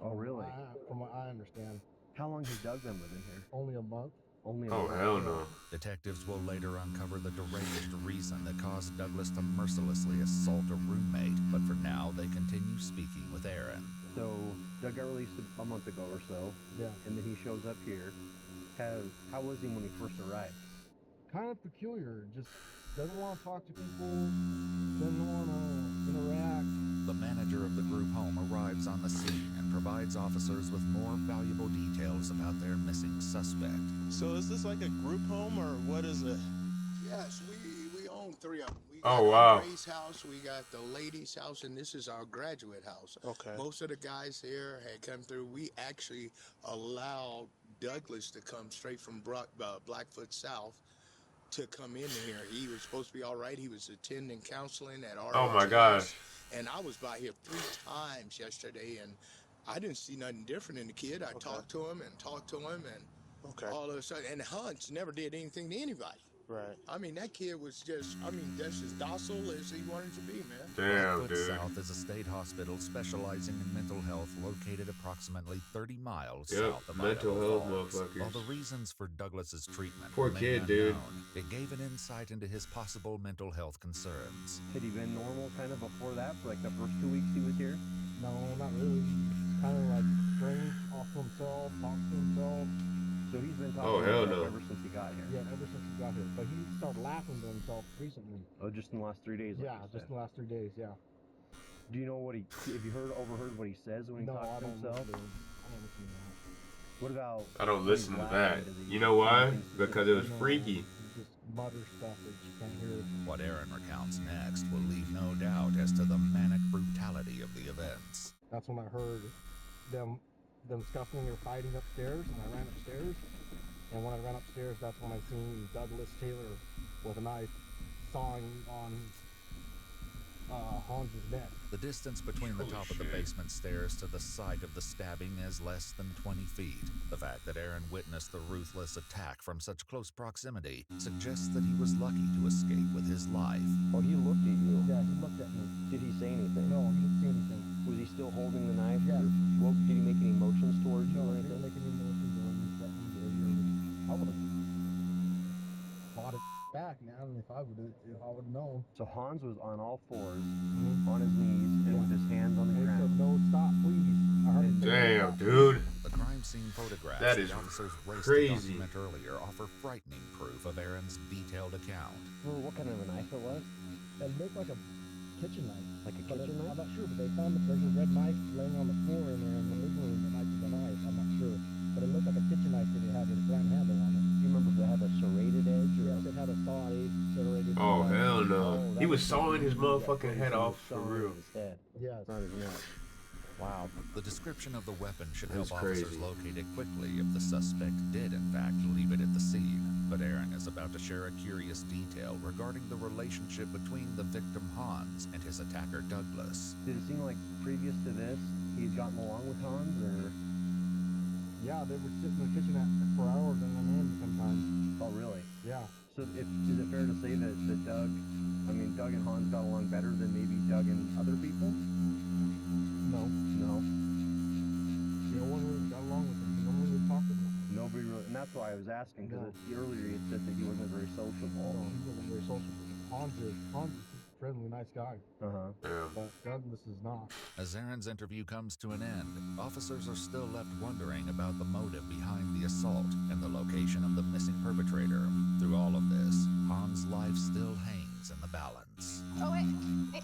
Oh, really? From what I understand. How long has Doug been living here? Only a month. Only Oh, hell no. Detectives will later uncover the deranged reason that caused Douglas to mercilessly assault a roommate, but for now they continue speaking with Aaron. So Doug got released a month ago or so. Yeah. And then he shows up here. How was he when he first arrived? Kind of peculiar. Just doesn't want to talk to people. Doesn't want to interact. The manager of the group home arrives on the scene and provides officers with more valuable details about their missing suspect. So is this like a group home or what is it? Yes, we own 3 of them. We Oh, got wow. Ray's house, we got the lady's house, and this is our graduate house. Okay. Most of the guys here had come through. We actually allowed Douglas to come straight from Blackfoot South to come in here. He was supposed to be all right. He was attending counseling at our Oh my gosh. And I was by here 3 times yesterday, and I didn't see nothing different in the kid. I talked to him and all of a sudden, and Hunts never did anything to anybody. Right. I mean, that kid was just, that's as docile as he wanted to be, man. Damn, Blackfoot dude. South is a state hospital specializing in mental health located approximately 30 miles Yep, south of mental Idaho health Falls. motherfuckers. While the reasons for Douglas's treatment Poor remain kid, dude. unknown, it gave an insight into his possible mental health concerns. Had he been normal kind of before that, for like the first 2 weeks he was here? No, not really. Kind of like strange, off to himself, talks to himself. So he's been talking Oh, to hell himself no. ever since he got here? Yeah, ever since he got here. But he started laughing to himself recently. Oh, just in the last 3 days? like Yeah, you just said. in the last 3 days, yeah. Do you know what have you overheard what he says when he No, talks I to don't himself? listen to him. I don't listen to that. What about... I don't when he's listen to laughing? that. Does he You know why? say anything Because it was No, freaky. He just mutters stuff that you can't hear. What Aaron recounts next will leave no doubt as to the manic brutality of the events. That's when I heard them scuffling or fighting upstairs, and I ran upstairs. And when I ran upstairs, that's when I seen Douglas Taylor with a knife sawing on Hans's neck. The distance between the top of the basement stairs to the site of the stabbing is less than 20 feet. The fact that Aaron witnessed the ruthless attack from such close proximity suggests that he was lucky to escape with his life. Oh, he looked at you? Yeah, he looked at me. Did he say anything? No, he didn't say anything. Was he still holding the knife? Yeah. Well, did he make any motions towards you No, or he didn't anything? make any motions or anything. I would have bought it back, man, if I would have known. So Hans was on all fours, on his knees, and with his hands on the And he said, ground. no, stop, please. I heard him say, Damn, "Stop." dude. The crime scene photographs That is the officers raced crazy. to document earlier offer frightening proof of Aaron's detailed account. Well, what kind of a knife it was? It looked like a kitchen knife. Like a But kitchen I'm knife? not sure, but they found that there's a red knife laying on the floor in there in the living room that might be the knife. I'm not sure. But it looked like a kitchen knife that it had with a brown handle on it. Do you remember if it had a serrated edge? Or Yes, it had a sawed edge, serrated. Oh, hell no. Oh, He that was was sawing his crazy. motherfucking head He was off for sawing real. his head. Yes. Not his neck. Wow. The description of the weapon should That's help officers crazy. locate it quickly if the suspect did in fact leave it at the scene. But Aaron is about to share a curious detail regarding the relationship between the victim Hans and his attacker Douglas. Did it seem like previous to this, he had gotten along with Hans, or? Yeah, they would sit in the kitchen for hours and then in sometimes. Oh, really? Yeah. So is it fair to say that Doug and Hans got along better than maybe Doug and other people? No. No. No one really got along with him. No one really talked to him. Nobody really, and that's why I was asking, because No. earlier he had said that he wasn't very sociable. No, he wasn't very sociable. Hans is a friendly, nice guy. Uh-huh. Yeah. But Douglas is not. As Aaron's interview comes to an end, officers are still left wondering about the motive behind the assault and the location of the missing perpetrator. Through all of this, Hans' life still hangs in the balance. Oh, wait. Hey.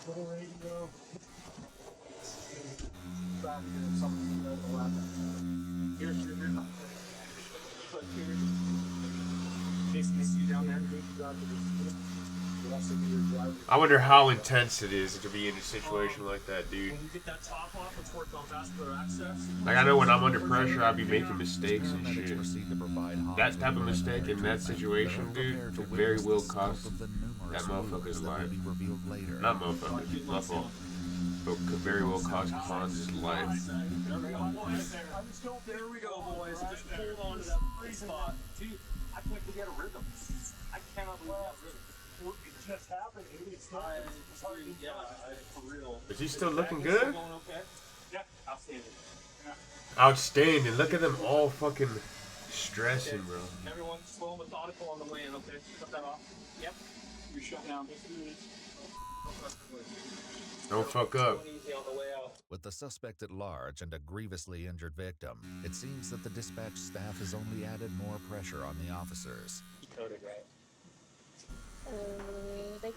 Little radio. Back here, something that will happen. Here's your new. But here. Basically, see you down there. I wonder how intense it is to be in a situation like that, dude. When you get that top off, let's work on vascular access. Like, I know when I'm under pressure, I'd be making mistakes and Paramedics shit. proceed to provide Hans That with type of preliminary mistake in that treatment, situation, but are dude, prepared to could very witness well the scope cost of the numerous that motherfucker's rumors that will life. be revealed later. Not motherfucker, my fault. But could very well cost Hans' life. There we go, boys. Just hold on to that free spot. Dude, I can't get a rhythm. I cannot believe that rhythm. It just happened. Yeah, for real. Is he still looking Is it good? going okay? Yeah, outstanding. Yeah. Outstanding. Look at them all fucking stressing, bro. Everyone's slow and methodical on the way in, okay? Cut that off. Yep. You're shut down. Don't fuck up. Easy on the way out. With the suspect at large and a grievously injured victim, it seems that the dispatch staff has only added more pressure on the officers. He coded right. They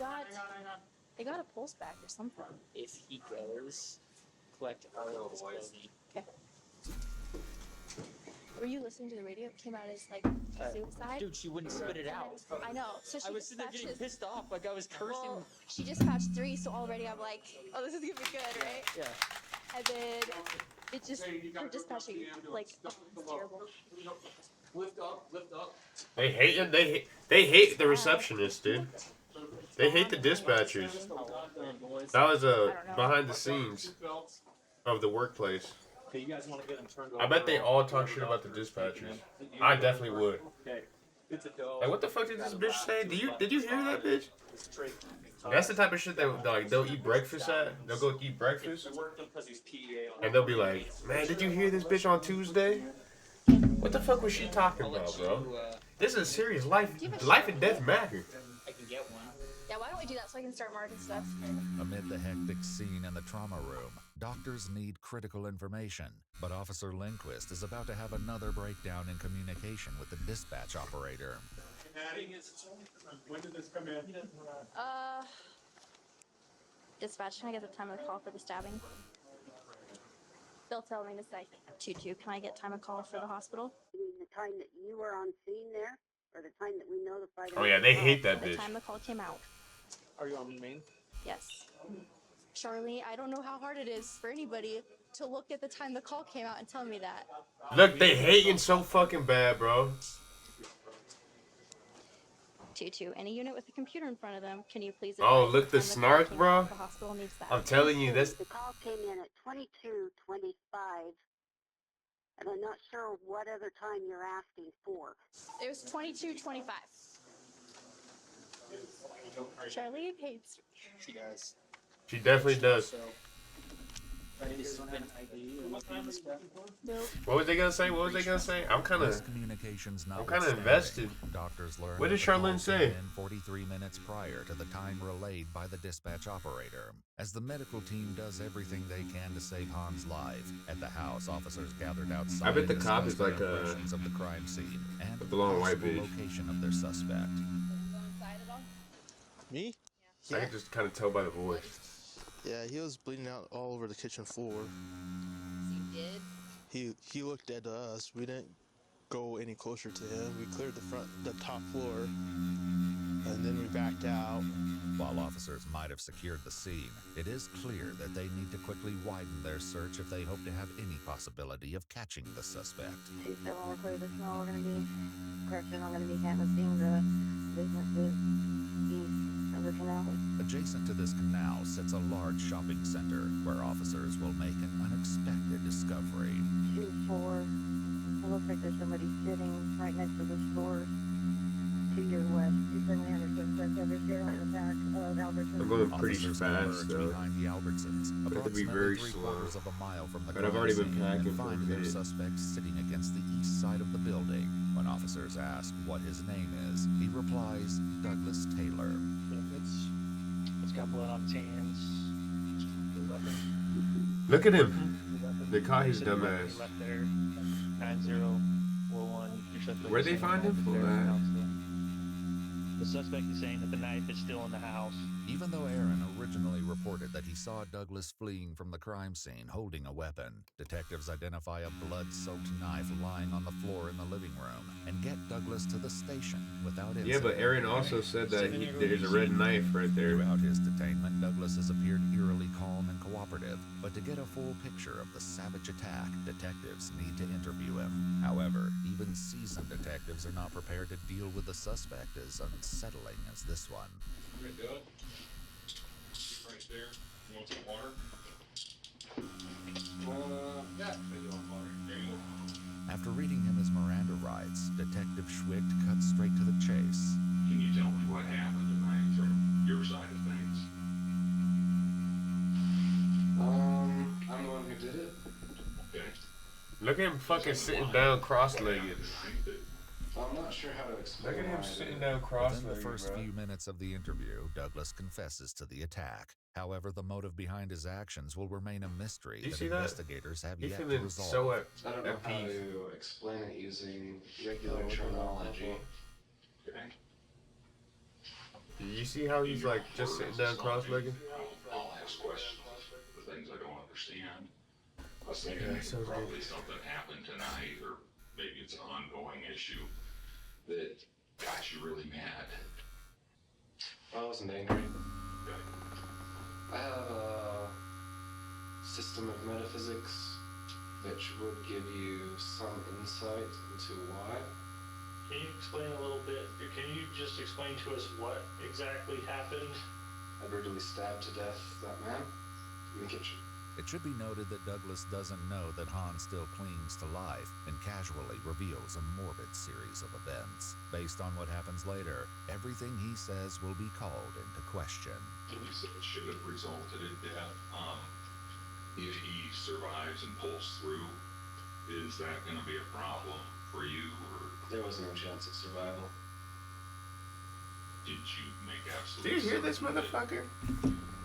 got a pulse back or something. If he goes, collect all of his clothing. Okay. Were you listening to the radio? It came out as like suicide. Dude, she wouldn't spit it out. I know. So she I was sitting there getting pissed off, like I was cursing. Well, she dispatched 3, so already I'm like, oh, this is gonna be good, right? Yeah. And then it just her dispatching like, oh, it's terrible. Lift up, lift up. They hate him. They hate the receptionist, dude. They hate the dispatchers. That was behind the scenes of the workplace. Okay, you guys want to get them turned over? I bet they all talk shit about the dispatchers. I definitely would. Okay. It's a dough. Like, what the fuck did this bitch say? Did you hear that bitch? That's the type of shit that like they'll eat breakfast at. They'll go eat breakfast, and they'll be like, "Man, did you hear this bitch on Tuesday? What the fuck was she talking about, bro? This is serious. Life and death matter." I can get one. Yeah, why don't we do that so I can start marking stuff? Amid the hectic scene in the trauma room, doctors need critical information, but Officer Lindquist is about to have another breakdown in communication with the dispatch operator. When did this come in? Dispatch, can I get the time of the call for the stabbing? They'll tell me to say 2-2. Can I get time of call for the hospital? You mean the time that you were on scene there, or the time that we notified? Oh yeah, they hate that The bitch. time the call came out. Are you on main? Yes. Charlie, I don't know how hard it is for anybody to look at the time the call came out and tell me that. Look, they hating so fucking bad, bro. 2-2. Any unit with a computer in front of them, can you please? Oh, advise look the time call snark, came bro. out? The hospital needs that. I'm telling you, this. The call came in at 22:25, and I'm not sure what other time you're asking for. It was 22:25. Charlie hates me. She does. She definitely does. Nope. What was they gonna say? What was they gonna say? I'm kind of invested. Doctors learned What did that the call Charlene came say? in 43 minutes prior to the time relayed by the dispatch operator. As the medical team does everything they can to save Han's life, at the house, officers gathered outside. I bet the to cop discuss is like the a- operations of the crime scene and a blonde white possible bitch. location of their suspect. Me? I can just kind of tell by the voice. Yeah, he was bleeding out all over the kitchen floor. You did? He looked at us. We didn't go any closer to him. We cleared the top floor, and then we backed out. While officers might have secured the scene, it is clear that they need to quickly widen their search if they hope to have any possibility of catching the suspect. She's still on clear the snow. We're going to be correction. I'm going to be canvassing the businesses east of the canal. Adjacent to this canal sits a large shopping center where officers will make an unexpected discovery. 2-4. It looks like there's somebody sitting right next to the store to your west. You certainly understood that over here on the back of Albertsons. I'm going pretty Officers fast, converge though. behind the Albertsons, I have to be approximately very 3/4 slow. of a mile from the But I've crime already been scene, packing and for a find their bit. suspect sitting against the east side of the building. When officers ask what his name is, he replies, Douglas Taylor. It's got blood on his hands. Look at him. They caught his dumb ass. He left there. 9041. Where'd they find him? The suspect is saying that the knife is still in the house. Even though Aaron originally reported that he saw Douglas fleeing from the crime scene holding a weapon, detectives identify a blood-soaked knife lying on the floor in the living room and get Douglas to the station without incident. Yeah, but Aaron also said that there's a red knife right there. Throughout his detainment, Douglas has appeared eerily calm and cooperative, but to get a full picture of the savage attack, detectives need to interview him. However, even seasoned detectives are not prepared to deal with the suspect as unsettling as this one. Right there. You want some water? Yeah. You want water? There you go. After reading him his Miranda rights, Detective Schwicht cuts straight to the chase. Can you tell me what happened tonight from your side of things? I'm the one who did it. Okay. Look at him fucking sitting down cross-legged. I'm not sure how to explain. Look at him why I sitting did. down cross-legged, Within the first bro. few minutes of the interview, Douglas confesses to the attack. However, the motive behind his actions will remain a mystery You that see that? investigators have He's yet to feeling resolve. so I don't know at how peace. to explain it using regular terminology. Okay. You see how he's like just sitting down cross-legged? I'll ask questions. The things I don't understand. I was thinking Yeah, sounds good. probably something happened tonight, or maybe it's an ongoing issue that got you really mad. I wasn't angry. Okay. I have a system of metaphysics which would give you some insight into why. Can you explain a little bit? Can you just explain to us what exactly happened? I brutally stabbed to death that man in the kitchen. It should be noted that Douglas doesn't know that Hans still clings to life and casually reveals a morbid series of events. Based on what happens later, everything he says will be called into question. Police said it should have resulted in death. If he survives and pulls through, is that going to be a problem for you, or There was no chance of survival. did you make Do absolute you hear this certain that motherfucker?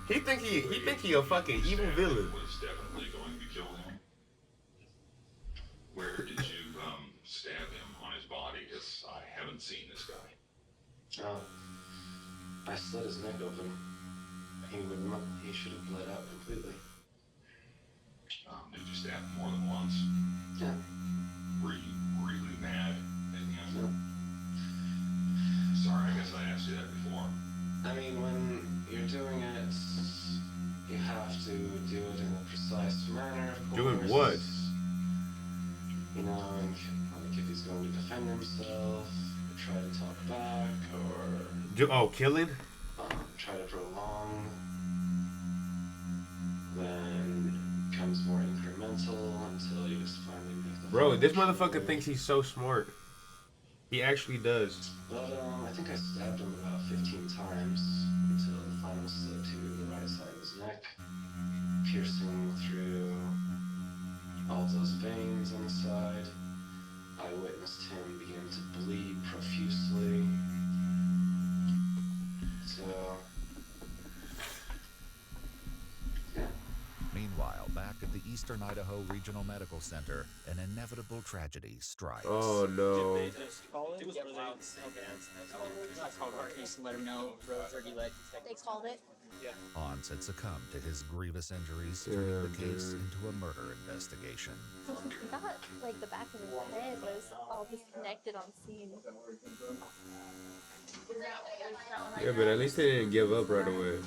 He think he a fucking evil villain. was definitely going to kill him? Where did you stab him on his body? Because I haven't seen this guy. Oh, I slit his neck open. He should have bled out completely. Did you stab him more than once? Yeah. Were you really mad at him? No. Sorry, I guess I asked you that before. I mean, when you're doing it, you have to do it in a precise manner, of course. Doing what? You know, like if he's going to defend himself, or try to talk back, or Killing? try to prolong, then becomes more incremental until you just finally make the Bro, this motherfucker thinks he's so smart. He actually does. But I think I stabbed him about 15 times until the final slit to the right side of his neck, piercing through all those veins on the side. I witnessed him begin to bleed profusely. So, yeah. Meanwhile, back at the Eastern Idaho Regional Medical Center, an inevitable tragedy strikes. Oh no. It was loud. I called our case and let him know roads already led. They called it. Yeah. Hans had succumbed to his grievous injuries, turning the case into a murder investigation. He got like the back of his head was all disconnected on scene. Yeah, but at least they didn't give up right away.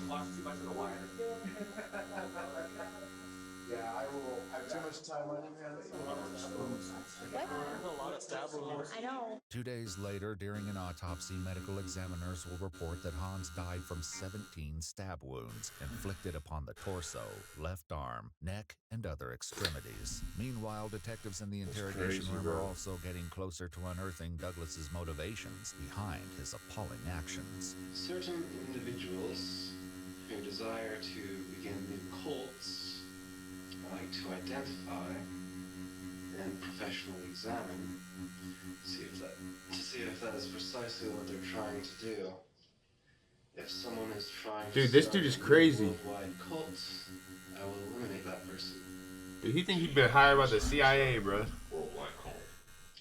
Yeah, I will have too much time on your hands. What? A lot of stab wounds. I know. 2 days later, during an autopsy, medical examiners will report that Hans died from 17 stab wounds inflicted upon the torso, left arm, neck, and other extremities. Meanwhile, detectives in the interrogation crazy, room bro. are also getting closer to unearthing Douglas's motivations behind his appalling actions. Certain individuals who desire to begin new cults like to identify and professionally examine, see if that is precisely what they're trying to do. If someone is trying Dude, to this start dude is a crazy. worldwide cult, I will eliminate that person. Dude, he think he been hired by the CIA, bro. Worldwide call.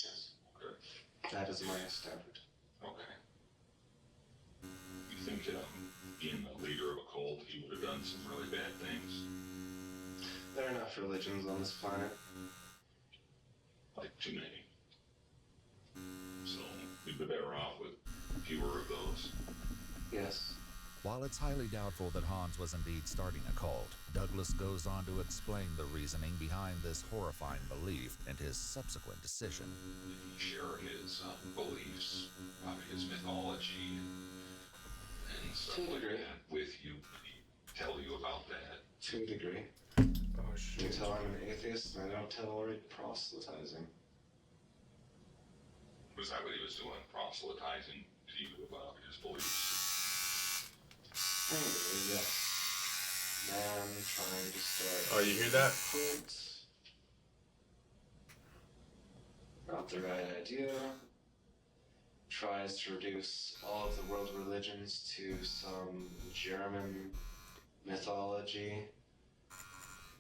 Yes. Okay. That is my standard. Okay. You think being the leader of a cult, he would have done some really bad things? There are enough religions on this planet. Like too many. So we'd be better off with fewer of those. Yes. While it's highly doubtful that Hans was indeed starting a cult, Douglas goes on to explain the reasoning behind this horrifying belief and his subsequent decision. Did he share his beliefs about his mythology and stuff To a like degree. that with you? Did he tell you about that? To a degree. Oh You shit. tell I'm an atheist and I don't tolerate proselytizing. Was that what he was doing? Proselytizing to you about his beliefs? Anyway, yes. Man trying to start. Oh, you hear that? Cult. Not the right idea. Tries to reduce all of the world religions to some German mythology.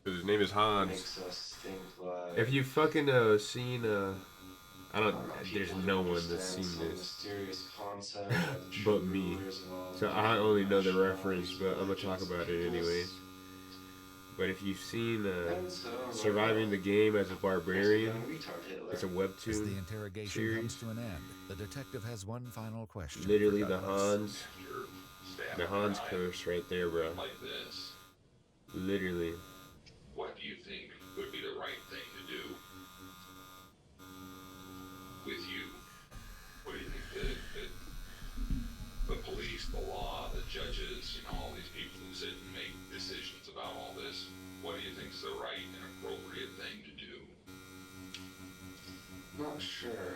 His name is Hans. Makes us think like. If you fucking seen I don't. There's no one that's seen this but me. So I only know the reference, but I'm gonna talk about it anyways. But if you've seen Surviving the Game as a Barbarian, it's a webtoon As the interrogation series. comes to an end, the detective has one final question. Literally for the Douglas. Hans curse right there, bro. Like this. Literally. What do you think would be the right thing to do with you? What do you think the police, the law, the judges, all these people who sit and make decisions about all this, what do you think is the right and appropriate thing to do? Not sure.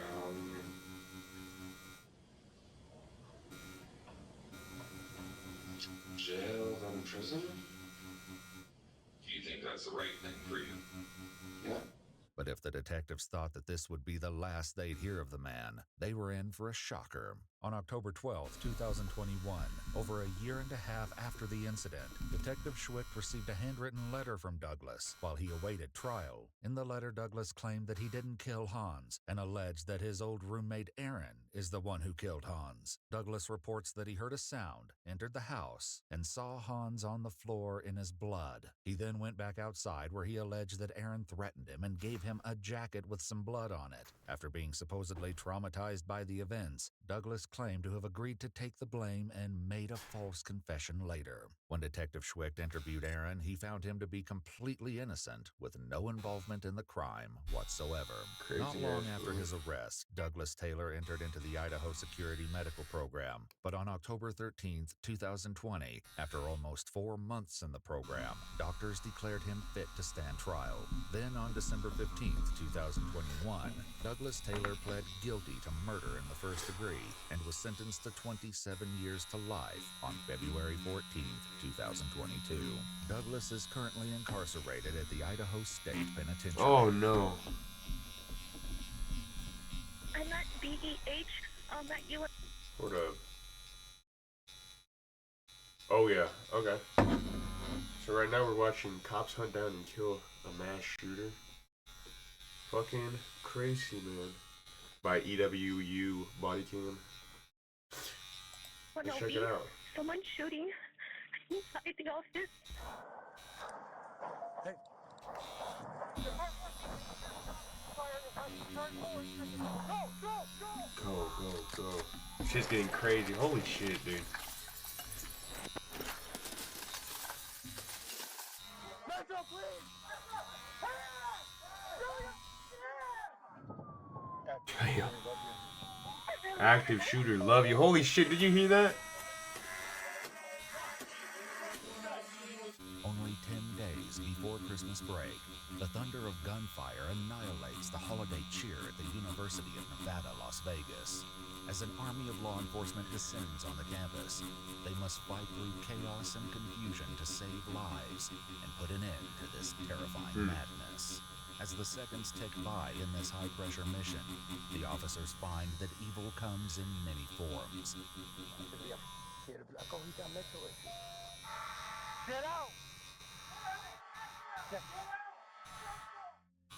Jail than prison? Do you think that's the right thing for you? Yeah. But if the detectives thought that this would be the last they'd hear of the man, they were in for a shocker. On October 12, 2021, over a year and a half after the incident, Detective Schwick received a handwritten letter from Douglas while he awaited trial. In the letter, Douglas claimed that he didn't kill Hans and alleged that his old roommate Aaron is the one who killed Hans. Douglas reports that he heard a sound, entered the house, and saw Hans on the floor in his blood. He then went back outside where he alleged that Aaron threatened him and gave him a jacket with some blood on it. After being supposedly traumatized by the events, Douglas claimed to have agreed to take the blame and made a false confession later. When Detective Schwick interviewed Aaron, he found him to be completely innocent, with no involvement in the crime whatsoever. Not long after his arrest, Douglas Taylor entered into the Idaho Security Medical Program. But on October 13, 2020, after almost 4 months in the program, doctors declared him fit to stand trial. Then on December 15, 2021, Douglas Taylor pled guilty to murder in the first degree and was sentenced to 27 years to life on February 14, 2022. Douglas is currently incarcerated at the Idaho State Penitentiary. Oh no. I'm at BEH at US. Hold up. Oh yeah, okay. So right now we're watching cops hunt down and kill a mass shooter. Fucking crazy, man. By EWU Body Cam. Let's check it out. Someone's shooting inside the office. Hey. Go. Shit's getting crazy. Holy shit, dude. Metro, please! Damn. Active shooter, love you. Holy shit, did you hear that? Only 10 days before Christmas break, the thunder of gunfire annihilates the holiday cheer at the University of Nevada, Las Vegas. As an army of law enforcement descends on the campus, they must fight through chaos and confusion to save lives and put an end to this terrifying madness. As the seconds tick by in this high-pressure mission, the officers find that evil comes in many forms. Get out!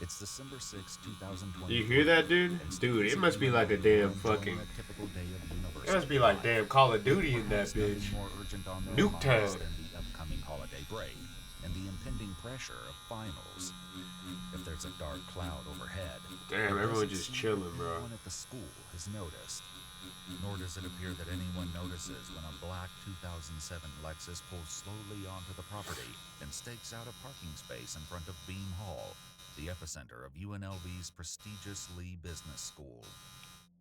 It's December 6, 2020. You hear that, dude? Dude, it must be like a damn fucking... It must be like damn Call of Duty in that bitch. Nuketown. Than the upcoming holiday break and the impending pressure of finals. If there's a dark cloud overhead, damn, everyone just chilling, bro. No one at the school has noticed. Nor does it appear that anyone notices when a black 2007 Lexus pulls slowly onto the property and stakes out a parking space in front of Beam Hall, the epicenter of UNLV's prestigious Lee Business School.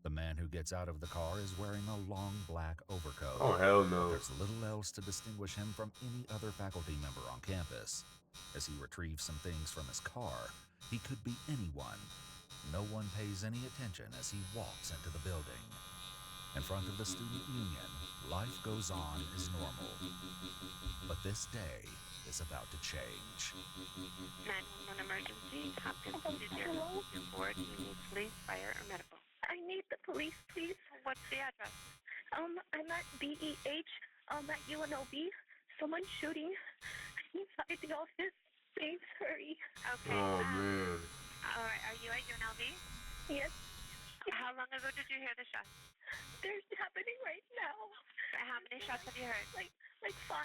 The man who gets out of the car is wearing a long black overcoat. Oh, hell no. There's little else to distinguish him from any other faculty member on campus. As he retrieves some things from his car, he could be anyone. No one pays any attention as he walks into the building. In front of the student union, life goes on as normal. But this day is about to change. 911 emergency. Hopkins 2024. Do you need police, fire, or medical? I need the police, please. What's the address? I'm at BEH, at UNLV. Someone's shooting inside the office. Please hurry. Okay. Oh, man. Alright, are you at UNLV? Yes. How long ago did you hear the shots? They're happening right now. How many shots have you heard? Like 5.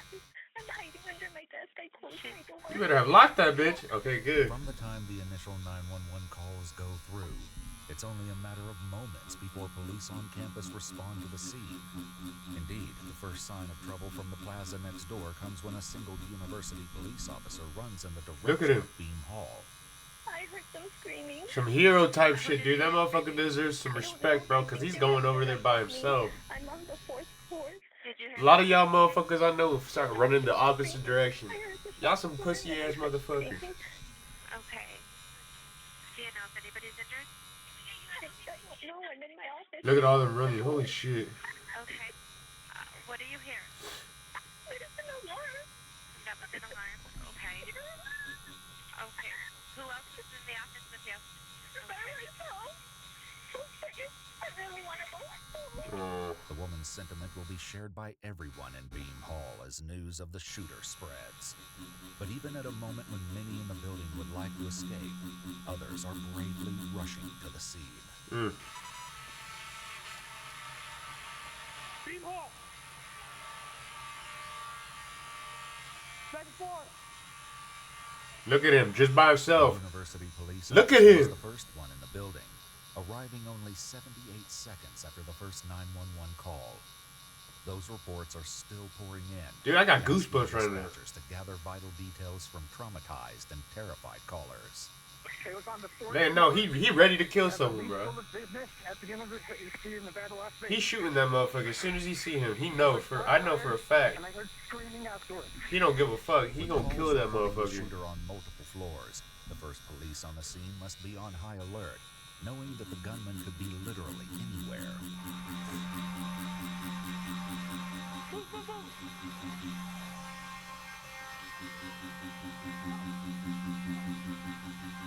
I'm hiding under my desk. I closed my door. You better have locked that bitch. Okay, good. From the time the initial 911 calls go through, it's only a matter of moments before police on campus respond to the scene. Indeed, the first sign of trouble from the plaza next door comes when a single university police officer runs in the Look at direction him. of Beam Hall. I heard them screaming. Some hero type shit, dude. That motherfucker deserves some respect, bro, because he's going over there by himself. I'm on the 4th floor. Did you hear A lot of y'all motherfuckers I know start running the opposite direction. Y'all some pussy ass motherfuckers. Okay. Do you know if anybody's injured? No, I'm in my office. Look at all them running. Holy shit. Okay. What do you hear? It is an alarm. That was an alarm. Okay. Okay. Who else is in the office with you? By myself. I really want to go home. The woman's sentiment will be shared by everyone in Beam Hall as news of the shooter spreads. But even at a moment when many in the building would like to escape, others are bravely rushing to the scene. Beam Hall. Second floor. Look at him, just by himself. University police Look at was him. the first one in the building, arriving only 78 seconds after the first 911 call. Those reports are still pouring in. Dude, I got asking goosebumps right now. dispatchers to gather vital details from traumatized and terrified callers. Okay, look on the 4th Man, no, he ready to kill someone, bro. At the beginning of the Nevada, Las Vegas. He's shooting that motherfucker as soon as he see him. He know I know for a fact. And I heard screaming outdoors. He don't give a fuck. He With gonna the kill that calls involving the motherfucker. shooter on multiple floors. The first police on the scene must be on high alert, knowing that the gunman could be literally anywhere.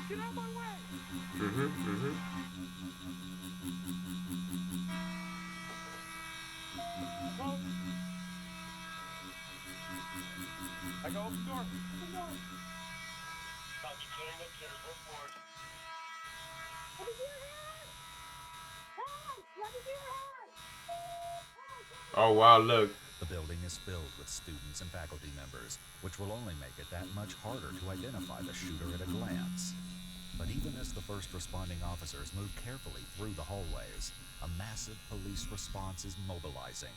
Get out of my way! I go open the door. Oh wow, look. The building is filled with students and faculty members, which will only make it that much harder to identify the shooter at a glance. But even as the first responding officers move carefully through the hallways, a massive police response is mobilizing.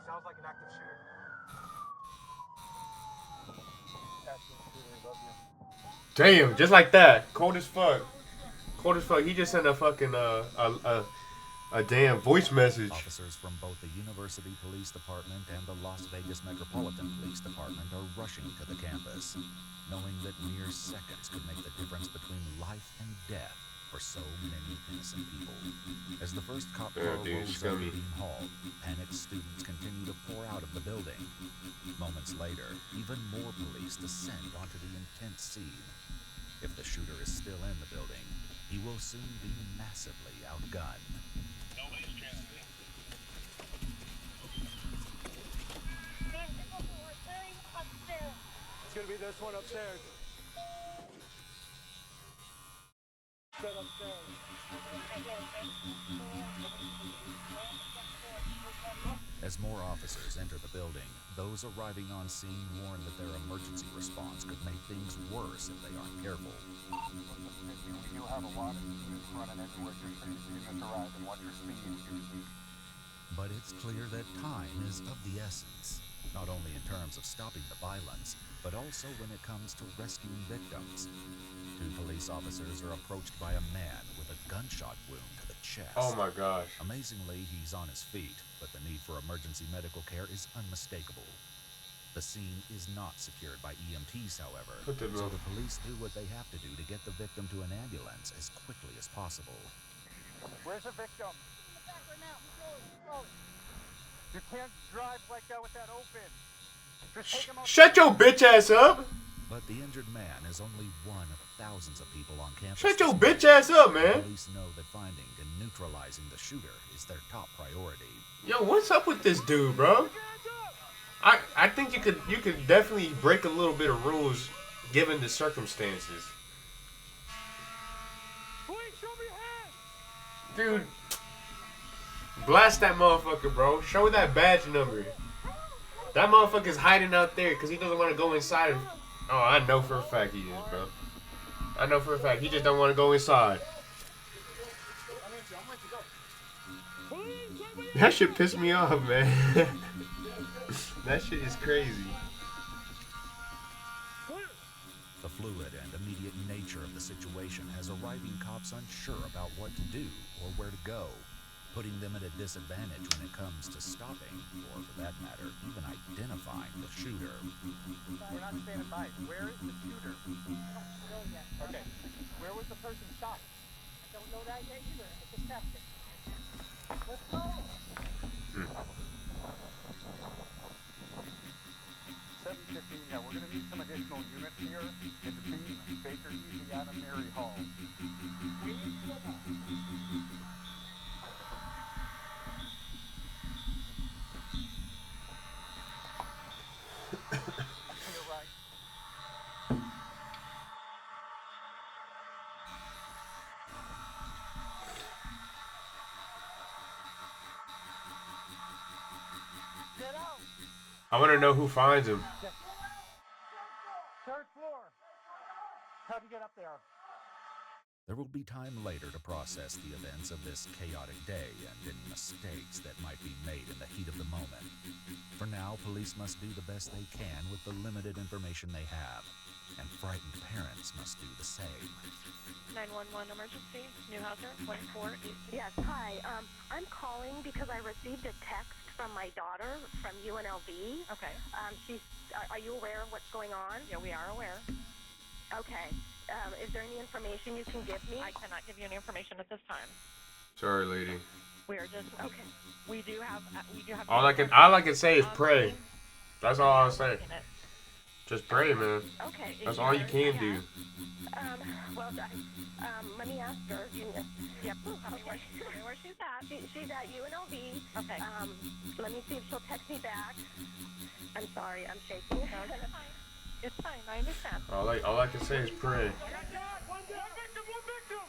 Sounds like an active shooter. Active shooter above you. Damn, just like that. Cold as fuck. Cold as fuck. He just sent a fucking a damn voice message. Officers from both the University Police Department and the Las Vegas Metropolitan Police Department are rushing to the campus, knowing that mere seconds could make the difference between life and death for so many innocent people. As the first cop car rolls out of Beam Hall, panicked students continue to pour out of the building. Moments later, even more police descend onto the intense scene. If the shooter is still in the building, he will soon be massively outgunned. Nobody's transmitting. It's gonna be this one upstairs. Sit upstairs. As more officers enter the building, those arriving on scene warn that their emergency response could make things worse if they aren't careful. We do have a lot of students running everywhere just so you can arrive and watch your speed. But it's clear that time is of the essence, not only in terms of stopping the violence, but also when it comes to rescuing victims. 2 police officers are approached by a man with a gunshot wound to the chest. Oh my gosh. Amazingly, he's on his feet, but the need for emergency medical care is unmistakable. The scene is not secured by EMTs, however, so the police do what they have to do to get the victim to an ambulance as quickly as possible. Where's the victim? You can't drive like that with that open. Just take him out. Shut your bitch ass up. But the injured man is only one of thousands of people on campus. Shut your bitch ass up, man. Police know that finding and neutralizing the shooter is their top priority. Yo, what's up with this dude, bro? I think you could definitely break a little bit of rules given the circumstances. Dude, blast that motherfucker, bro. Show that badge number. That motherfucker's hiding out there because he doesn't want to go inside. Oh, I know for a fact he is, bro. I know for a fact he just don't want to go inside. That shit pissed me off, man. That shit is crazy. The fluid and immediate nature of the situation has arriving cops unsure about what to do or where to go, putting them at a disadvantage when it comes to stopping, or for that matter, even identifying the shooter. We're not standing by. Where is the shooter? I don't know yet. Okay. Where was the person shot? I don't know that yet either. It's a tactic. Let's go. 7:15. Yeah, we're going to need some additional units here in between Baker Easy and Mary Hall. We need to I want to know who finds him. Third floor. How'd you get up there? There will be time later to process the events of this chaotic day and any mistakes that might be made in the heat of the moment. For now, police must do the best they can with the limited information they have, and frightened parents must do the same. 911 emergency, Newhouser, 148. Yes, hi. I'm calling because I received a text from my daughter from UNLV. Okay. Are you aware of what's going on? Yeah, we are aware. Okay. Is there any information you can give me? I cannot give you any information at this time. Sorry, lady. We are just okay. We do have. All I can say is pray. That's all I'll say. Just pray, man. Okay. That's all you can do. Well, let me ask her. Yep. Where she's at? She's at UNLV. Okay. Let me see if she'll text me back. I'm sorry, I'm shaking. No, it's fine. It's fine. I understand. All I can say is pray. One victim.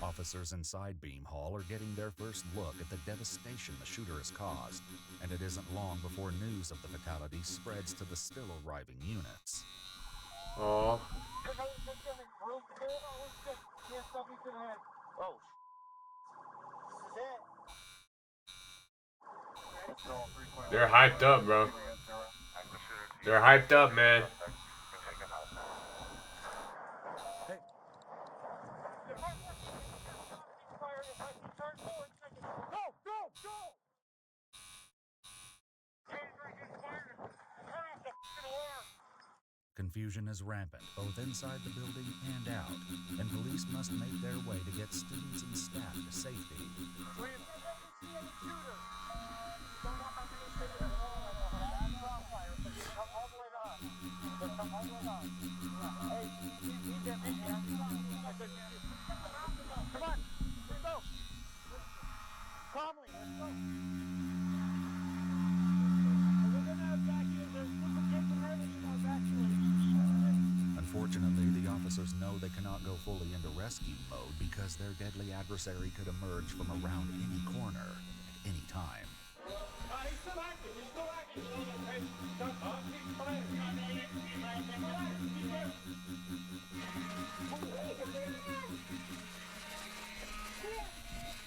Officers inside Beam Hall are getting their first look at the devastation the shooter has caused, and it isn't long before news of the fatality spreads to the still arriving units. Oh. They're hyped up, bro. They're hyped up, man. Confusion is rampant, both inside the building and out, and police must make their way to get students and staff to safety. Come on, let's go. Calmly, let's go. Unfortunately, the officers know they cannot go fully into rescue mode because their deadly adversary could emerge from around any corner at any time.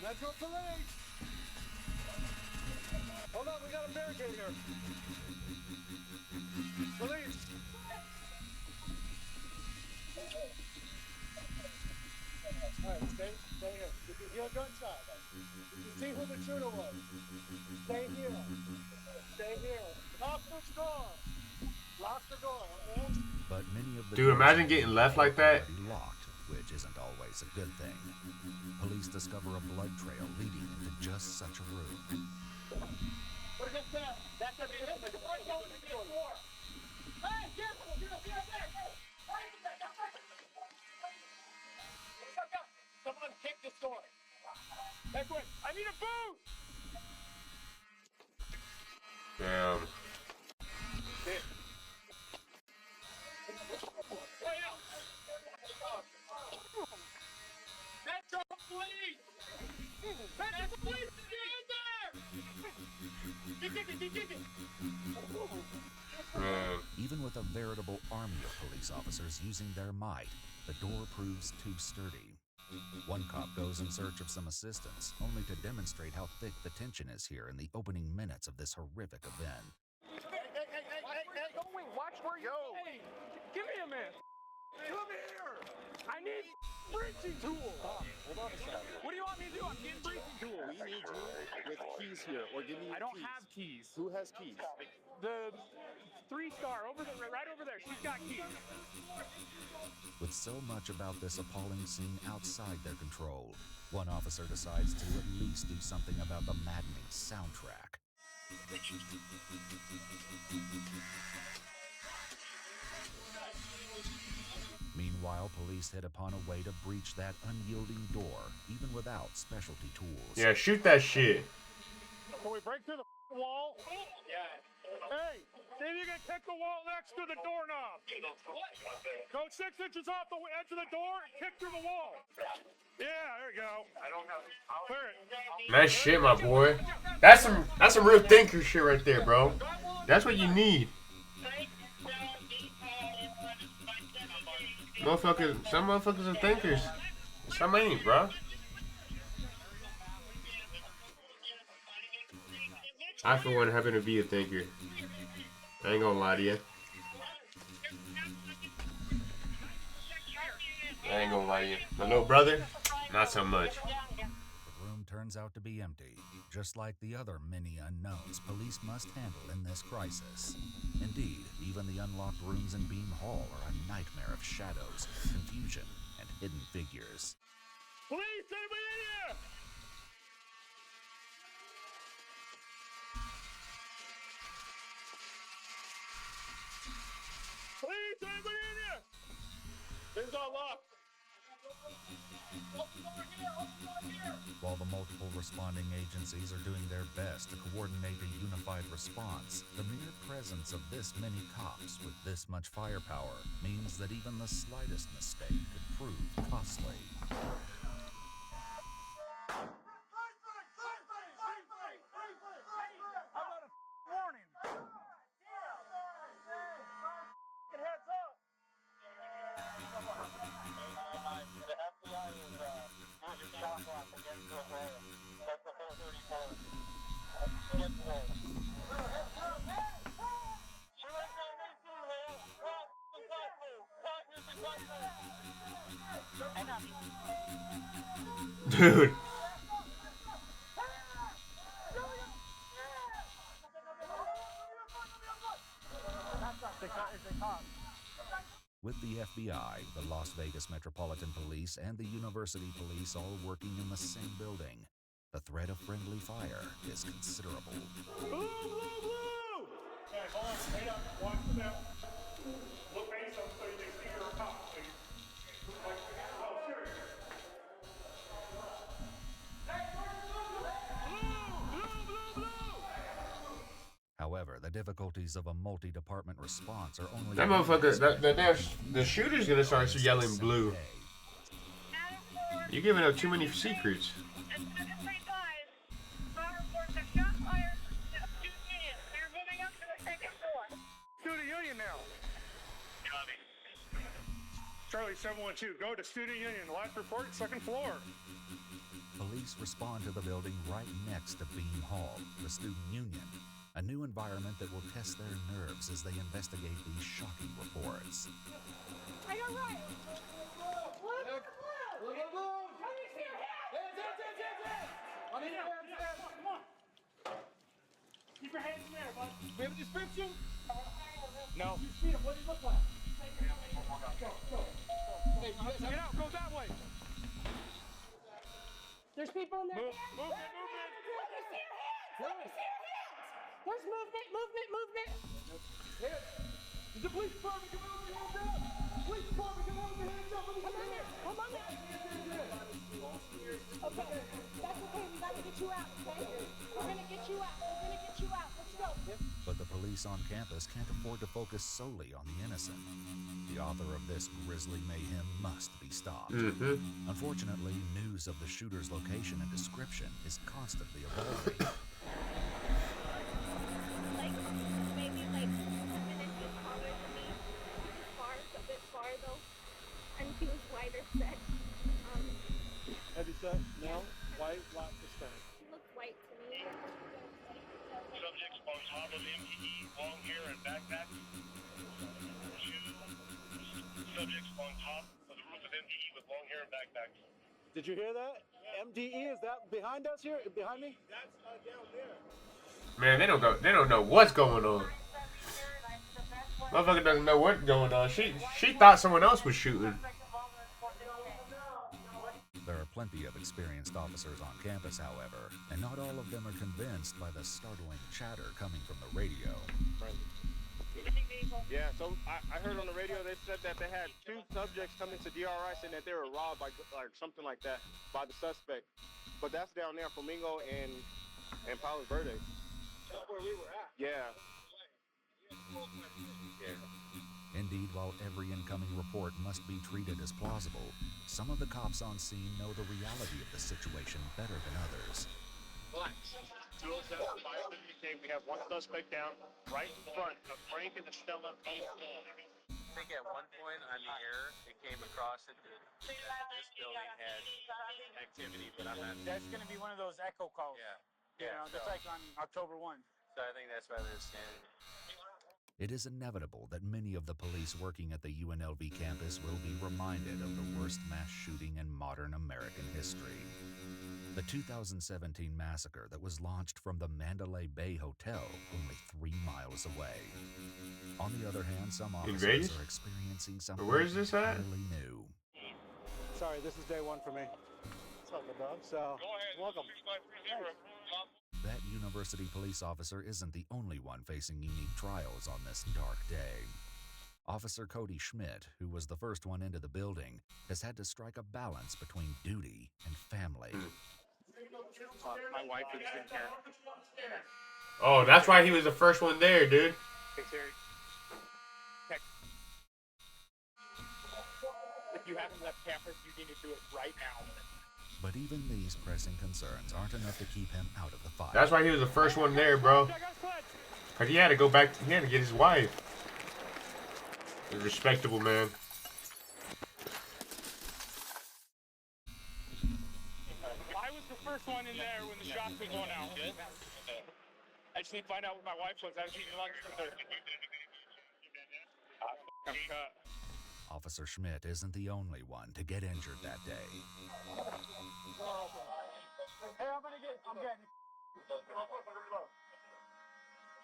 Metro Police! Hold on, we got a barricade here. Police! Alright, stay here. Did you hear a gunshot? Did you see who the shooter was? Stay here. Stay here. Lock the door. Lock the door, okay? But many of the Dude, imagine getting left like that. which isn't always a good thing. Police discover a blood trail leading into just such a room. Someone kick this door. Edwin, I need a boot! Damn. Metro Police! Metro Police, get in there! Even with a veritable army of police officers using their might, the door proves too sturdy. One cop goes in search of some assistance, only to demonstrate how thick the tension is here in the opening minutes of this horrific event. Hey, watch where you're going! Give me a minute! Come here! I need breaching tools! Hold on a second. What do you want me to do? I'm getting breaching tools. We need you with keys here, or give me your I don't keys. have keys. Who has keys? The 3-star over there, right over there. She's got keys. With so much about this appalling scene outside their control, one officer decides to at least do something about the maddening soundtrack. Meanwhile, police hit upon a way to breach that unyielding door, even without specialty tools. Yeah, shoot that shit. Can we break through the wall? Yeah. Hey, see if you can kick the wall next to the doorknob. Go 6 inches off the edge of the door and kick through the wall. Yeah, there you go. I don't have. Clear it. Nice shit, my boy. That's some real thinker shit right there, bro. That's what you need. Some motherfuckers are thinkers. Some ain't, bro. I, for one, happen to be a thinker. I ain't gonna lie to you. My little brother, not so much. The room turns out to be empty, just like the other many unknowns police must handle in this crisis. Indeed, even the unlocked rooms in Beam Hall are a nightmare of shadows, confusion, and hidden figures. Police, anybody in here? Police, anybody in here? It's all locked. While the multiple responding agencies are doing their best to coordinate a unified response, the mere presence of this many cops with this much firepower means that even the slightest mistake could prove costly. Warning. Heads up. Dude. With the FBI, the Las Vegas Metropolitan Police, and the University Police all working in the same building, the threat of friendly fire is considerable. Blue, blue, blue! Okay, hold on, stay up, watch the bell. Look face up so you can see your top, please. Oh, serious. However, the difficulties of a multi-department response are only... That motherfucker, the shooter's gonna start yelling blue. You're giving up too many secrets. Student Union now. Charlie 712, go to Student Union. Last report, 2nd floor. Police respond to the building right next to Beam Hall, the Student Union, a new environment that will test their nerves as they investigate these shocking reports. Are you right? Keep your hands in there, bud. We have a description? No. You see him, what does he look like? Go. Hey, you guys get out, go that way. There's people in there. Movement. There's movement. Here. The police department, come on, hands up. Police department, come on, hands up. Come on in. Okay, that's okay. We gotta get you out, okay? We're gonna get you out. Let's go. But the police on campus can't afford to focus solely on the innocent. The author of this grisly mayhem must be stopped. Unfortunately, news of the shooter's location and description is constantly evolving. Maybe 2 minutes is taller than me. A bit far though. And he was whiter set. Heavy set, now, white, lots of stuff. He looked white to me. Subjects on top of MPE, long hair and backpack. 2 subjects on top of the roof of MPE with long hair and backpacks. Did you hear that? MDE, is that behind us here? Behind me? That's down there. Man, they don't know what's going on. Motherfucker doesn't know what's going on. She thought someone else was shooting. There are plenty of experienced officers on campus, however, and not all of them are convinced by the startling chatter coming from the radio. Yeah, so I heard on the radio they said that they had 2 subjects come into DRI saying that they were robbed by something like that by the suspect. But that's down there, Flamingo and Palos Verdes. That's where we were at. Yeah. Indeed, while every incoming report must be treated as plausible, some of the cops on scene know the reality of the situation better than others. Blacks. 207 550K. We have 1 suspect down right in front of Frank and Estella. I think at one point on the air, it came across that this building had activity, but I'm not. That's going to be one of those echo calls. Yeah. You know, just like on October 1. So I think that's why they're standing. It is inevitable that many of the police working at the UNLV campus will be reminded of the worst mass shooting in modern American history. The 2017 massacre that was launched from the Mandalay Bay Hotel only 3 miles away. On the other hand, some officers are experiencing something entirely new. Sorry, this is day 1 for me. What's up, my dog? So, welcome. That university police officer isn't the only one facing unique trials on this dark day. Officer Cody Schmidt, who was the first one into the building, has had to strike a balance between duty and family. My wife is in here. Oh, that's why he was the first one there, dude. Hey, Terry. If you haven't left campus, you need to do it right now. But even these pressing concerns aren't enough to keep him out of the fight. That's why he was the first one there, bro. Cause he had to go back. He had to get his wife. He's a respectable man. I was the first one in there when the shots were going out. I just need to find out what my wife was. I was eating lunch with her. I'm cut. Officer Schmidt isn't the only one to get injured that day. Hey, I'm getting.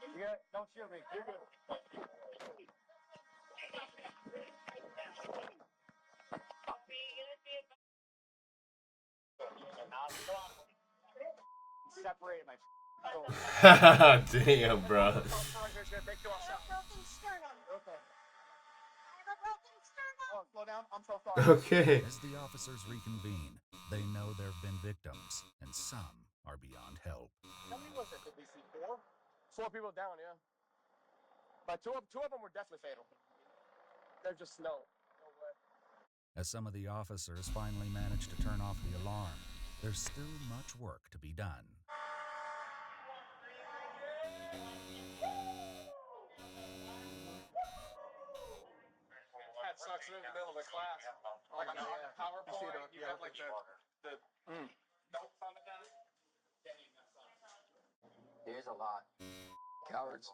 You got it? Don't shoot me. You're good. Separated my Damn, bro. Slow down. I'm so sorry. Okay. As the officers reconvene, they know there have been victims, and some are beyond help. How many was it? Did we see 4? 4 people down, yeah. But two of them were definitely fatal. They're just snow. No way. As some of the officers finally manage to turn off the alarm, there's still much work to be done. That sucks in the middle of a class. Like on a PowerPoint, you have like the notes on the desk. There's a lot. Cowards.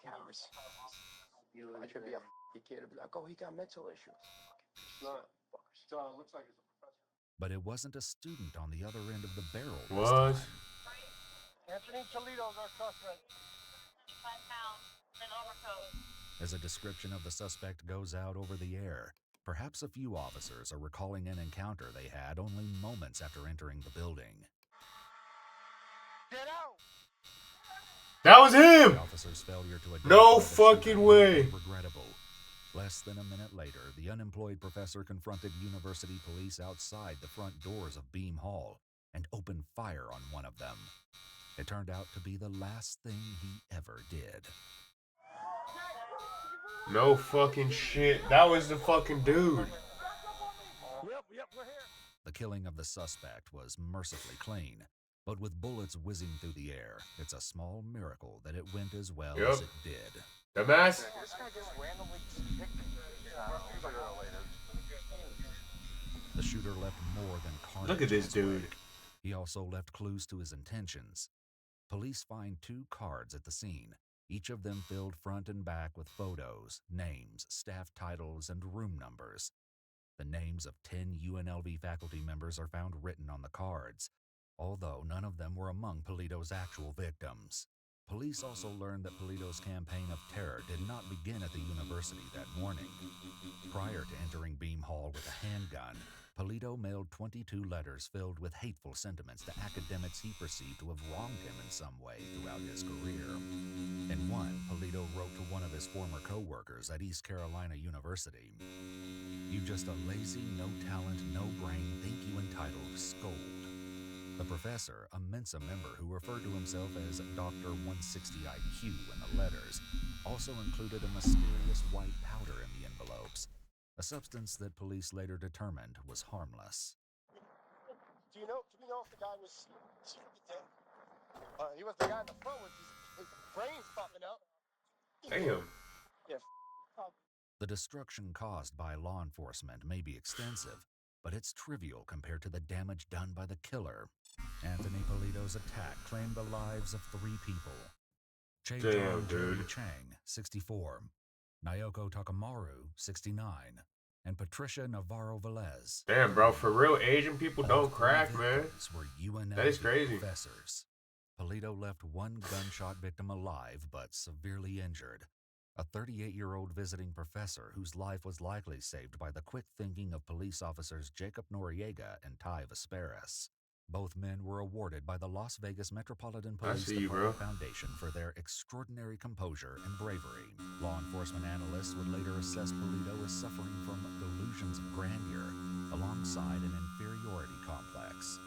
Cowards. I should be a kid to be like, oh, he got mental issues. So it looks like he's a professor. But it wasn't a student on the other end of the barrel. Was? Anthony Toledo's our suspect. 5 pounds, an overcoat. As a description of the suspect goes out over the air, Perhaps a few officers are recalling an encounter they had only moments after entering the building. Get out! That was him! The officer's failure to identify No the fucking shooter way. was regrettable. Less than a minute later, the unemployed professor confronted university police outside the front doors of Beam Hall and opened fire on one of them. It turned out to be the last thing he ever did. No fucking shit. That was the fucking dude. Yep, we're here. The killing of the suspect was mercifully clean, but with bullets whizzing through the air, it's a small miracle that it went as well as it did. Dumbass. This guy just randomly picked me. The shooter left more than carnage. Look at this in his dude. wake. He also left clues to his intentions. Police find 2 cards at the scene, each of them filled front and back with photos, names, staff titles, and room numbers. The names of 10 UNLV faculty members are found written on the cards, although none of them were among Polito's actual victims. Police also learned that Polito's campaign of terror did not begin at the university that morning. Prior to entering Beam Hall with a handgun, Polito mailed 22 letters filled with hateful sentiments to academics he perceived to have wronged him in some way throughout his career. In one, Polito wrote to one of his former co-workers at East Carolina University, "You just a lazy, no talent, no brain, think you entitled scold." The professor, a Mensa member who referred to himself as Dr. 160 IQ in the letters, also included a mysterious white powder in the envelopes, a substance that police later determined was harmless. Do we know if the guy was he was the guy in the front with his brains popping out. Damn. Yeah. The destruction caused by law enforcement may be extensive, but it's trivial compared to the damage done by the killer. Anthony Polito's attack claimed the lives of 3 people. Damn, Jerry dude. Chang, 64, Naoko Takamaru, 69, and Patricia Navarro Velez. Damn, bro. For real, Asian people All don't 3 crack, man. victims were UNLV That is crazy. professors. Polito left 1 gunshot victim alive but severely injured. A 38-year-old visiting professor whose life was likely saved by the quick thinking of police officers Jacob Noriega and Ty Vesperis. Both men were awarded by the Las Vegas Metropolitan Police see you, Department bro. Foundation for their extraordinary composure and bravery. Law enforcement analysts would later assess Polito as suffering from delusions of grandeur alongside an inferiority complex.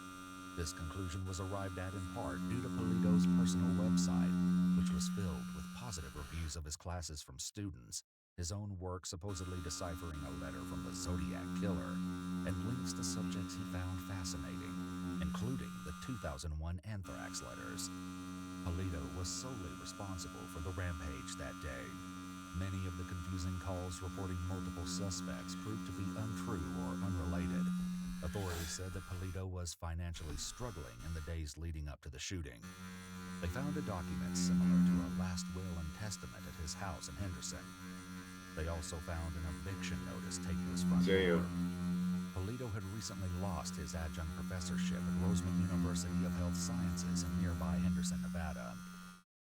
This conclusion was arrived at in part due to Polito's personal website, which was filled with positive reviews of his classes from students, his own work supposedly deciphering a letter from the Zodiac Killer, and links to subjects he found fascinating, including the 2001 anthrax letters. Polito was solely responsible for the rampage that day. Many of the confusing calls reporting multiple suspects proved to be untrue or unrelated. Authorities said that Polito was financially struggling in the days leading up to the shooting. They found a document similar to a last will and testament at his house in Henderson. They also found an eviction notice taped to his front door. Polito had recently lost his adjunct professorship at Roseman University of Health Sciences in nearby Henderson, Nevada.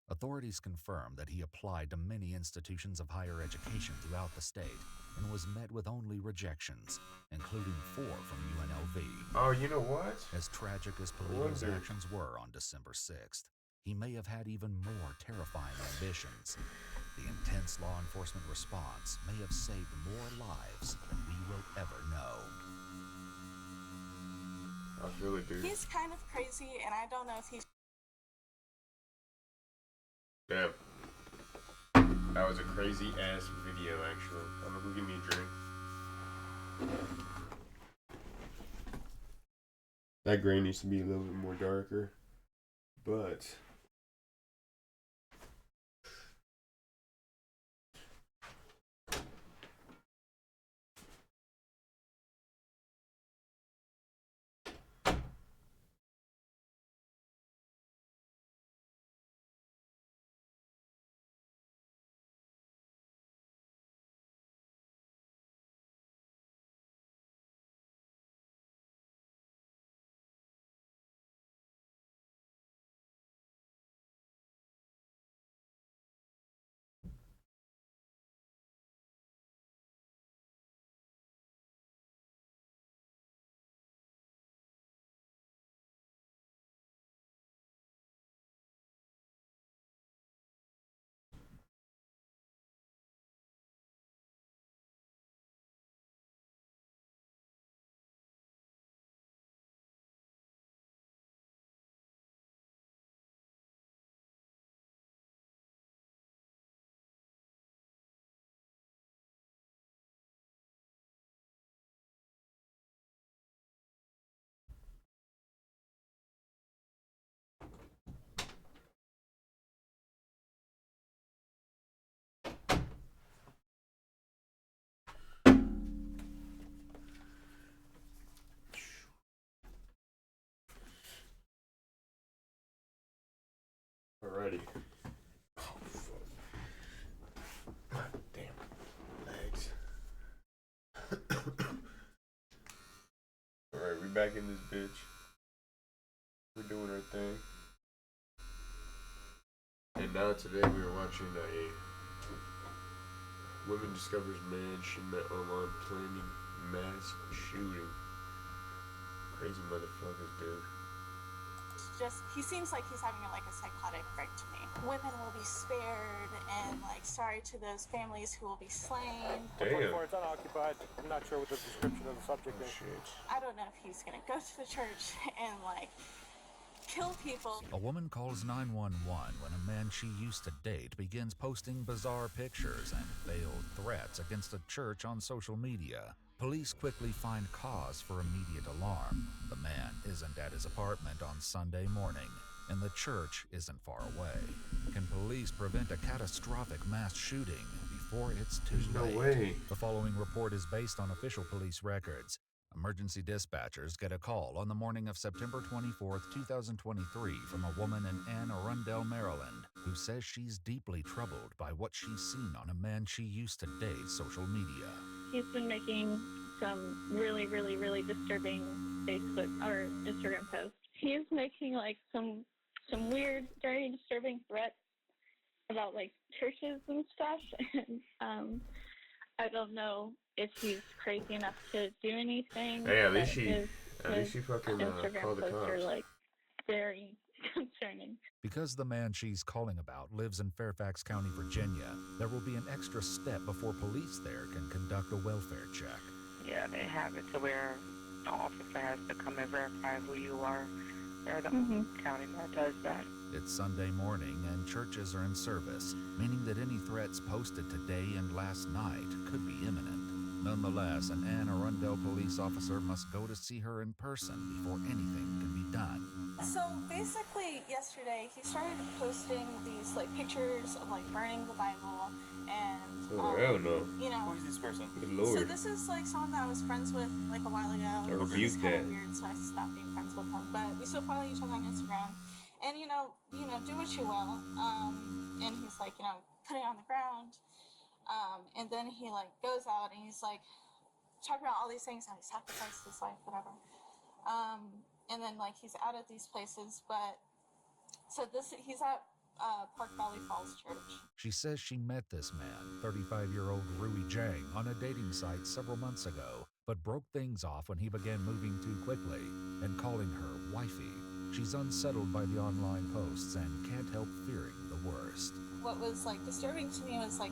Authorities confirmed that he applied to many institutions of higher education throughout the state and was met with only rejections, including 4 from UNLV. Oh, you know what? As tragic as Polito's actions were on December 6th, he may have had even more terrifying ambitions. The intense law enforcement response may have saved more lives than we will ever know. I feel it, dude. He's kind of crazy, and I don't know if he's. Damn. That was a crazy ass video, actually. I'm gonna go give me a drink. That gray needs to be a little bit more darker, but back in this bitch. We're doing our thing. And now today we are watching a woman discovers man she met online planning mass shooting. Crazy motherfuckers, dude. Just, he seems like he's having like a psychotic break to me. Women will be spared, and like sorry to those families who will be slain. Damn. It's unoccupied. I'm not sure what the description of the subject is. I don't know if he's gonna go to the church and like kill people. A woman calls 911 when a man she used to date begins posting bizarre pictures and veiled threats against a church on social media. Police quickly find cause for immediate alarm. The man isn't at his apartment on Sunday morning, and the church isn't far away. Can police prevent a catastrophic mass shooting before it's too late? No way. The following report is based on official police records. Emergency dispatchers get a call on the morning of September 24th, 2023 from a woman in Anne Arundel, Maryland, who says she's deeply troubled by what she's seen on a man she used to date social media. He's been making some really disturbing Facebook or Instagram posts. He's making like some weird, very disturbing threats about like churches and stuff. And I don't know if he's crazy enough to do anything. Hey, at least his she fucking Instagram called the posts are cops. like very concerning. Because the man she's calling about lives in Fairfax County, Virginia, there will be an extra step before police there can conduct a welfare check. Yeah, they have it to where the officer has to come and verify who you are. They're the only county that does that. It's Sunday morning and churches are in service, meaning that any threats posted today and last night could be imminent. Nonetheless, an Anne Arundel police officer must go to see her in person before anything can be done. So basically, yesterday he started posting these like pictures of like burning the Bible, and Oh, hell no. you know. Who's this person? Good So lord. this is like someone that I was friends with like a while ago. I rebuke He's kind that. of weird, so I stopped being friends with him. But we still follow each other on Instagram, and you know, do what you will. And he's like, put it on the ground. And then he like goes out and he's like talking about all these things, how he sacrificed his life, whatever. And then like he's out at these places, but so he's at Park Valley Falls Church. She says she met this man, 35-year-old Rui Jang, on a dating site several months ago, but broke things off when he began moving too quickly and calling her wifey. She's unsettled by the online posts and can't help fearing the worst. What was like disturbing to me was like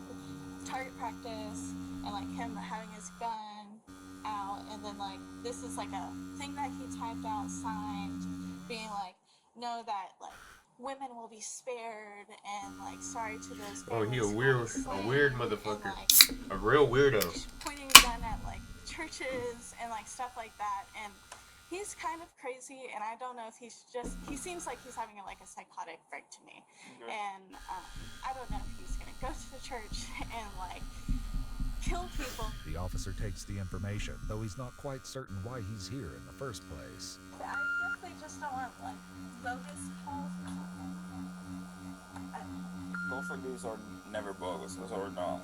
target practice and like him having his gun out, and then like this is like a thing that he typed out, signed, being like, know that like women will be spared, and like sorry to those Oh, he a families who weird, were a weird slain, motherfucker. and, like, A real weirdo. pointing a gun at like churches and like stuff like that. And he's kind of crazy, and I don't know if he seems like he's having like a psychotic break to me. And I don't know if he's gonna go to the church and like kill people. The officer takes the information, though he's not quite certain why he's here in the first place. I guess they just don't want like bogus calls or something. Both of these are never bogus, or not.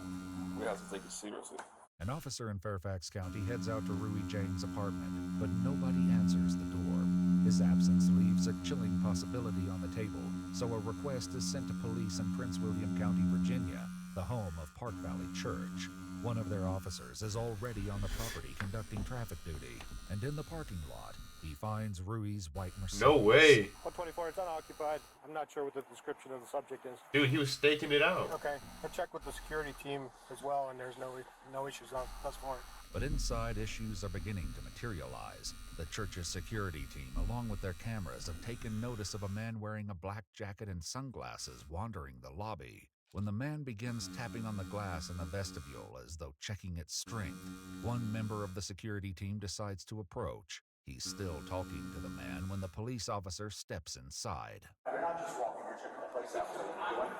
We have to take it seriously. An officer in Fairfax County heads out to Rui Jang's apartment, but nobody answers the door. His absence leaves a chilling possibility on the table, so a request is sent to police in Prince William County, Virginia, the home of Park Valley Church. One of their officers is already on the property conducting traffic duty, and in the parking lot, he finds Rui's white Mercedes. No way. 124, it's unoccupied. I'm not sure what the description of the subject is. Dude, he was staking it out. Okay, I checked with the security team as well, and there's no issues thus far. But inside, issues are beginning to materialize. The church's security team, along with their cameras, have taken notice of a man wearing a black jacket and sunglasses wandering the lobby. When the man begins tapping on the glass in the vestibule as though checking its strength, one member of the security team decides to approach. He's still talking to the man when the police officer steps inside. We're not just walking, we're checking the place out.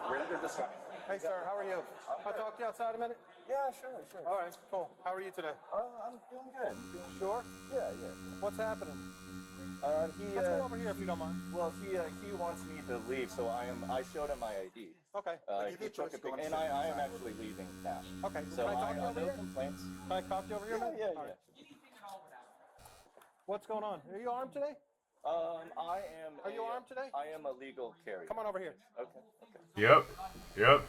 We're under the sky. Hey, sir, how are you? I'll talk to you outside a minute. Yeah, sure. All right, cool. How are you today? I'm doing good. You sure? Yeah. What's happening? Let's go over here if you don't mind. Well, he wants me to leave, so I showed him my ID. Okay. He took a picture, and I am actually leaving now. Okay. So Can I talk to you over no here? complaints. Can I talk to you over here? Yeah. All right. What's going on? Are you armed today? I am. Are you armed today? I am a legal carrier. Come on over here. Okay. Yep.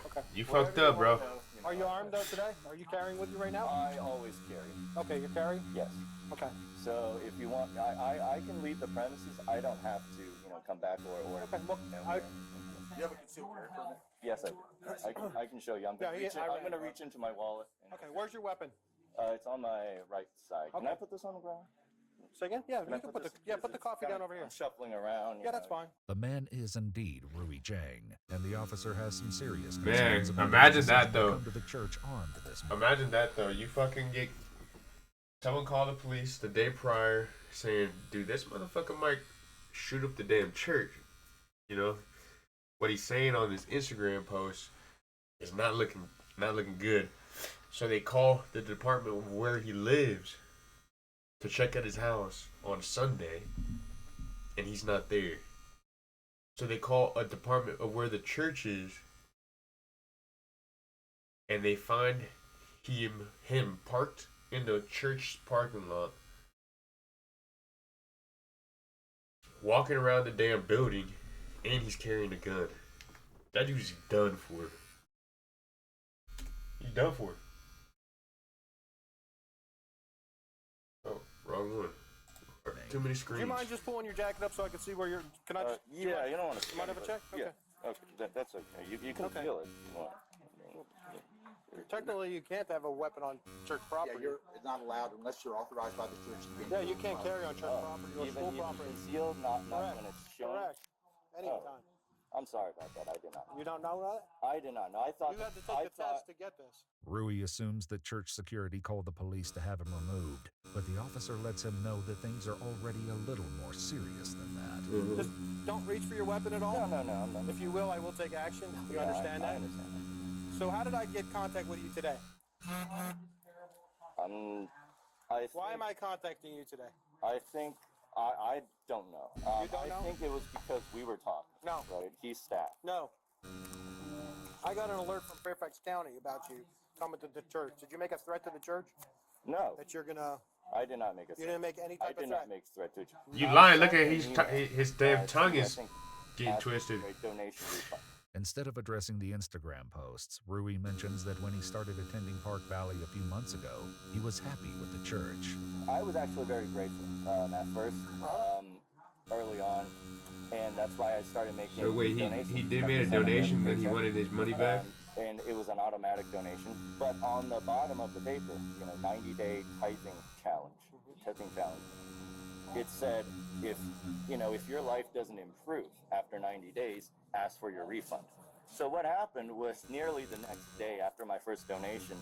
Okay. You fucked up, bro. Are you armed though today? Are you carrying with you right now? I always carry. Okay, you're carrying? Yes. Okay. So if you want, I can leave the premises. I don't have to, come back or. Okay. Well, you have a concealed carry permit? Yes, I do. I can show you. I'm gonna reach into my wallet. Okay. Where's your weapon? It's on my right side. Can I put this on the ground? Say again? Yeah, you can put the coffee down over here. I'm shuffling around. Yeah, that's fine. The man is indeed Rui Zhang, and the officer has some serious Man, concerns about imagine his that decision to though. come to the church armed this morning. Imagine that though. You fucking get someone call the police the day prior saying, "Dude, this motherfucker might shoot up the damn church." You know what he's saying on his Instagram post is not looking good. So they call the department of where he lives to check at his house on Sunday, and he's not there. So they call a department of where the church is, and they find him parked in the church parking lot, walking around the damn building, and he's carrying a gun. That dude's done for. He's done for. Oh, wrong one. Too many screens. Do you mind just pulling your jacket up so I can see where you're? Can I? Yeah, you don't want to. You mind have a check? Okay. Yeah. Okay, that's okay. You can feel it. Technically, you can't have a weapon on church property. Yeah, it's not allowed unless you're authorized by the church. Yeah, you can't carry on church property or school property. Concealed, not when it's shown. Correct. Anytime. I'm sorry about that. I did not. You don't know that? I did not know. I thought you had to take a test to get this. Rui assumes that church security called the police to have him removed, but the officer lets him know that things are already a little more serious than that. Just don't reach for your weapon at all? No. If you will, I will take action. You understand that? I understand that. So how did I get contact with you today? Why am I contacting you today? I think, I don't know. You don't know? I think it was because we were talking. No. Right? He's staff. No. I got an alert from Fairfax County about you coming to the church. Did you make a threat to the church? No. That you're gonna... I did not make a threat. You didn't make any type of threat? I did not make a threat to you. You lying. Look at his damn tongue is getting twisted. Donation refund. Instead of addressing the Instagram posts, Rui mentions that when he started attending Park Valley a few months ago, he was happy with the church. I was actually very grateful at first, early on, and that's why I started making donations. He did make a donation, then he wanted his money back? And it was an automatic donation. But on the bottom of the paper, 90-day tithing challenge, it said, if your life doesn't improve after 90 days, ask for your refund. So what happened was nearly the next day after my first donation,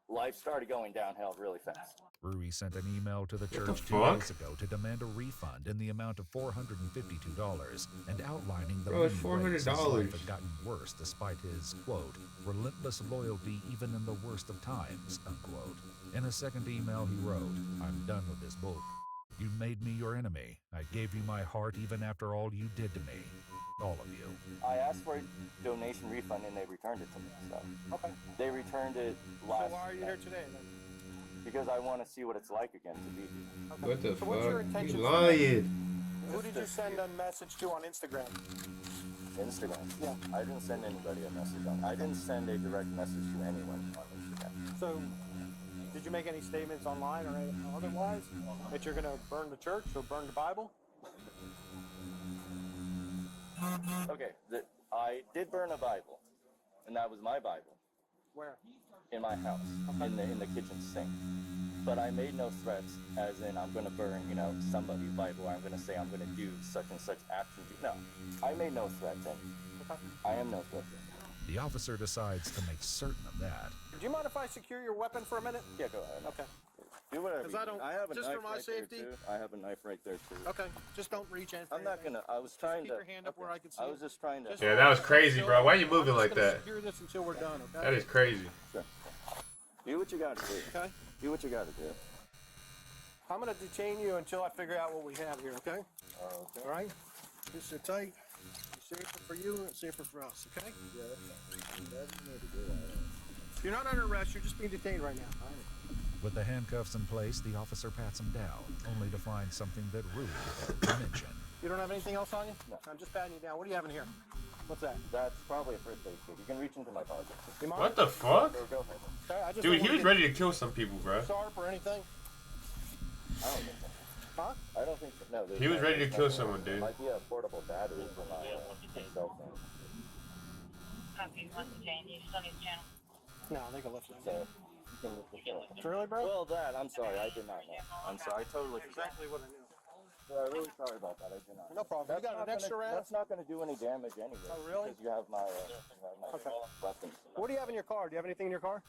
life started going downhill really fast. Rui sent an email to the church 2 days ago to demand a refund in the amount of $452 and outlining the it's many ways his $400. life had gotten worse despite his, quote, relentless loyalty even in the worst of times, unquote. In a second email he wrote, I'm done with this bull. You made me your enemy. I gave you my heart even after all you did to me. All of you. I asked for a donation refund and they returned it to me. So. Okay. They returned it last. So why are you here today then? Because I want to see what it's like again to be here. Okay. What the so what's your fuck? intention? You lying. Who did you send a message to on Instagram? Instagram? Yeah. I didn't send anybody a message on. I didn't send a direct message to anyone on Instagram. So, did you make any statements online or otherwise that you're going to burn the church or burn the Bible? Okay, I did burn a Bible, and that was my Bible. Where? In my house, in the kitchen sink. But I made no threats, as in I'm going to burn, somebody's Bible, or I'm going to say I'm going to do such and such action. No, I made no threats, and I am no threat. The officer decides to make certain of that. Do you mind if I secure your weapon for a minute? Yeah, go ahead. Okay. Do whatever. Because I don't. I have a just knife for my right safety. There too. I have a knife right there too. Okay. Just don't reach in. I'm not gonna. I was trying keep to. Keep your hand up where I can see. I was just trying to. Yeah, that was crazy, bro. Why are you moving like that? Secure this until we're done. Okay. That is crazy. Sure. Do what you got to do. Okay. Do what you got to do. I'm gonna detain you until I figure out what we have here. Okay. Okay. All right. Just sit tight. It's safer for you and safer for us. Okay. Yeah, that's need to do that. You're not under arrest. You're just being detained right now. With the handcuffs in place, the officer pats him down, only to find something that Rui failed to mention. You don't have anything else on you? No. I'm just patting you down. What do you have in here? What's that? That's probably a first aid kit. You can reach into my pocket. What the fuck? Go ahead. Sorry, I just Dude, don't he wanna was get ready to kill some people, bro. sharp or anything? I don't think so. Huh? I don't think so. No. He was ready to kill someone, dude. It might be a portable battery for my cell phone. No, they can lift it. So, Really, bro? Well, I'm sorry. I did not know. I'm sorry. I totally forgot. Exactly what I knew. I'm really sorry about that. I did not. No problem. You got an extra round? That's not going to do any damage anyway. Oh, really? Because you have my Okay. weapons. What do you have in your car? Do you have anything in your car?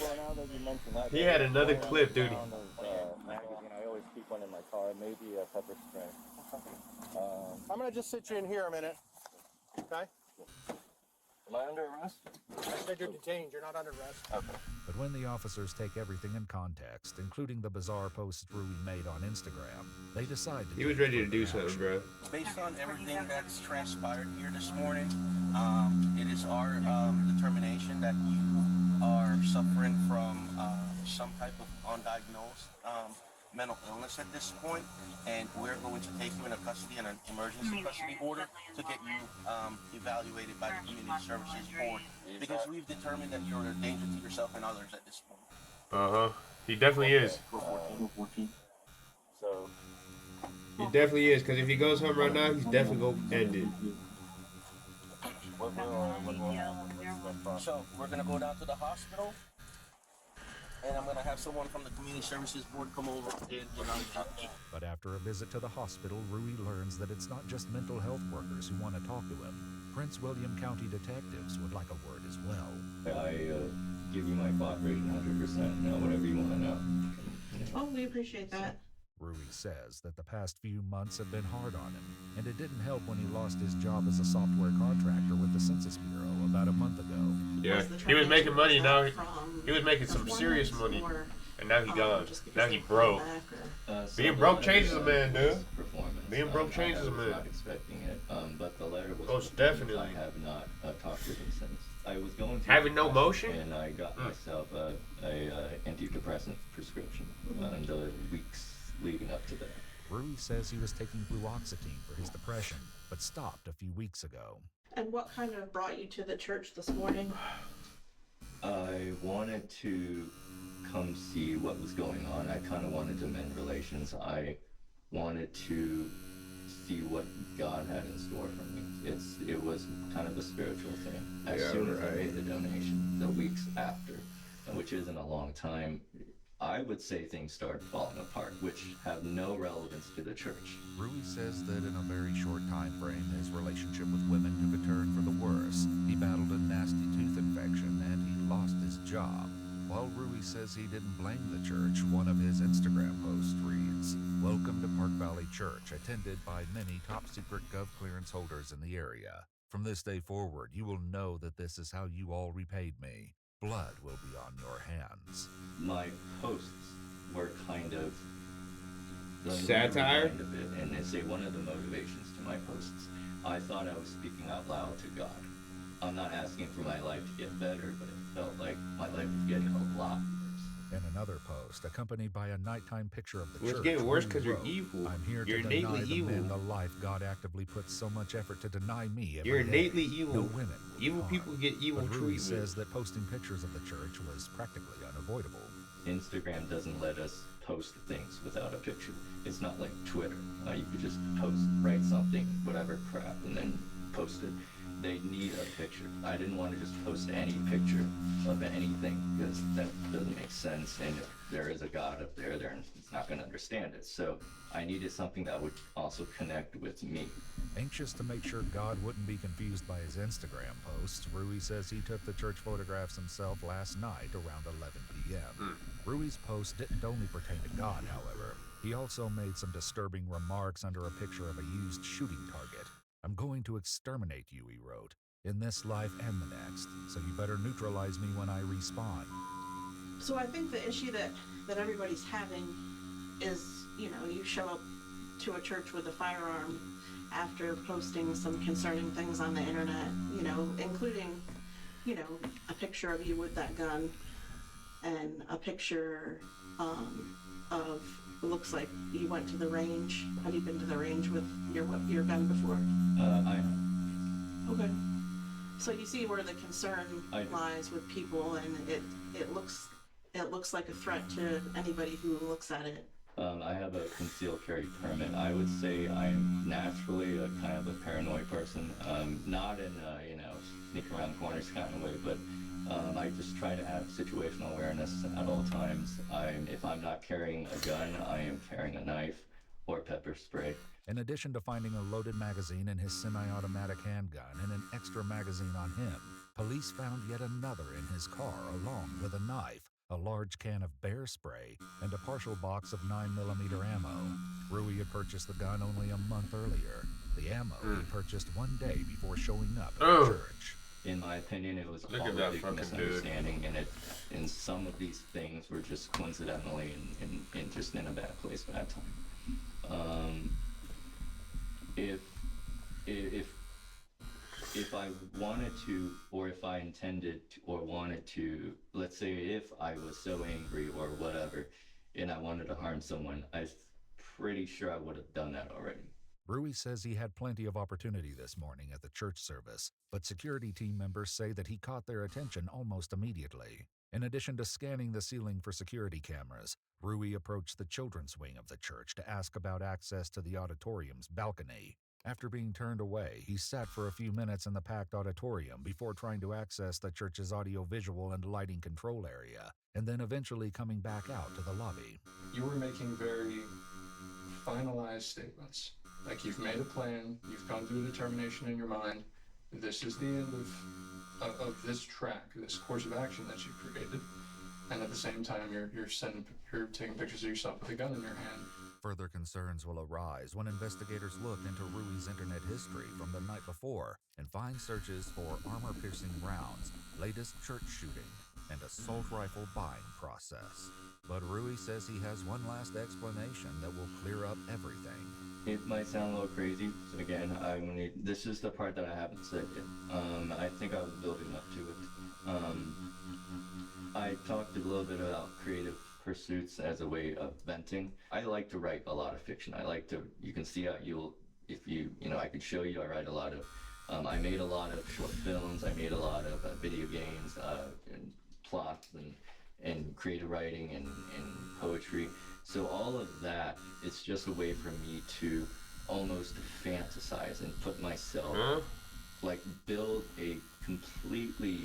Well, now that you mention that, He had another clip, dude. Magazine. I always keep one in my car. Maybe a pepper spray. I'm gonna just sit you in here a minute. Okay? Am I under arrest? I said you're detained. You're not under arrest. Okay. But when the officers take everything in context, including the bizarre posts Rui made on Instagram, they decide to He was ready to do something, bro. Based on everything that's transpired here this morning, it is our determination that you are suffering from some type of undiagnosed mental illness at this point, and we're going to take you into custody in an emergency custody order to get you evaluated by the Community Services Board, because we've determined that you're a danger to yourself and others at this point. He definitely is. So. He definitely is, because if he goes home right now, he's definitely going to end it. So we're going to go down to the hospital, and I'm going to have someone from the Community Services Board come over and But after a visit to the hospital, Rui learns that it's not just mental health workers who want to talk to him. Prince William County detectives would like a word as well. I give you my bot rating 100%. Now, whatever you want to know. Oh, we appreciate that. Rui says that the past few months have been hard on him, and it didn't help when he lost his job as a software contractor with the Census Bureau about a month ago. Yeah, he was making money. Now he was making some serious money, and now he gone. Now he broke. Being broke changes a man, dude. Being broke changes a man. I was not expecting it, but the letter was. Most definitely. I have not talked to him since. I was going to having no motion, and I got myself a antidepressant prescription in the weeks leading up to that. Rui says he was taking fluoxetine for his depression, but stopped a few weeks ago. And what kind of brought you to the church this morning? I wanted to come see what was going on. I kind of wanted to mend relations. I wanted to see what God had in store for me. It was kind of a spiritual thing. As soon as I made the donation, the weeks after, which isn't a long time, I would say things started falling apart, which have no relevance to the church. Rui says that in a very short time frame, his relationship with women took a turn for the worse. He battled a nasty tooth infection and he lost his job. While Rui says he didn't blame the church, one of his Instagram posts reads, "Welcome to Park Valley Church, attended by many top-secret Gov clearance holders in the area. From this day forward, you will know that this is how you all repaid me. Blood will be on your hands." My posts were kind of satire, and they say one of the motivations to my posts, I thought I was speaking out loud to God. I'm not asking for my life to get better, but it felt like my life was getting a lot worse. In another post, accompanied by a nighttime picture of the church, it's getting worse because Rui you're evil. I'm here you're to deny innately the evil. men the life God actively puts so much effort to deny me every You're day. innately evil. No women. Evil people get evil but Rui treatment. says that posting pictures of the church was practically unavoidable. Instagram doesn't let us post things without a picture. It's not like Twitter. You could just post, write something, whatever crap, and then post it. They need a picture. I didn't want to just post any picture of anything because that doesn't make sense. And if there is a God up there, it's not going to understand it. So I needed something that would also connect with me. Anxious to make sure God wouldn't be confused by his Instagram posts, Rui says he took the church photographs himself last night around 11 p.m. Rui's post didn't only pertain to God, however. He also made some disturbing remarks under a picture of a used shooting target. "I'm going to exterminate you," he wrote, "in this life and the next, so you better neutralize me when I respawn." So I think the issue that everybody's having is, you show up to a church with a firearm after posting some concerning things on the internet, including, a picture of you with that gun. and a picture of, it looks like you went to the range. Have you been to the range with your gun before? I have. Okay. So you see where the concern lies with people, and it looks like a threat to anybody who looks at it. I have a concealed carry permit. I would say I'm naturally a kind of a paranoid person. Not in a, sneak around corners kind of way, but I just try to have situational awareness at all times. If I'm not carrying a gun, I am carrying a knife or pepper spray. In addition to finding a loaded magazine in his semi-automatic handgun and an extra magazine on him, police found yet another in his car along with a knife, a large can of bear spray, and a partial box of 9mm ammo. Rui had purchased the gun only a month earlier. The ammo he purchased one day before showing up at the church. In my opinion, it was all a big misunderstanding, and some of these things were just coincidentally and just in a bad place, bad time. If I wanted to, or if I intended to, or wanted to, let's say if I was so angry or whatever, and I wanted to harm someone, I'm pretty sure I would have done that already. Rui says he had plenty of opportunity this morning at the church service, but security team members say that he caught their attention almost immediately. In addition to scanning the ceiling for security cameras, Rui approached the children's wing of the church to ask about access to the auditorium's balcony. After being turned away, he sat for a few minutes in the packed auditorium before trying to access the church's audiovisual and lighting control area, and then eventually coming back out to the lobby. You were making very finalized statements. Like, you've made a plan, you've come to a determination in your mind, this is the end of this track, this course of action that you created, and at the same time you're taking pictures of yourself with a gun in your hand. Further concerns will arise when investigators look into Rui's internet history from the night before and find searches for armor-piercing rounds, latest church shooting, and assault rifle buying process. But Rui says he has one last explanation that will clear up everything. It might sound a little crazy. Again, this is the part that I haven't said yet. I think I was building up to it. I talked a little bit about creative pursuits as a way of venting. I like to write a lot of fiction. You can see how I could show you, I write a lot of, I made a lot of short films, I made a lot of video games, and plots, and creative writing, and poetry. So all of that, it's just a way for me to almost fantasize and put myself, build a completely,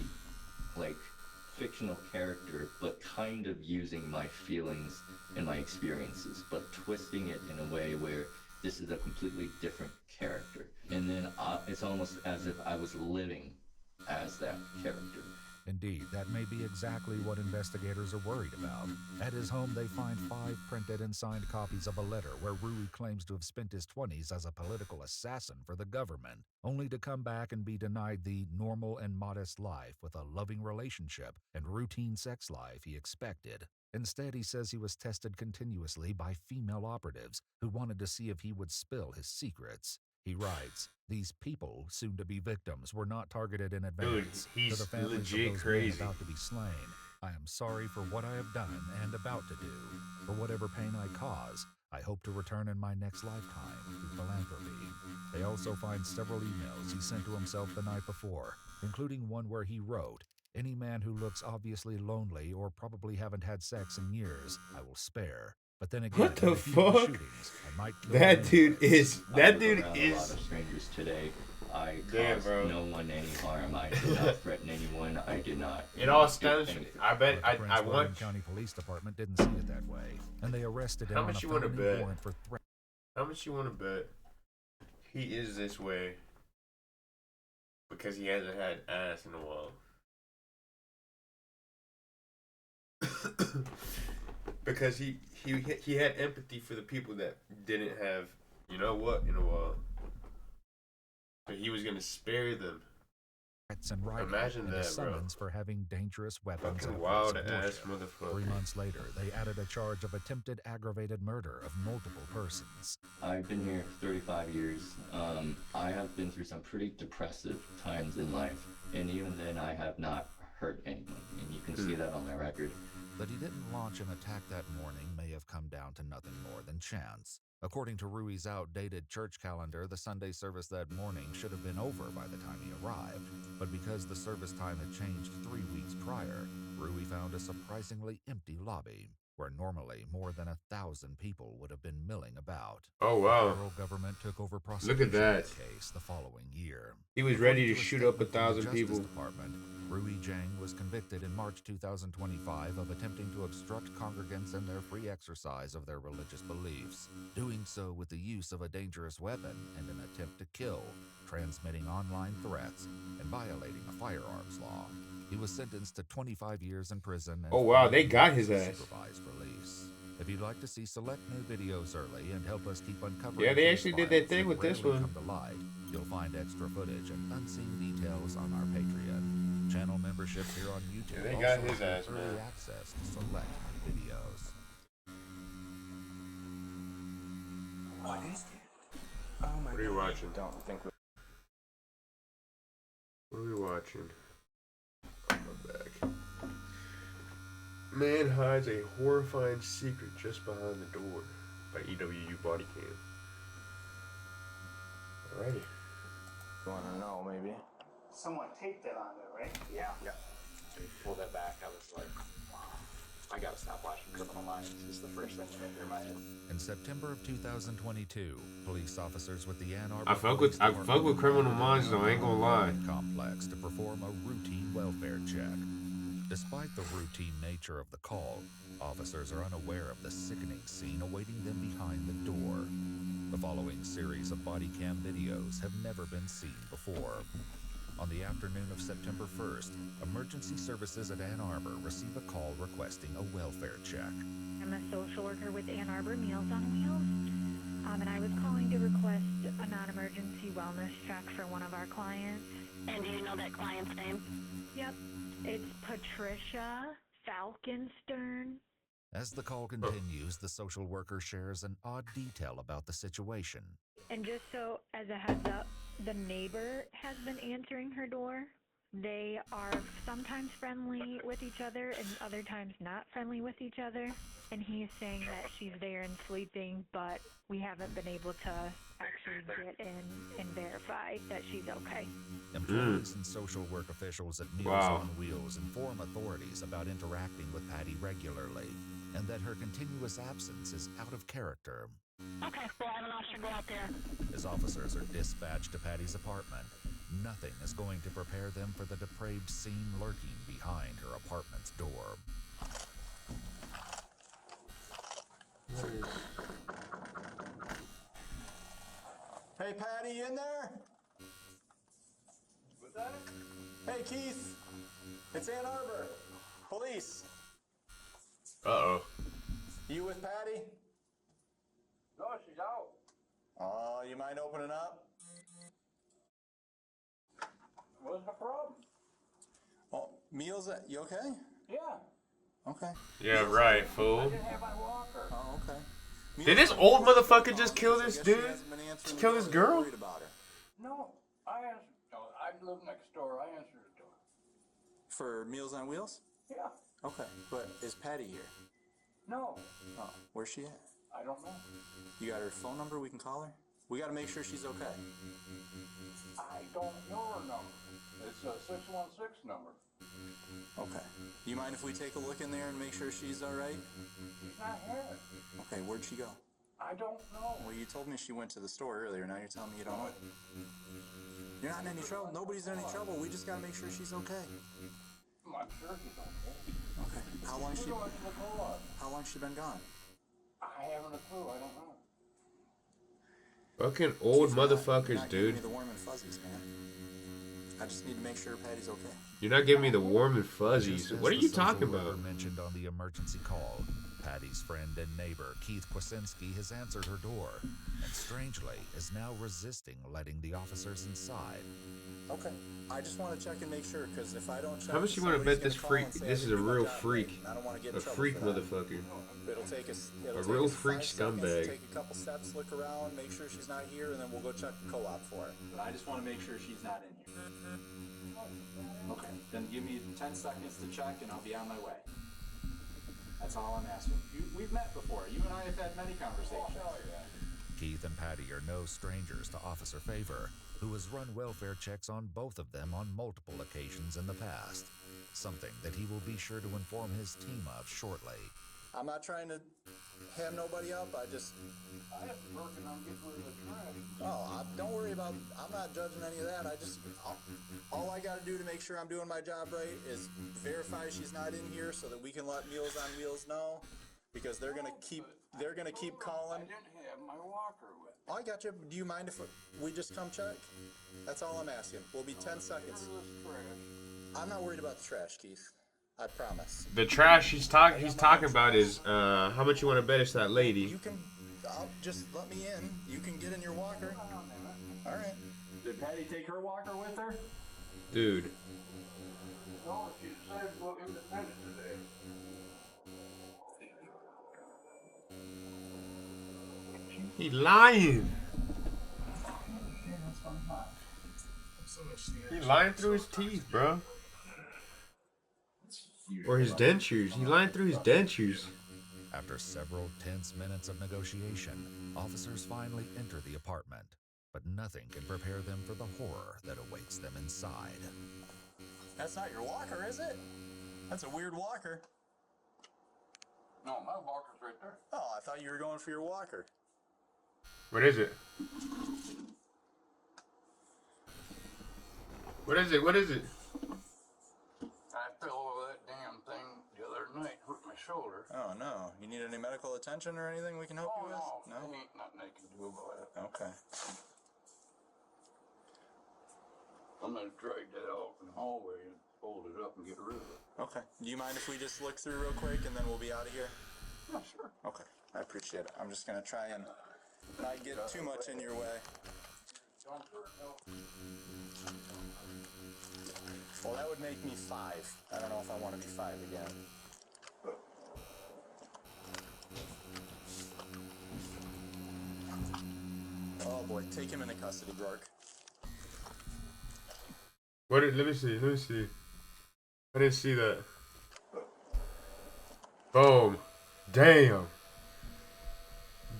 fictional character, but kind of using my feelings and my experiences, but twisting it in a way where this is a completely different character. And then it's almost as if I was living as that character. Indeed, that may be exactly what investigators are worried about. At his home, they find 5 printed and signed copies of a letter where Rui claims to have spent his 20s as a political assassin for the government, only to come back and be denied the normal and modest life with a loving relationship and routine sex life he expected. Instead, he says he was tested continuously by female operatives who wanted to see if he would spill his secrets. He writes, "These people, soon to be victims, were not targeted in advance. Dude, he's to the families legit of those crazy. men about to be slain, I am sorry for what I have done and about to do. For whatever pain I cause, I hope to return in my next lifetime through philanthropy." They also find several emails he sent to himself the night before, including one where he wrote, "Any man who looks obviously lonely or probably haven't had sex in years, I will spare. But then again, what the if you do fuck? shootings, I might kill That them." dude is. A lot of strangers today. I caused no one any harm. I did not threaten anyone. I did not. It all stems. I bet. But the I Prince William want. County Police Department didn't see it that way, and they arrested him How on much a you want to felony bet? warrant for threat. How much you want to bet? He is this way because he hasn't had ass in a while. Because he had empathy for the people that didn't have, you know what, in a while. But he was gonna spare them. Threats and writing, Imagine and a that, bro. summons for having dangerous weapons. Fucking and wild offensive ass warfare. motherfucker. 3 months later, they added a charge of attempted aggravated murder of multiple persons. I've been here 35 years. I have been through some pretty depressive times in life, and even then I have not hurt anyone, and you can see that on my record. That he didn't launch an attack that morning may have come down to nothing more than chance. According to Rui's outdated church calendar, the Sunday service that morning should have been over by the time he arrived. But because the service time had changed 3 weeks prior, Rui found a surprisingly empty lobby, where normally more than 1,000 people would have been milling about. Oh, wow. The federal government took over Look prosecution at that. of the case the following year. He was ready to shoot up 1,000 people. Department, Rui Zhang was convicted in March 2025 of attempting to obstruct congregants in their free exercise of their religious beliefs, doing so with the use of a dangerous weapon and an attempt to kill, transmitting online threats, and violating a firearms law. He was sentenced to 25 years in prison. And Oh, wow, they got his ass. Supervised release. If you'd like to see select new videos early and help us keep uncovering, Yeah, they actually did that thing with this one. Come to light, you'll find extra footage and unseen details on our Patreon. Channel memberships here on YouTube. Yeah, they got also his ass, early man. access to select new videos. What is it? Oh my What are you watching? Don't think we... What are we watching? On my back. Man hides a horrifying secret just behind the door by EWU Body Cam. Alrighty. You want to know, maybe? Someone taped that on there, right? Yeah. They pulled that back. I was like, I gotta stop watching Criminal Minds. It's the first thing that went through my head. In September of 2022, police officers with the Ann Arbor I fuck with Criminal Minds though, I ain't gonna lie. Complex to perform a routine welfare check. Despite the routine nature of the call, officers are unaware of the sickening scene awaiting them behind the door. The following series of body cam videos have never been seen before. On the afternoon of September 1st, emergency services at Ann Arbor receive a call requesting a welfare check. I'm a social worker with Ann Arbor Meals on Wheels, and I was calling to request a non-emergency wellness check for one of our clients. And do you know that client's name? Yep, it's Patricia Falkenstern. As the call continues, the social worker shares an odd detail about the situation. And just so as a heads up, the neighbor has been answering her door. They are sometimes friendly with each other and other times not friendly with each other. And he's saying that she's there and sleeping, but we haven't been able to actually get in and verify that she's okay. Employees and social work officials at Meals Wow. on Wheels inform authorities about interacting with Patty regularly, and that her continuous absence is out of character. Okay, well, I have an officer go out there. As officers are dispatched to Patty's apartment, nothing is going to prepare them for the depraved scene lurking behind her apartment's door. Hey, Patty, you in there? What's that? Hey, Keith. It's Ann Arbor. Police. Uh-oh. You with Patty? No, she's out. Oh, you mind opening up? What's the problem? Oh, Meals, you okay? Yeah. Okay. Yeah, right, I fool. didn't have my walker. Oh, okay. Did this old motherfucker just kill this dude? Just kill this girl? No, I answered. No, I live next door. I answered the door. For Meals on Wheels? Yeah. Okay, but is Patty here? No, Oh, where's she at? I don't know. You got her phone number? We can call her? We gotta make sure she's okay. I don't know her number. It's a 616 number. Okay. You mind if we take a look in there and make sure she's alright? She's not here. Okay, where'd she go? I don't know. Well, you told me she went to the store earlier. Now you're telling me you don't know. You're not in any trouble. Nobody's in any trouble. We just gotta make sure she's okay. I'm sure she's okay. Okay. How long She's going to the co-op. How long's she been gone? I haven't a clue. I don't know. Fucking old Keith, you're motherfuckers, not giving dude. me the warm and fuzzies, man. I just need to make sure Patty's okay. You're not giving me the warm and fuzzies. Just as What are the you social talking worker about? mentioned on the emergency call, Patty's friend and neighbor Keith Kwasinski has answered her door, and strangely is now resisting letting the officers inside. Okay. I just want to check and make sure, because if I don't check, How much you want to somebody's bet this gonna call freak? and say I This is a didn't do my real job freak. right, and I don't want to get in A trouble freak for that. motherfucker. It'll take us. A real freak 5 seconds to scumbag. take a couple steps, look around, make sure she's not here, and then we'll go check the co-op for her. But I just want to make sure she's not in here. Okay. Then give me 10 seconds to check, and I'll be on my way. That's all I'm asking. We've met before. You and I have had many conversations. Keith and Patty are no strangers to Officer Favor, who has run welfare checks on both of them on multiple occasions in the past. Something that he will be sure to inform his team of shortly. I'm not trying to ham nobody up. I have to work and I'm getting rid of the trash. don't worry about, I'm not judging any of that. All I got to do to make sure I'm doing my job right is verify she's not in here so that we can let Meals on Wheels know, because they're gonna keep calling. I didn't have my walker with. Oh, I got you. Do you mind if we just come check? That's all I'm asking. We'll be 10 seconds. I'm not worried about the trash, Keith. I promise. The trash he's talking about is how much you want to bet it's that lady. You can, just let me in. You can get in your walker. All right. Did Patty take her walker with her? Dude. No, she decided to go independent today. He lying. He lying through his teeth, bro. Or his dentures. He lying through his dentures. After several tense minutes of negotiation, officers finally enter the apartment, but nothing can prepare them for the horror that awaits them inside. That's not your walker, is it? That's a weird walker. No, my walker's right there. Oh, I thought you were going for your walker. What is it? What is it? What is it? I fell over that damn thing the other night, hurt my shoulder. Oh no. You need any medical attention or anything we can help you with? No, ain't nothing I can do about it. Okay. I'm gonna drag that out in the hallway and fold it up and get rid of it. Okay. Do you mind if we just look through real quick and then we'll be out of here? Yeah, sure. Okay. I appreciate it. I'm just gonna try and not get too much in your way. Well, that would make me 5. I don't know if I want to be 5 again. Oh boy, take him into custody, Rourke. What? Let me see. Let me see. I didn't see that. Boom. Damn.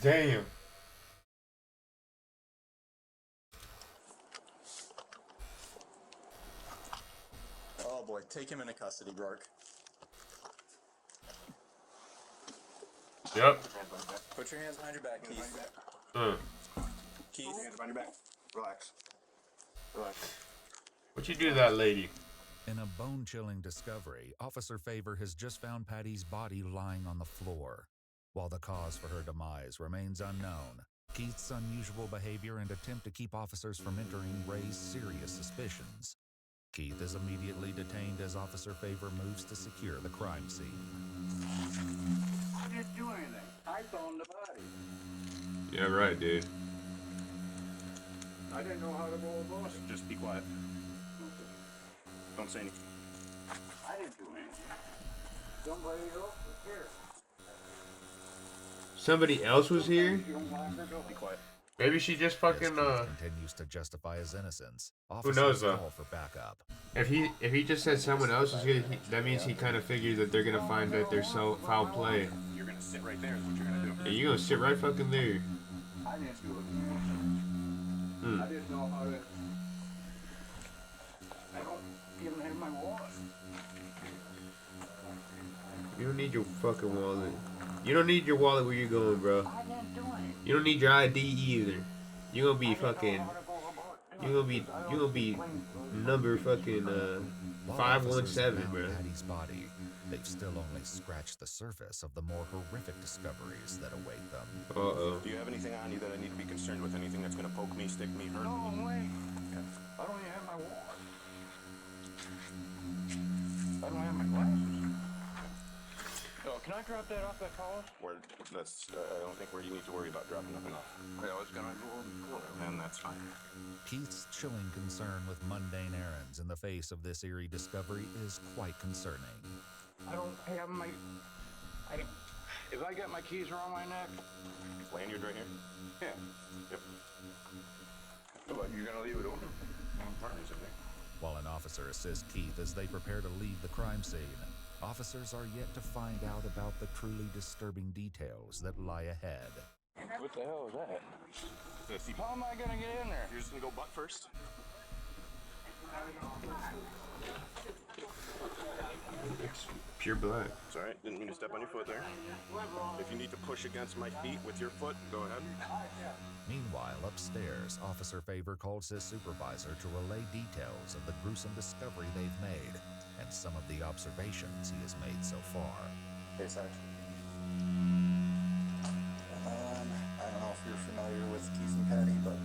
Damn. Oh boy, take him into custody, Rourke. Yep. Put your hands behind your back, Keith. Keith. Hands behind your back. Relax. Relax. What you do to that lady? In a bone-chilling discovery, Officer Favor has just found Patty's body lying on the floor. While the cause for her demise remains unknown, Keith's unusual behavior and attempt to keep officers from entering raise serious suspicions. Keith is immediately detained as Officer Favor moves to secure the crime scene. I didn't do anything. I found the body. Yeah, right, dude. I didn't know how to go about it. Just be quiet. Don't say anything. I didn't do anything. Somebody else was here. Somebody else was here? You don't want her to Be quiet. Maybe she just fucking continues to justify his innocence. Who knows though? Call for backup. If he just said someone else is gonna, that means he kind of figured that they're gonna find that there's so foul play. You're gonna sit right there is what you're gonna do. Yeah, you gonna sit right fucking there. I didn't do it. I didn't know how to. I don't even have my wallet. You don't need your fucking wallet. You don't need your wallet where you're going, bro. I didn't do anything. You don't need your ID either. You're gonna be fucking. You're gonna be number fucking 517, bro. Patty's body. They've still only scratched the surface of the more horrific discoveries that await them. Uh-oh. Do you have anything on you that I need to be concerned with? Anything that's gonna poke me, stick me, hurt? No way. I don't even have my wallet. I don't have my glasses. Oh, can I drop that off at Paul's? That's, I don't think you need to worry about dropping nothing off. I was gonna go And that's fine. Keith's chilling concern with mundane errands in the face of this eerie discovery is quite concerning. I don't have my. If I got my keys around my neck. Lanyard right here? Yeah. Yep. But you're gonna leave it open? While an officer assists Keith as they prepare to leave the crime scene, officers are yet to find out about the truly disturbing details that lie ahead. What the hell is that? How am I gonna get in there? You're just gonna go butt first? It's pure black. It's alright, didn't mean to step on your foot there. If you need to push against my feet with your foot, go ahead. Meanwhile, upstairs, Officer Favor calls his supervisor to relay details of the gruesome discovery they've made and some of the observations he has made so far. Hey, Sarge. I don't know if you're familiar with Keith and Patty, but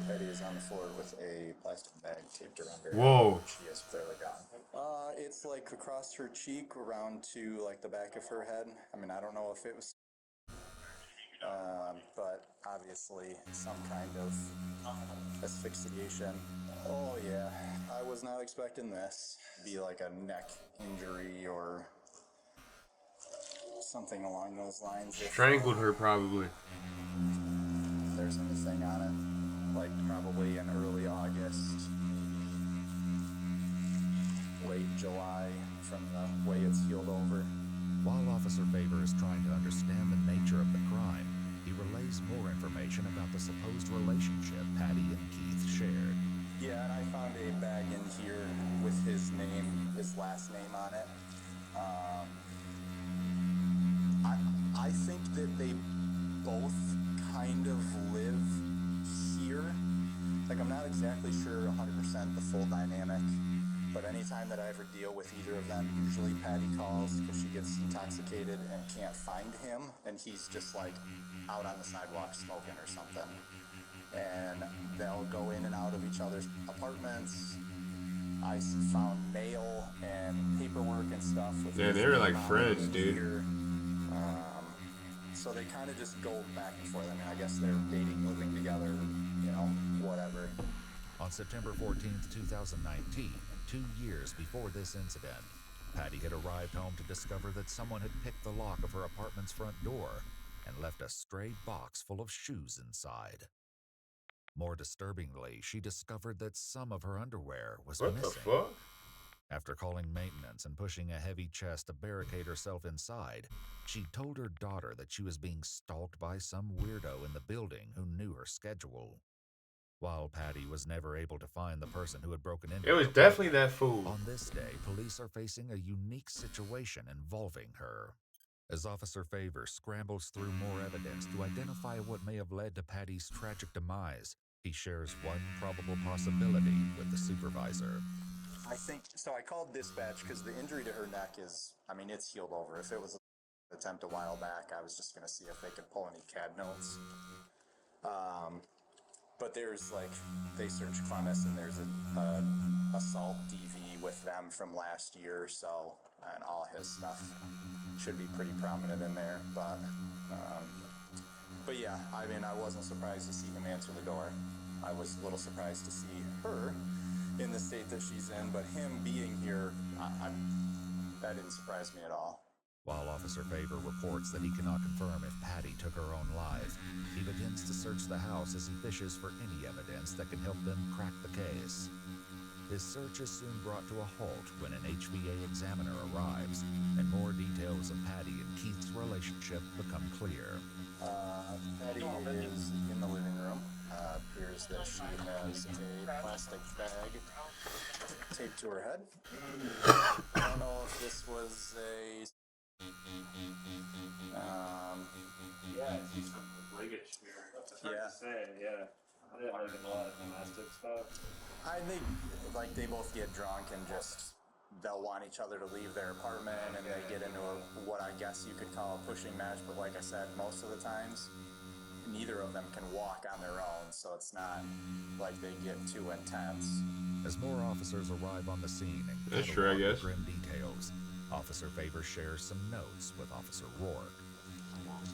Patty is on the floor with a plastic bag taped around her. Whoa. She is clearly gone. It's like across her cheek, around to like the back of her head. I mean, I don't know if it was, but obviously some kind of asphyxiation. Oh yeah, I was not expecting this. Be like a neck injury or something along those lines. Strangled her, probably. There's anything on it, like probably in early August, late July, from the way it's healed over. While Officer Favor is trying to understand the nature of the crime, he relays more information about the supposed relationship Patty and Keith shared. Yeah, and I found a bag in here with his name, his last name on it. I think that they both kind of live here. Like, I'm not exactly sure 100% the full dynamic, but anytime that I ever deal with either of them, usually Patty calls because she gets intoxicated and can't find him, and he's just like out on the sidewalk smoking or something. And they'll go in and out of each other's apartments. I found mail and paperwork and stuff. With Yeah, they were like friends, dude. So they kind of just go back and forth. I mean, I guess they're dating, living together, you know, whatever. On September 14th, 2019, 2 years before this incident, Patty had arrived home to discover that someone had picked the lock of her apartment's front door and left a stray box full of shoes inside. More disturbingly, she discovered that some of her underwear was What missing. the fuck? After calling maintenance and pushing a heavy chest to barricade herself inside, she told her daughter that she was being stalked by some weirdo in the building who knew her schedule. While Patty was never able to find the person who had broken into It was her definitely apartment, that fool. on this day, police are facing a unique situation involving her. As Officer Favor scrambles through more evidence to identify what may have led to Patty's tragic demise, he shares one probable possibility with the supervisor. I think, so I called dispatch because the injury to her neck is, I mean, it's healed over. If it was an attempt a while back, I was just going to see if they could pull any CAD notes. But there's like, they search Clemmis and there's an assault DV with them from last year, so, and all his stuff should be pretty prominent in there. But yeah, I mean, I wasn't surprised to see him answer the door. I was a little surprised to see her in the state that she's in, but him being here, that didn't surprise me at all. While Officer Favor reports that he cannot confirm if Patty took her own life, he begins to search the house as he fishes for any evidence that can help them crack the case. His search is soon brought to a halt when an HVA examiner arrives, and more details of Patty and Keith's relationship become clear. Patty is in the living room. Appears that she has a plastic bag taped to her head. I don't know if this was a... yeah, it's just British here. It's hard to say, yeah. I didn't like a lot of domestic stuff. I think, like, they both get drunk and just, they'll want each other to leave their apartment, and they get into what I guess you could call a pushing match, but like I said, most of the times, neither of them can walk on their own, so it's not like they get too intense. As more officers arrive on the scene and That's true, I guess. grim details, Officer Favor shares some notes with Officer Rourke. I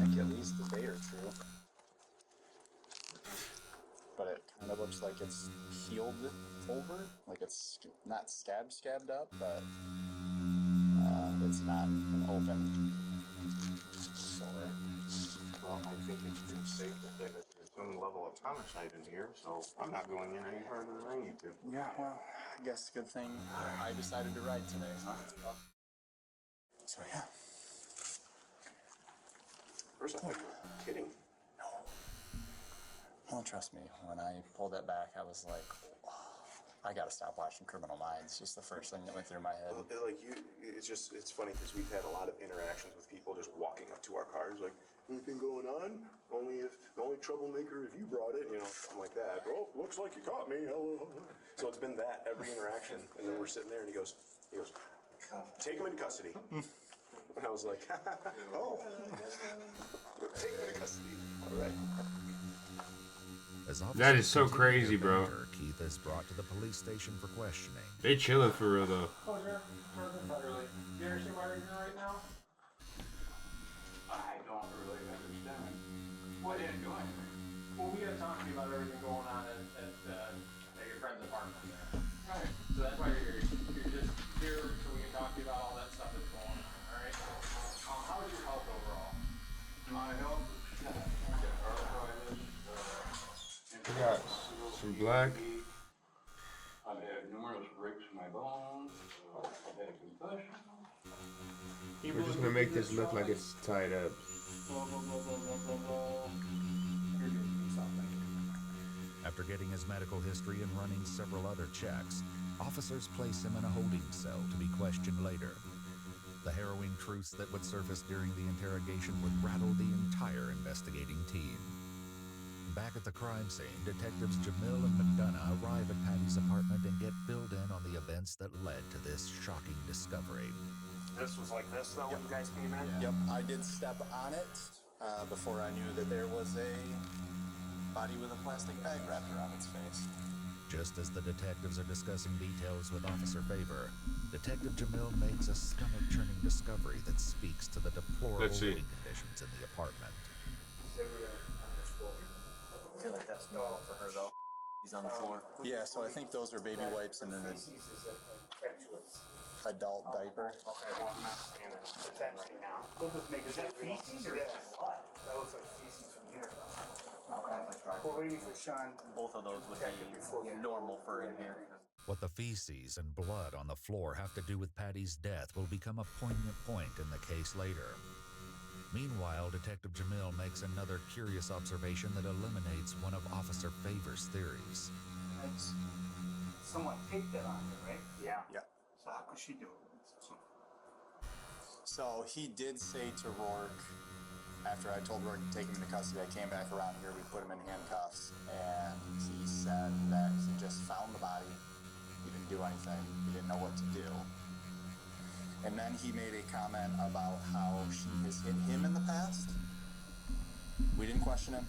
think at least the they are true. But it kind of looks like it's healed over, like it's not scabbed up, but it's not an open sore. Well, I think it's pretty safe to say that there's some level of Colonel homicide in here, so I'm not going in any further than I need to. Yeah, well, I guess good thing I decided to ride today, huh? So, yeah. First, I thought you were kidding. No. Well, trust me, when I pulled that back, I was like, I gotta stop watching Criminal Minds. Just the first thing that went through my head. Well, like it's funny because we've had a lot of interactions with people just walking up to our cars, like, anything going on? The only troublemaker if you brought it, you know, I'm like that. Oh, looks like you caught me. Hello. So it's been that every interaction, and then we're sitting there, and he goes, take him into custody. And I was like, oh, take him into custody. All right. That is so crazy, bro. Keith is brought to the police station for questioning. They chilling for real though. Oh, sure. Do you understand why you're here right now? I don't really understand. What didn't do anything? Well, we gotta talk to you about everything going on at your friend's apartment there. Right. So that's why you're here. You're just here so we can talk to you about all that stuff that's going on. All right. How is your health overall? My health. We got some black. I've had numerous breaks in my bones. I've had a concussion. We're just gonna make this look like it's tied up. After getting his medical history and running several other checks, officers place him in a holding cell to be questioned later. The harrowing truths that would surface during the interrogation would rattle the entire investigating team. Back at the crime scene, detectives Jamil and McDonough arrive at Patty's apartment and get filled in on the events that led to this shocking discovery. This was like this, though, when you guys came in? Yep, I did step on it before I knew that there was a body with a plastic bag wrapped around its face. Just as the detectives are discussing details with Officer Favor, Detective Jamil makes a stomach-churning discovery that speaks to the deplorable living conditions in the apartment. I feel like that's normal for her, though. He's on the floor. Yeah, so I think those are baby wipes and then an adult diaper. Okay, well, I'm not standing with that right now. Is that feces or blood? That looks like feces from here. Okay. We're waiting for Sean. Both of those would be normal for in here. What the feces and blood on the floor have to do with Patty's death will become a poignant point in the case later. Meanwhile, Detective Jamil makes another curious observation that eliminates one of Officer Favor's theories. That's someone taped that on her, right? Yeah. Yeah. So how could she do it? So he did say to Rourke, after I told Rourke to take him into custody, I came back around here, we put him in handcuffs, and he said that he just found the body. He didn't do anything. He didn't know what to do. And then he made a comment about how she has hit him in the past. We didn't question him.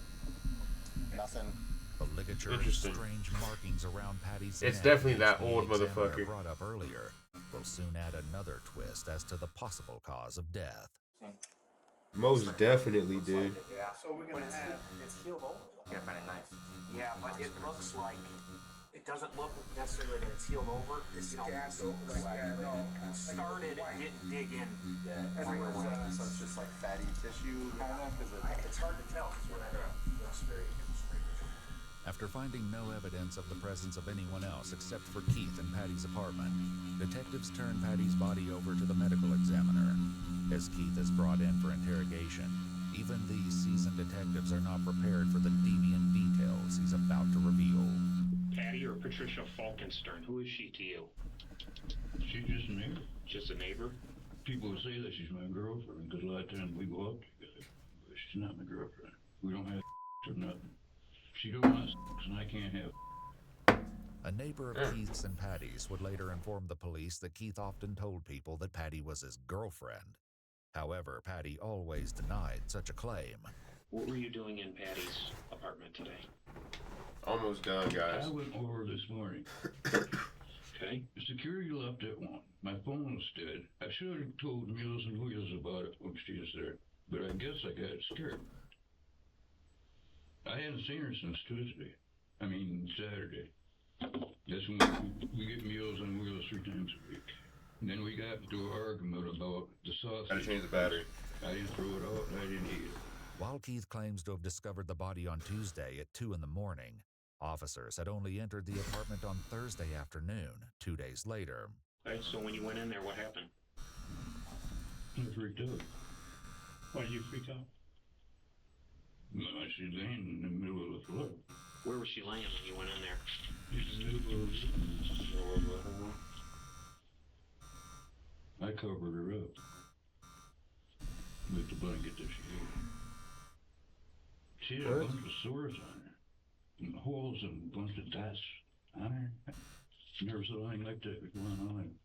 Nothing. The ligature and strange markings around Patty's It's neck, definitely that which the old examiner motherfucker. brought up earlier, will soon add another twist as to the possible cause of death. Most definitely, dude. Yeah. So we're gonna have. It's healed over. Yeah, kind of nice. Yeah, but it looks like it doesn't look necessarily that it's healed over. It's, you know, it started, it didn't dig in. So it's just like fatty tissue, kind of? It's hard to tell. It's very After finding no evidence of the presence of anyone else except for Keith in Patty's apartment, detectives turn Patty's body over to the medical examiner. As Keith is brought in for interrogation, even these seasoned detectives are not prepared for the deviant details he's about to reveal. Patty or Patricia Falkenstern, who is she to you? She's just a neighbor. Just a neighbor? People say that she's my girlfriend because a lot of times we go out together. But she's not my girlfriend. We don't have or nothing. She don't want sex and I can't have. A neighbor of Keith's and Patty's would later inform the police that Keith often told people that Patty was his girlfriend. However, Patty always denied such a claim. What were you doing in Patty's apartment today? Almost done, guys. I went over this morning. Okay? The security left at 1. My phone was dead. I should have told Meals and Wheels about it when she was there, but I guess I got scared. I hadn't seen her since Tuesday. I mean, Saturday. That's when we get Meals on Wheels 3 times a week. And then we got into an argument about the sausage. Gotta change the battery. I didn't throw it out and I didn't eat it. While Keith claims to have discovered the body on Tuesday at 2 in the morning, officers had only entered the apartment on Thursday afternoon, 2 days later. Right, so when you went in there, what happened? I freaked out. Why did you freak out? She's laying in the middle of the floor. Where was she laying when you went in there? In the middle of the floor. I covered her up with the blanket that she had. She had a bunch of sores on her, and holes and a bunch of dots on her. Never saw anything like that before in my life.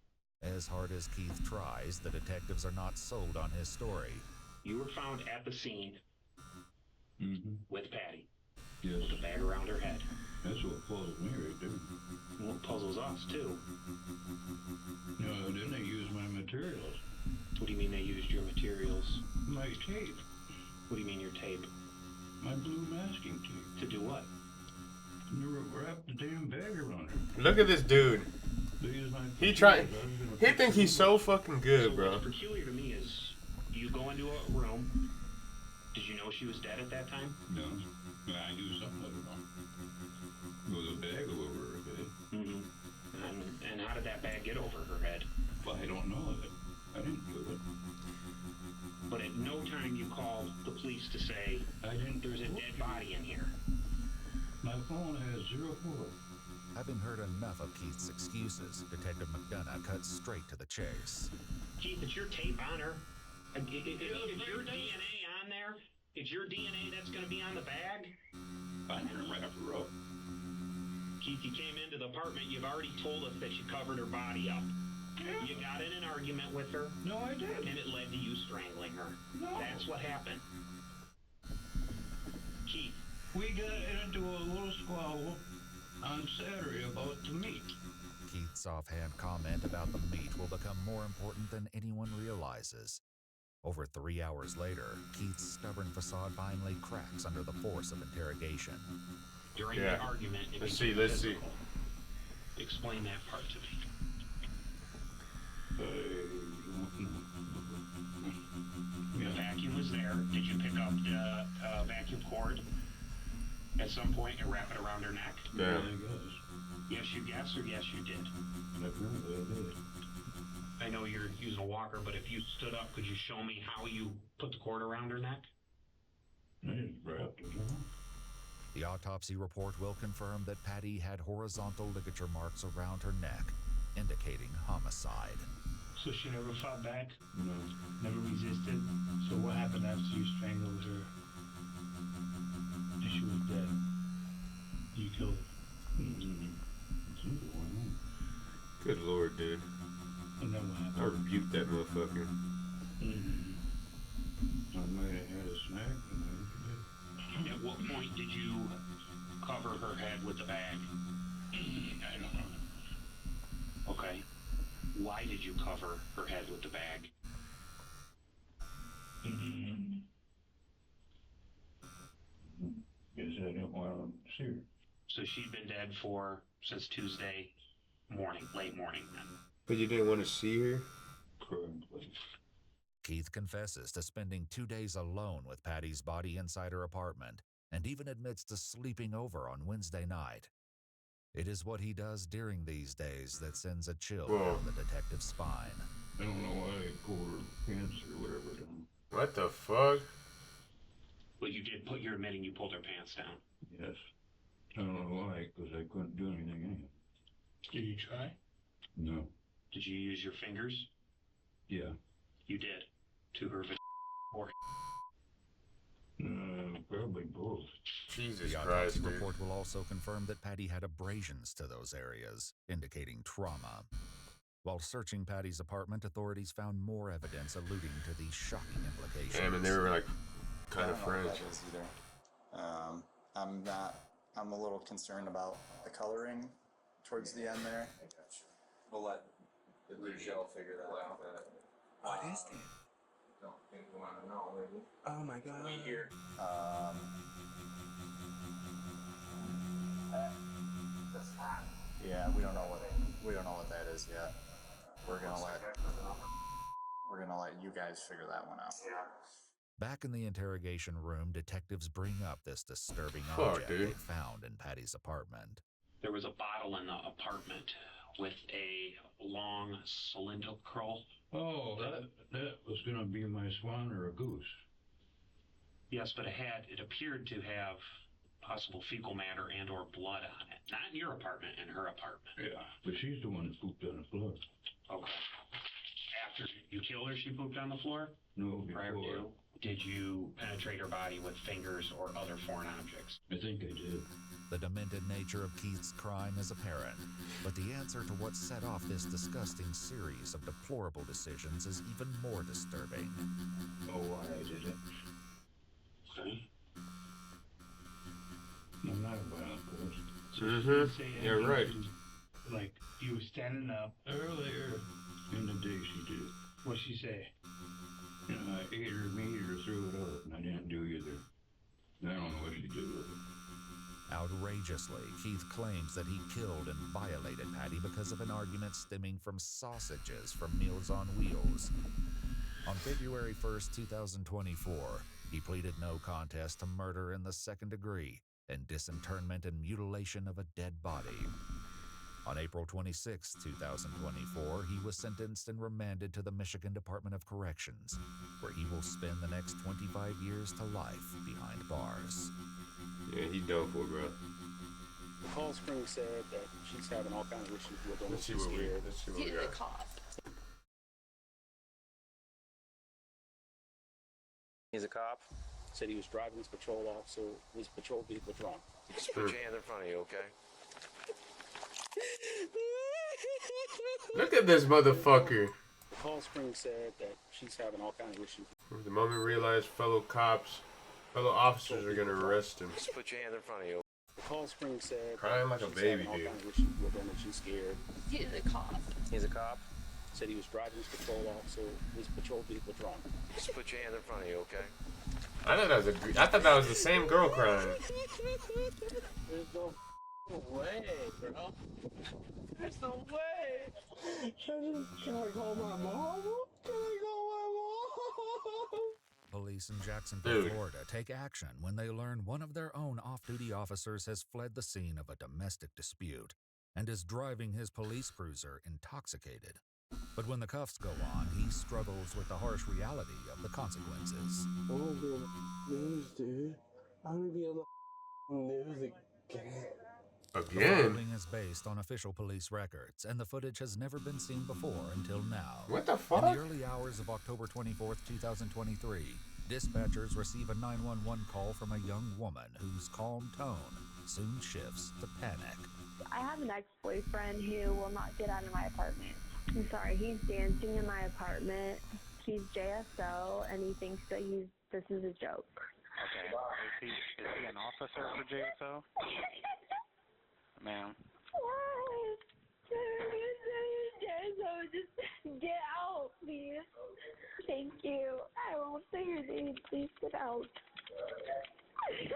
As hard as Keith tries, the detectives are not sold on his story. You were found at the scene with Patty. Yes. With a bag around her head. That's what puzzles me right there. Well, it puzzles us, too. No, then they used my materials. What do you mean they used your materials? My tape. What do you mean your tape? My blue masking tape. To do what? You wrapped the damn bag around her. Look at this dude. He think he's so fucking good, bro. What's peculiar to me is you go into a room. Did you know she was dead at that time? No. I knew something of it wrong. With a bag over her head. Mm-hmm. And how did that bag get over her head? Well, I don't know that. I didn't do it. But at no time you called the police to say, there's a dead body in here. My phone has 04. Having heard enough of Keith's excuses, Detective McDonough cuts straight to the chase. Keith, it's your tape on her. Is your DNA on there? Is your DNA that's going to be on the bag? I didn't wrap her up. Keith, you came into the apartment. You've already told us that you covered her body up. Yeah. You got in an argument with her. No, I didn't. And it led to you strangling her. No. That's what happened. Keith. We got into a little squabble on Saturday about the meat. Keith's offhand comment about the meat will become more important than anyone realizes. Over 3 hours later, Keith's stubborn facade finally cracks under the force of interrogation. During the argument, let's see. Explain that part to me. The vacuum was there. Did you pick up the vacuum cord at some point and wrap it around her neck? Yeah. Yes, you guessed, or yes, you did? Apparently I did. I know you're using a walker, but if you stood up, could you show me how you put the cord around her neck? I just wrapped it around. The autopsy report will confirm that Patty had horizontal ligature marks around her neck, indicating homicide. So she never fought back? No. Never resisted? So what happened after you strangled her? And she was dead. You killed her. Good lord, dude. And then what happened? I rebuked that motherfucker. I might have had a snack and then At what point did you cover her head with the bag? I don't know. Okay. Why did you cover her head with the bag? Guess I didn't want to see her. So she'd been dead since Tuesday morning, late morning then. But you didn't want to see her? Correctly. Keith confesses to spending 2 days alone with Patty's body inside her apartment, and even admits to sleeping over on Wednesday night. It is what he does during these days that sends a chill down the detective's spine. I don't know why I pulled her pants or whatever down. What the fuck? Well, you're admitting you pulled her pants down. Yes. I don't know why, because I couldn't do anything anyway. Did you try? No. Did you use your fingers? Yeah. You did. To her or probably both. Jesus the Christ, autopsy dude. report will also confirm that Patty had abrasions to those areas, indicating trauma. While searching Patty's apartment, authorities found more evidence alluding to these shocking implications. Damn, and they were like kind of friends. I'm a little concerned about the coloring towards the end there. We'll let Michelle figure that out. What is that? Don't think we want to know, maybe. Oh my god. We hear. Yeah, we don't know what that is yet. We're gonna let you guys figure that one out. Back in the interrogation room, detectives bring up this disturbing Fuck, object dude. they found in Patty's apartment. There was a bottle in the apartment with a long cylindrical. Oh, that was gonna be my swan or a goose. Yes, but it appeared to have possible fecal matter and or blood on it. Not in your apartment, in her apartment. Yeah, but she's the one that pooped on the floor. Okay. After you killed her, she pooped on the floor? No, Prior before. to? Did you penetrate her body with fingers or other foreign objects? I think I did. The demented nature of Keith's crime is apparent, but the answer to what set off this disgusting series of deplorable decisions is even more disturbing. Oh, why I did it. Okay. I'm not a violent person. Mm-hmm. You're right. Like, you were standing up earlier in the day she did. What'd she say? You know, I ate her meat or threw it up, and I didn't do either. I don't know what she did with it. Outrageously, Keith claims that he killed and violated Patty because of an argument stemming from sausages from Meals on Wheels. On February 1st, 2024, he pleaded no contest to murder in the second degree and disinterment and mutilation of a dead body. On April 26, 2024, he was sentenced and remanded to the Michigan Department of Corrections, where he will spend the next 25 years to life behind bars. Yeah, he's done for, bro. Paul Springs said that she's having all kinds of issues with him. Let's see what we got. Cop. He's a cop. Said he was driving his patrol officer, his patrol vehicle drunk. Just put your hands in front of you, okay? Look at this motherfucker. Paul Springs said that she's having all kinds of issues. The moment realized fellow officers are gonna arrest him. Just put your hands in front of you. Paul Springs said Crying like a she's baby, having all dude. kinds of issues with him and she's scared. He's a cop. He's a cop. Said he was driving his patrol officer, his patrol vehicle drunk. Just put your hands in front of you, okay? I thought that was the same girl crying. There's no way, bro. There's no way. Can I call my mom? Can I call my mom? Police in Jacksonville, Florida take action when they learn one of their own off-duty officers has fled the scene of a domestic dispute and is driving his police cruiser intoxicated. But when the cuffs go on, he struggles with the harsh reality of the consequences. I'm gonna be on the news, dude. I'm gonna be on the news again. The following is based on official police records, and the footage has never been seen before until now. What the fuck? In the early hours of October 24th, 2023, dispatchers receive a 911 call from a young woman whose calm tone soon shifts to panic. I have an ex-boyfriend who will not get out of my apartment. I'm sorry, he's dancing in my apartment. He's JSO, and he thinks that this is a joke. Okay. Is he an officer for JSO? Ma'am. Just get out, please. Thank you. I won't say your name. Please get out. Please.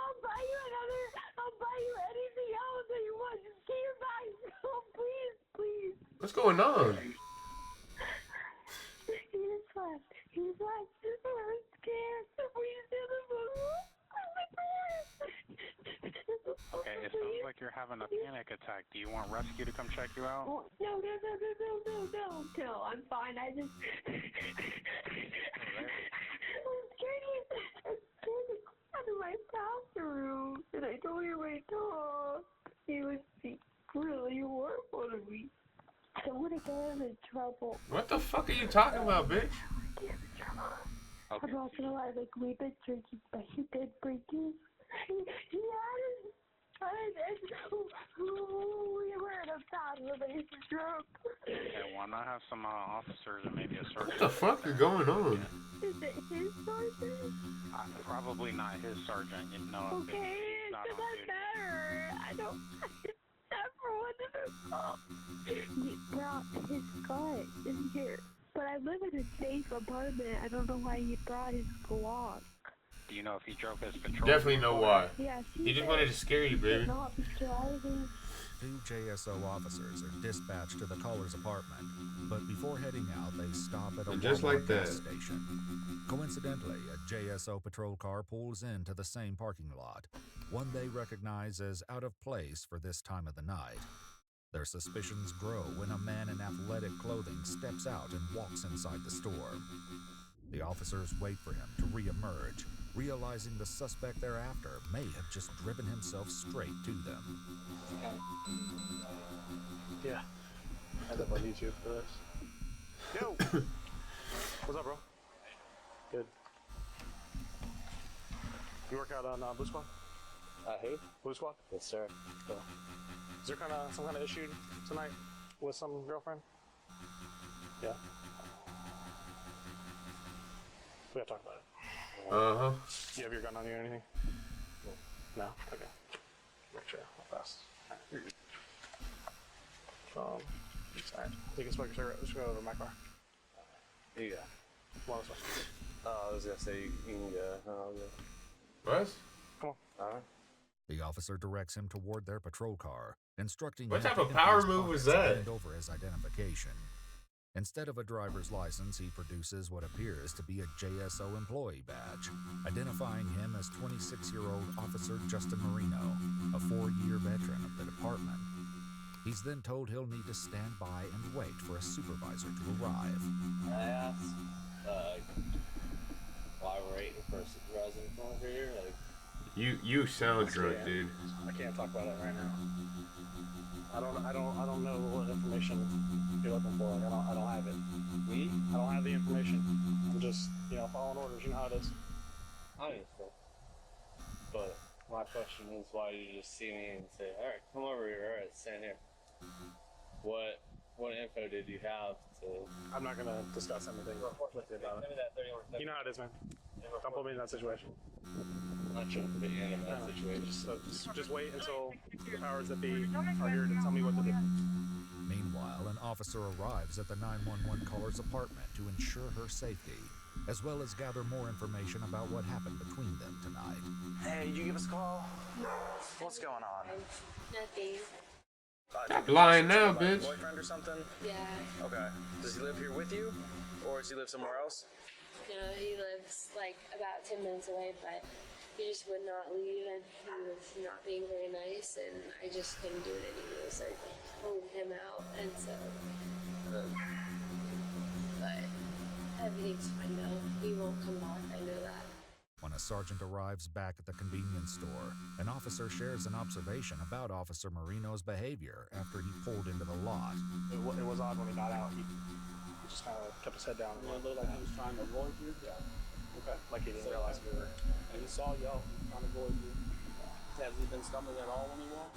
I'll buy you anything else that you want. Just get your bags. Oh, please. What's going on? He's left. I'm scared. Please do the phone. Okay, it sounds like you're having a panic attack. Do you want rescue to come check you out? Oh, no. I'm fine. I'm scared to go out of my bathroom. And I told you my dog. He would be really horrible to me. I don't want to get him in trouble. What the fuck are you talking about, bitch? I'm not gonna lie, like, we've been drinking, but he did bring you. He had it. We were in a bad relationship. Okay, why not have some officers and maybe a sergeant? What the fuck is going on? Is it his sergeant? Probably not his sergeant. You know, Okay, it not on doesn't duty. matter. I never wanted to call. He brought his gun in here. But I live in a safe apartment. I don't know why he brought his Glock. Do you know if he drove his patrol? Definitely know why. Yes, He just wanted to scare you, baby. Not be driving. 2 JSO officers are dispatched to the caller's apartment, but before heading out, they stop at a And just Walmart like that. gas station. Coincidentally, a JSO patrol car pulls into the same parking lot, one they recognize as out of place for this time of the night. Their suspicions grow when a man in athletic clothing steps out and walks inside the store. The officers wait for him to re-emerge, realizing the suspect thereafter may have just driven himself straight to them. Yeah. I definitely need you for this. Yo! What's up, bro? Good. You work out on Blue Squad? Who? Blue Squad? Yes, sir. Cool. Is there some kind of issue tonight with some girlfriend? Yeah. We gotta talk about it. Uh-huh. You have your gun on you or anything? No? Okay. Make sure. How fast? Alright. You can smoke your cigarette. Let's go over to my car. Yeah. Come on this way. I was gonna say you can go. What? Come on. Alright. The officer directs him toward their patrol car, instructing What him type to of empty power his move was pockets and that? hand over his identification. Instead of a driver's license, he produces what appears to be a JSO employee badge, identifying him as 26-year-old Officer Justin Marino, a 4-year veteran of the department. He's then told he'll need to stand by and wait for a supervisor to arrive. Can I ask, why we're waiting for a supervisor to come over here? Like, You sound drunk, dude. I can't talk about it right now. I don't know what information you're looking for. Like, I don't have it. Me? I don't have the information. I'm just, following orders. You know how it is. Obviously. But my question is, why did you just see me and say, "All right, come over here. All right, stand here." What info did you have to? I'm not gonna discuss anything with you about it. You know how it is, man. Don't put me in that situation. I'm not trying to put you in that situation. Just wait until the powers that be are here to tell me what to do. Meanwhile, an officer arrives at the 911 caller's apartment to ensure her safety, as well as gather more information about what happened between them tonight. Hey, did you give us a call? What's going on? Nothing. Stop lying now, bitch. Boyfriend or something? Yeah. Okay. Does he live here with you? Or does he live somewhere else? No, he lives like about 10 minutes away, but he just would not leave, and he was not being very nice, and I just couldn't do it anymore, so I pulled him out, and so, but everything's fine now. He won't come back, I know that. When a sergeant arrives back at the convenience store, an officer shares an observation about Officer Marino's behavior after he pulled into the lot. It was odd when he got out. He just kind of kept his head down. It looked like he was trying to avoid you? Yeah. Okay. Like he didn't realize we were. And he saw y'all trying to avoid you. Has he been stumbling at all when he walked?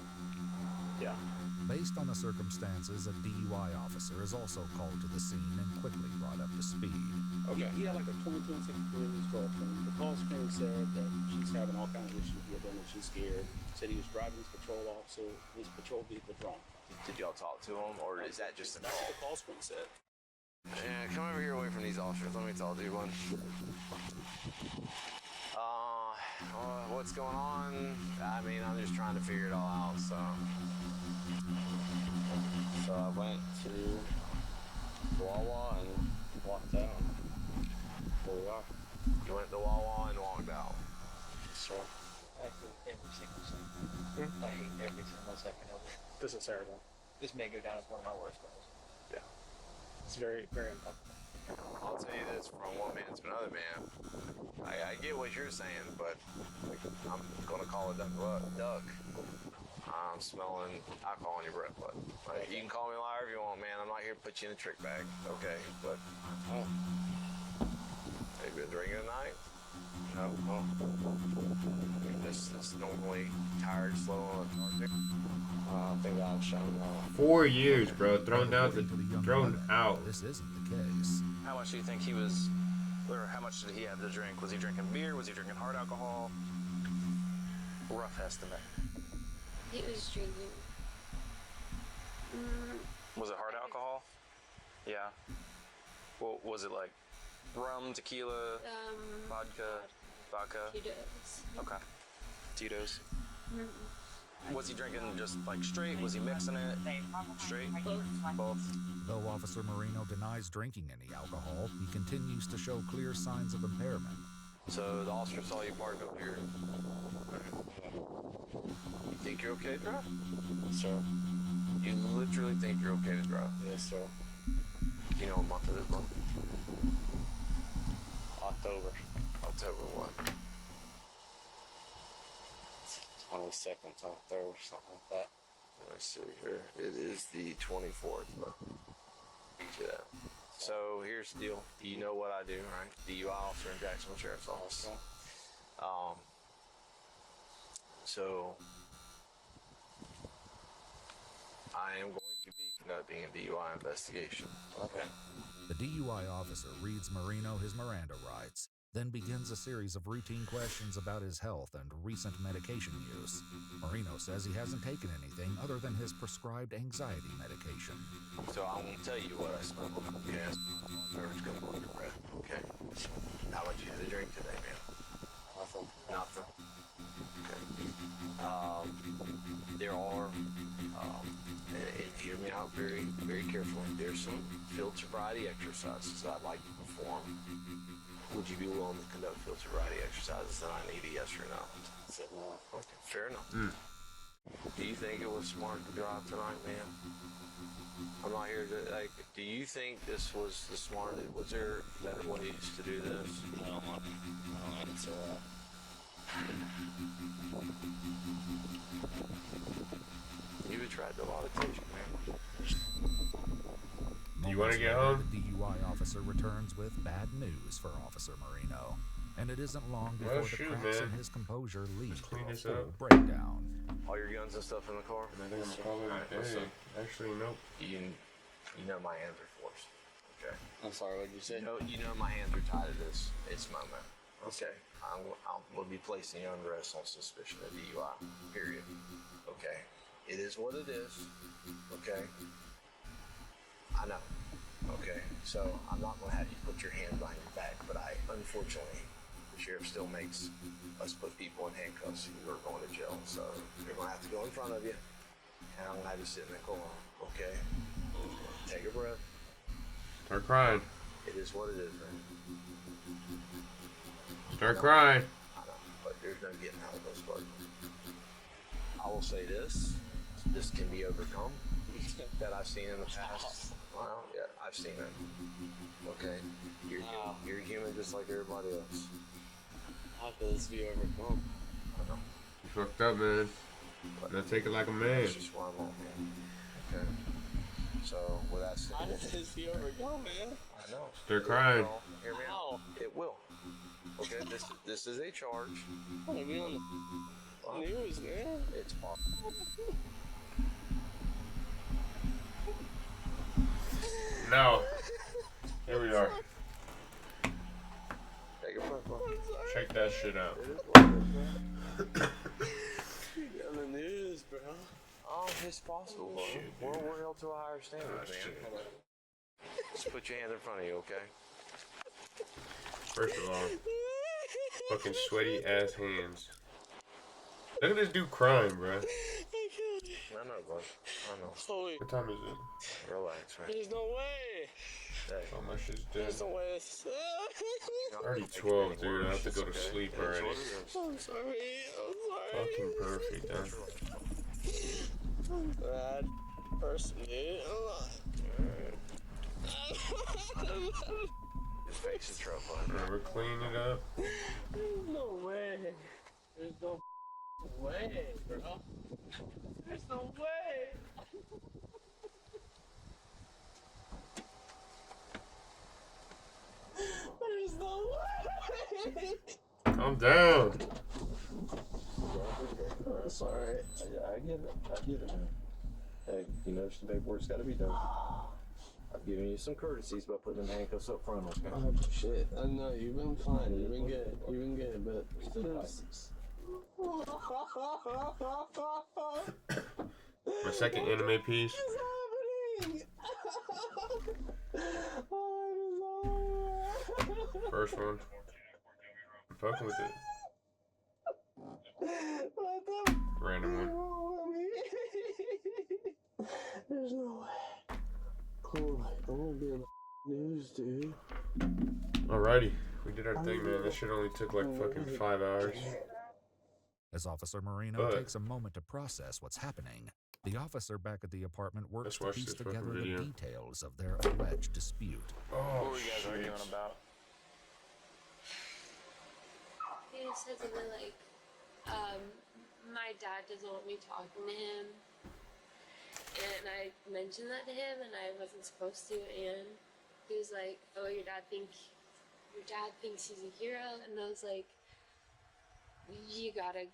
Yeah. Based on the circumstances, a DUI officer is also called to the scene and quickly brought up to speed. Okay. He had like a 2026 Toyota girlfriend. The call screen said that she's having all kinds of issues with him and she's scared. Said he was driving his patrol officer, his patrol vehicle drunk. Did y'all talk to him, or is that just a That's call? what the call screen said. Yeah, come over here away from these officers. Let me talk to you one. What's going on? I mean, I'm just trying to figure it all out, so. So I went to Wawa and walked out. Here we are. You went to Wawa and walked out. Sure. I hate every single second. I hate every single second of it. This is terrible. This may go down as one of my worst calls. Yeah. It's very, very uncomfortable. I'll tell you this, from one man to another man, I get what you're saying, but I'm gonna call it duck. I'm smelling alcohol on your breath, but like, you can call me a liar if you want, man. I'm not here to put you in a trick bag, okay? But have you been drinking tonight? No. This normally tired, slow, and lethargic. I think I'm showing off. 4 years, bro. Thrown out. This isn't the case. How much do you think he was, or how much did he have to drink? Was he drinking beer? Was he drinking hard alcohol? Rough estimate. He was drinking. Was it hard alcohol? Yeah. Well, was it like rum, tequila, vodka? Tito's. Okay. Tito's. Was he drinking just like straight? Was he mixing it? Straight? Both. Though Officer Marino denies drinking any alcohol, he continues to show clear signs of impairment. So the officer saw you parked up here. You think you're okay to drive? Yes, sir. You literally think you're okay to drive? Yes, sir. Do you know what month it is, month? October. October what? 22nd, 23rd, something like that. Let me see here. It is the 24th. Beat you that. So here's the deal. You know what I do, right? DUI officer in Jacksonville Sheriff's Office. So I am going to be conducting a DUI investigation. Okay. The DUI officer reads Marino his Miranda rights, then begins a series of routine questions about his health and recent medication use. Marino says he hasn't taken anything other than his prescribed anxiety medication. So I won't tell you what I smell. Okay, nerves go on your breath. Okay. How much you had to drink today, man? Nothing. Nothing. Okay. There are, and hear me out very, very carefully. There's some field sobriety exercises I'd like to perform. Would you be willing to conduct field sobriety exercises? Then I need a yes or no. I said no. Okay, fair enough. Do you think it was smart to drive tonight, man? I'm not here to, like, do you think this was the smart, was there better ways to do this? No, it's You've attracted a lot of attention, man. Do you want to get home? The DUI officer returns with bad news for Officer Marino, and it isn't long before the cracks in his composure lead to a full breakdown. All your guns and stuff in the car? I think I'm gonna call it a day. Actually, nope. You know my hands are forced. Okay. I'm sorry, what did you say? You know my hands are tied to this moment. Okay. I'm going to be placing you under arrest on suspicion of DUI. Period. Okay. It is what it is. Okay. I know. Okay. So I'm not going to have you put your hand behind your back, but unfortunately, the sheriff still makes us put people in handcuffs who are going to jail. So they're going to have to go in front of you, and I'm going to have you sit in the corner. Okay. Take a breath. Start crying. It is what it is, man. Start crying. I know, but there's no getting out of this, but I will say this can be overcome that I've seen in the past. Well, yeah, I've seen it. Okay? You're human just like everybody else. How could this be overcome? I know. You fucked up, man. Now take it like a man. That's just why I'm on, man. Okay? So, with that said... How did this be overcome, man? I know. Start crying. Hear me out. It will. Okay, this is a charge. I'm gonna be on the news, man. It's possible. No. Here we are. Take a breath, check that shit out. You're on the news, bro. Oh, it's possible, bro. We're held to a higher standard, man. Just put your hand in front of you, okay? First of all, fucking sweaty ass hands. Look at this dude crying, bro. I know, bro. I know. Holy. What time is it? Relax, man. There's no way. Hey. Oh, my shit's dead. There's no way. Already 12, dude. I have to go to sleep already. I'm sorry. Fucking perfect, huh? I'm bad person, dude. His face is trouble. We're cleaning it up. There's no way. There's no way, bro. There's no way. There's no way. Calm down. That's alright. I get it. I get it, man. Hey, you know the paperwork's gotta be done. I've given you some courtesies by putting them handcuffs up front, okay? Oh, shit. I know, you've been fine. You've been good. You've been good, but... My second anime piece. First one. I'm fucking with it. Random one. There's no way. Oh, I won't be in the news, dude. Alrighty, we did our thing, man. This shit only took like fucking 5 hours. As Officer Marino takes a moment to process what's happening, the officer back at the apartment works to piece together the details of their alleged dispute. What were you guys arguing about? He said something like, my dad doesn't want me talking to him. And I mentioned that to him, and I wasn't supposed to, and he was like, oh, your dad thinks he's a hero, and I was like, you gotta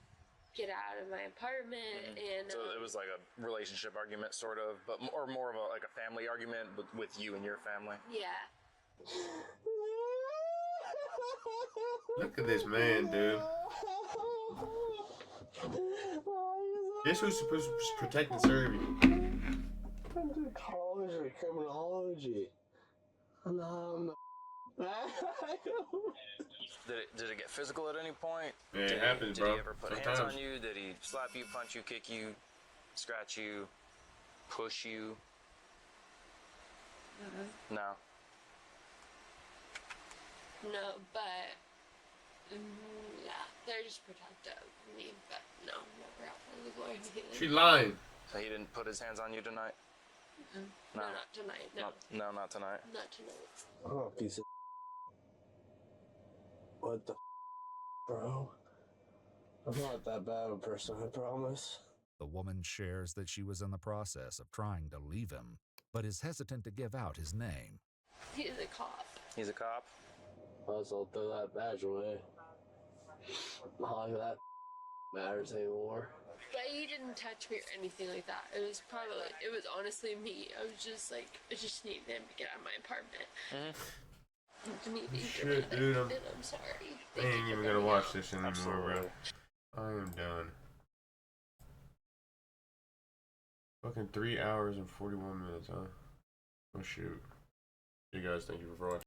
get out of my apartment. And so it was like a relationship argument, sort of, but more of a family argument with you and your family. Yeah. Look at this man, dude. Guess who's supposed to protect and serve you? I did college or criminology. I'm not. Did it get physical at any point? Yeah, it happens, bro. Did he ever put hands Sometimes. on you? Did he slap you, punch you, kick you, scratch you, push you? Mm-hmm. No. No, but yeah, they're just protective of me. But no, never happened or anything. She lying. So he didn't put his hands on you tonight? Mm-hmm. No. No, not tonight. No. No, not tonight. Not tonight. Oh, piece of. What the, bro? I'm not that bad of a person, I promise. The woman shares that she was in the process of trying to leave him, but is hesitant to give out his name. He's a cop. He's a cop? I'll throw that badge away. Not like that matters anymore. But he didn't touch me or anything like that. It was honestly me. I was just like, I just needed him to get out of my apartment. Shit, dude, I'm sorry. I ain't even gonna watch this anymore, bro. I am done. Fucking 3 hours and 41 minutes, huh? Oh, shoot. You guys, thank you for watching.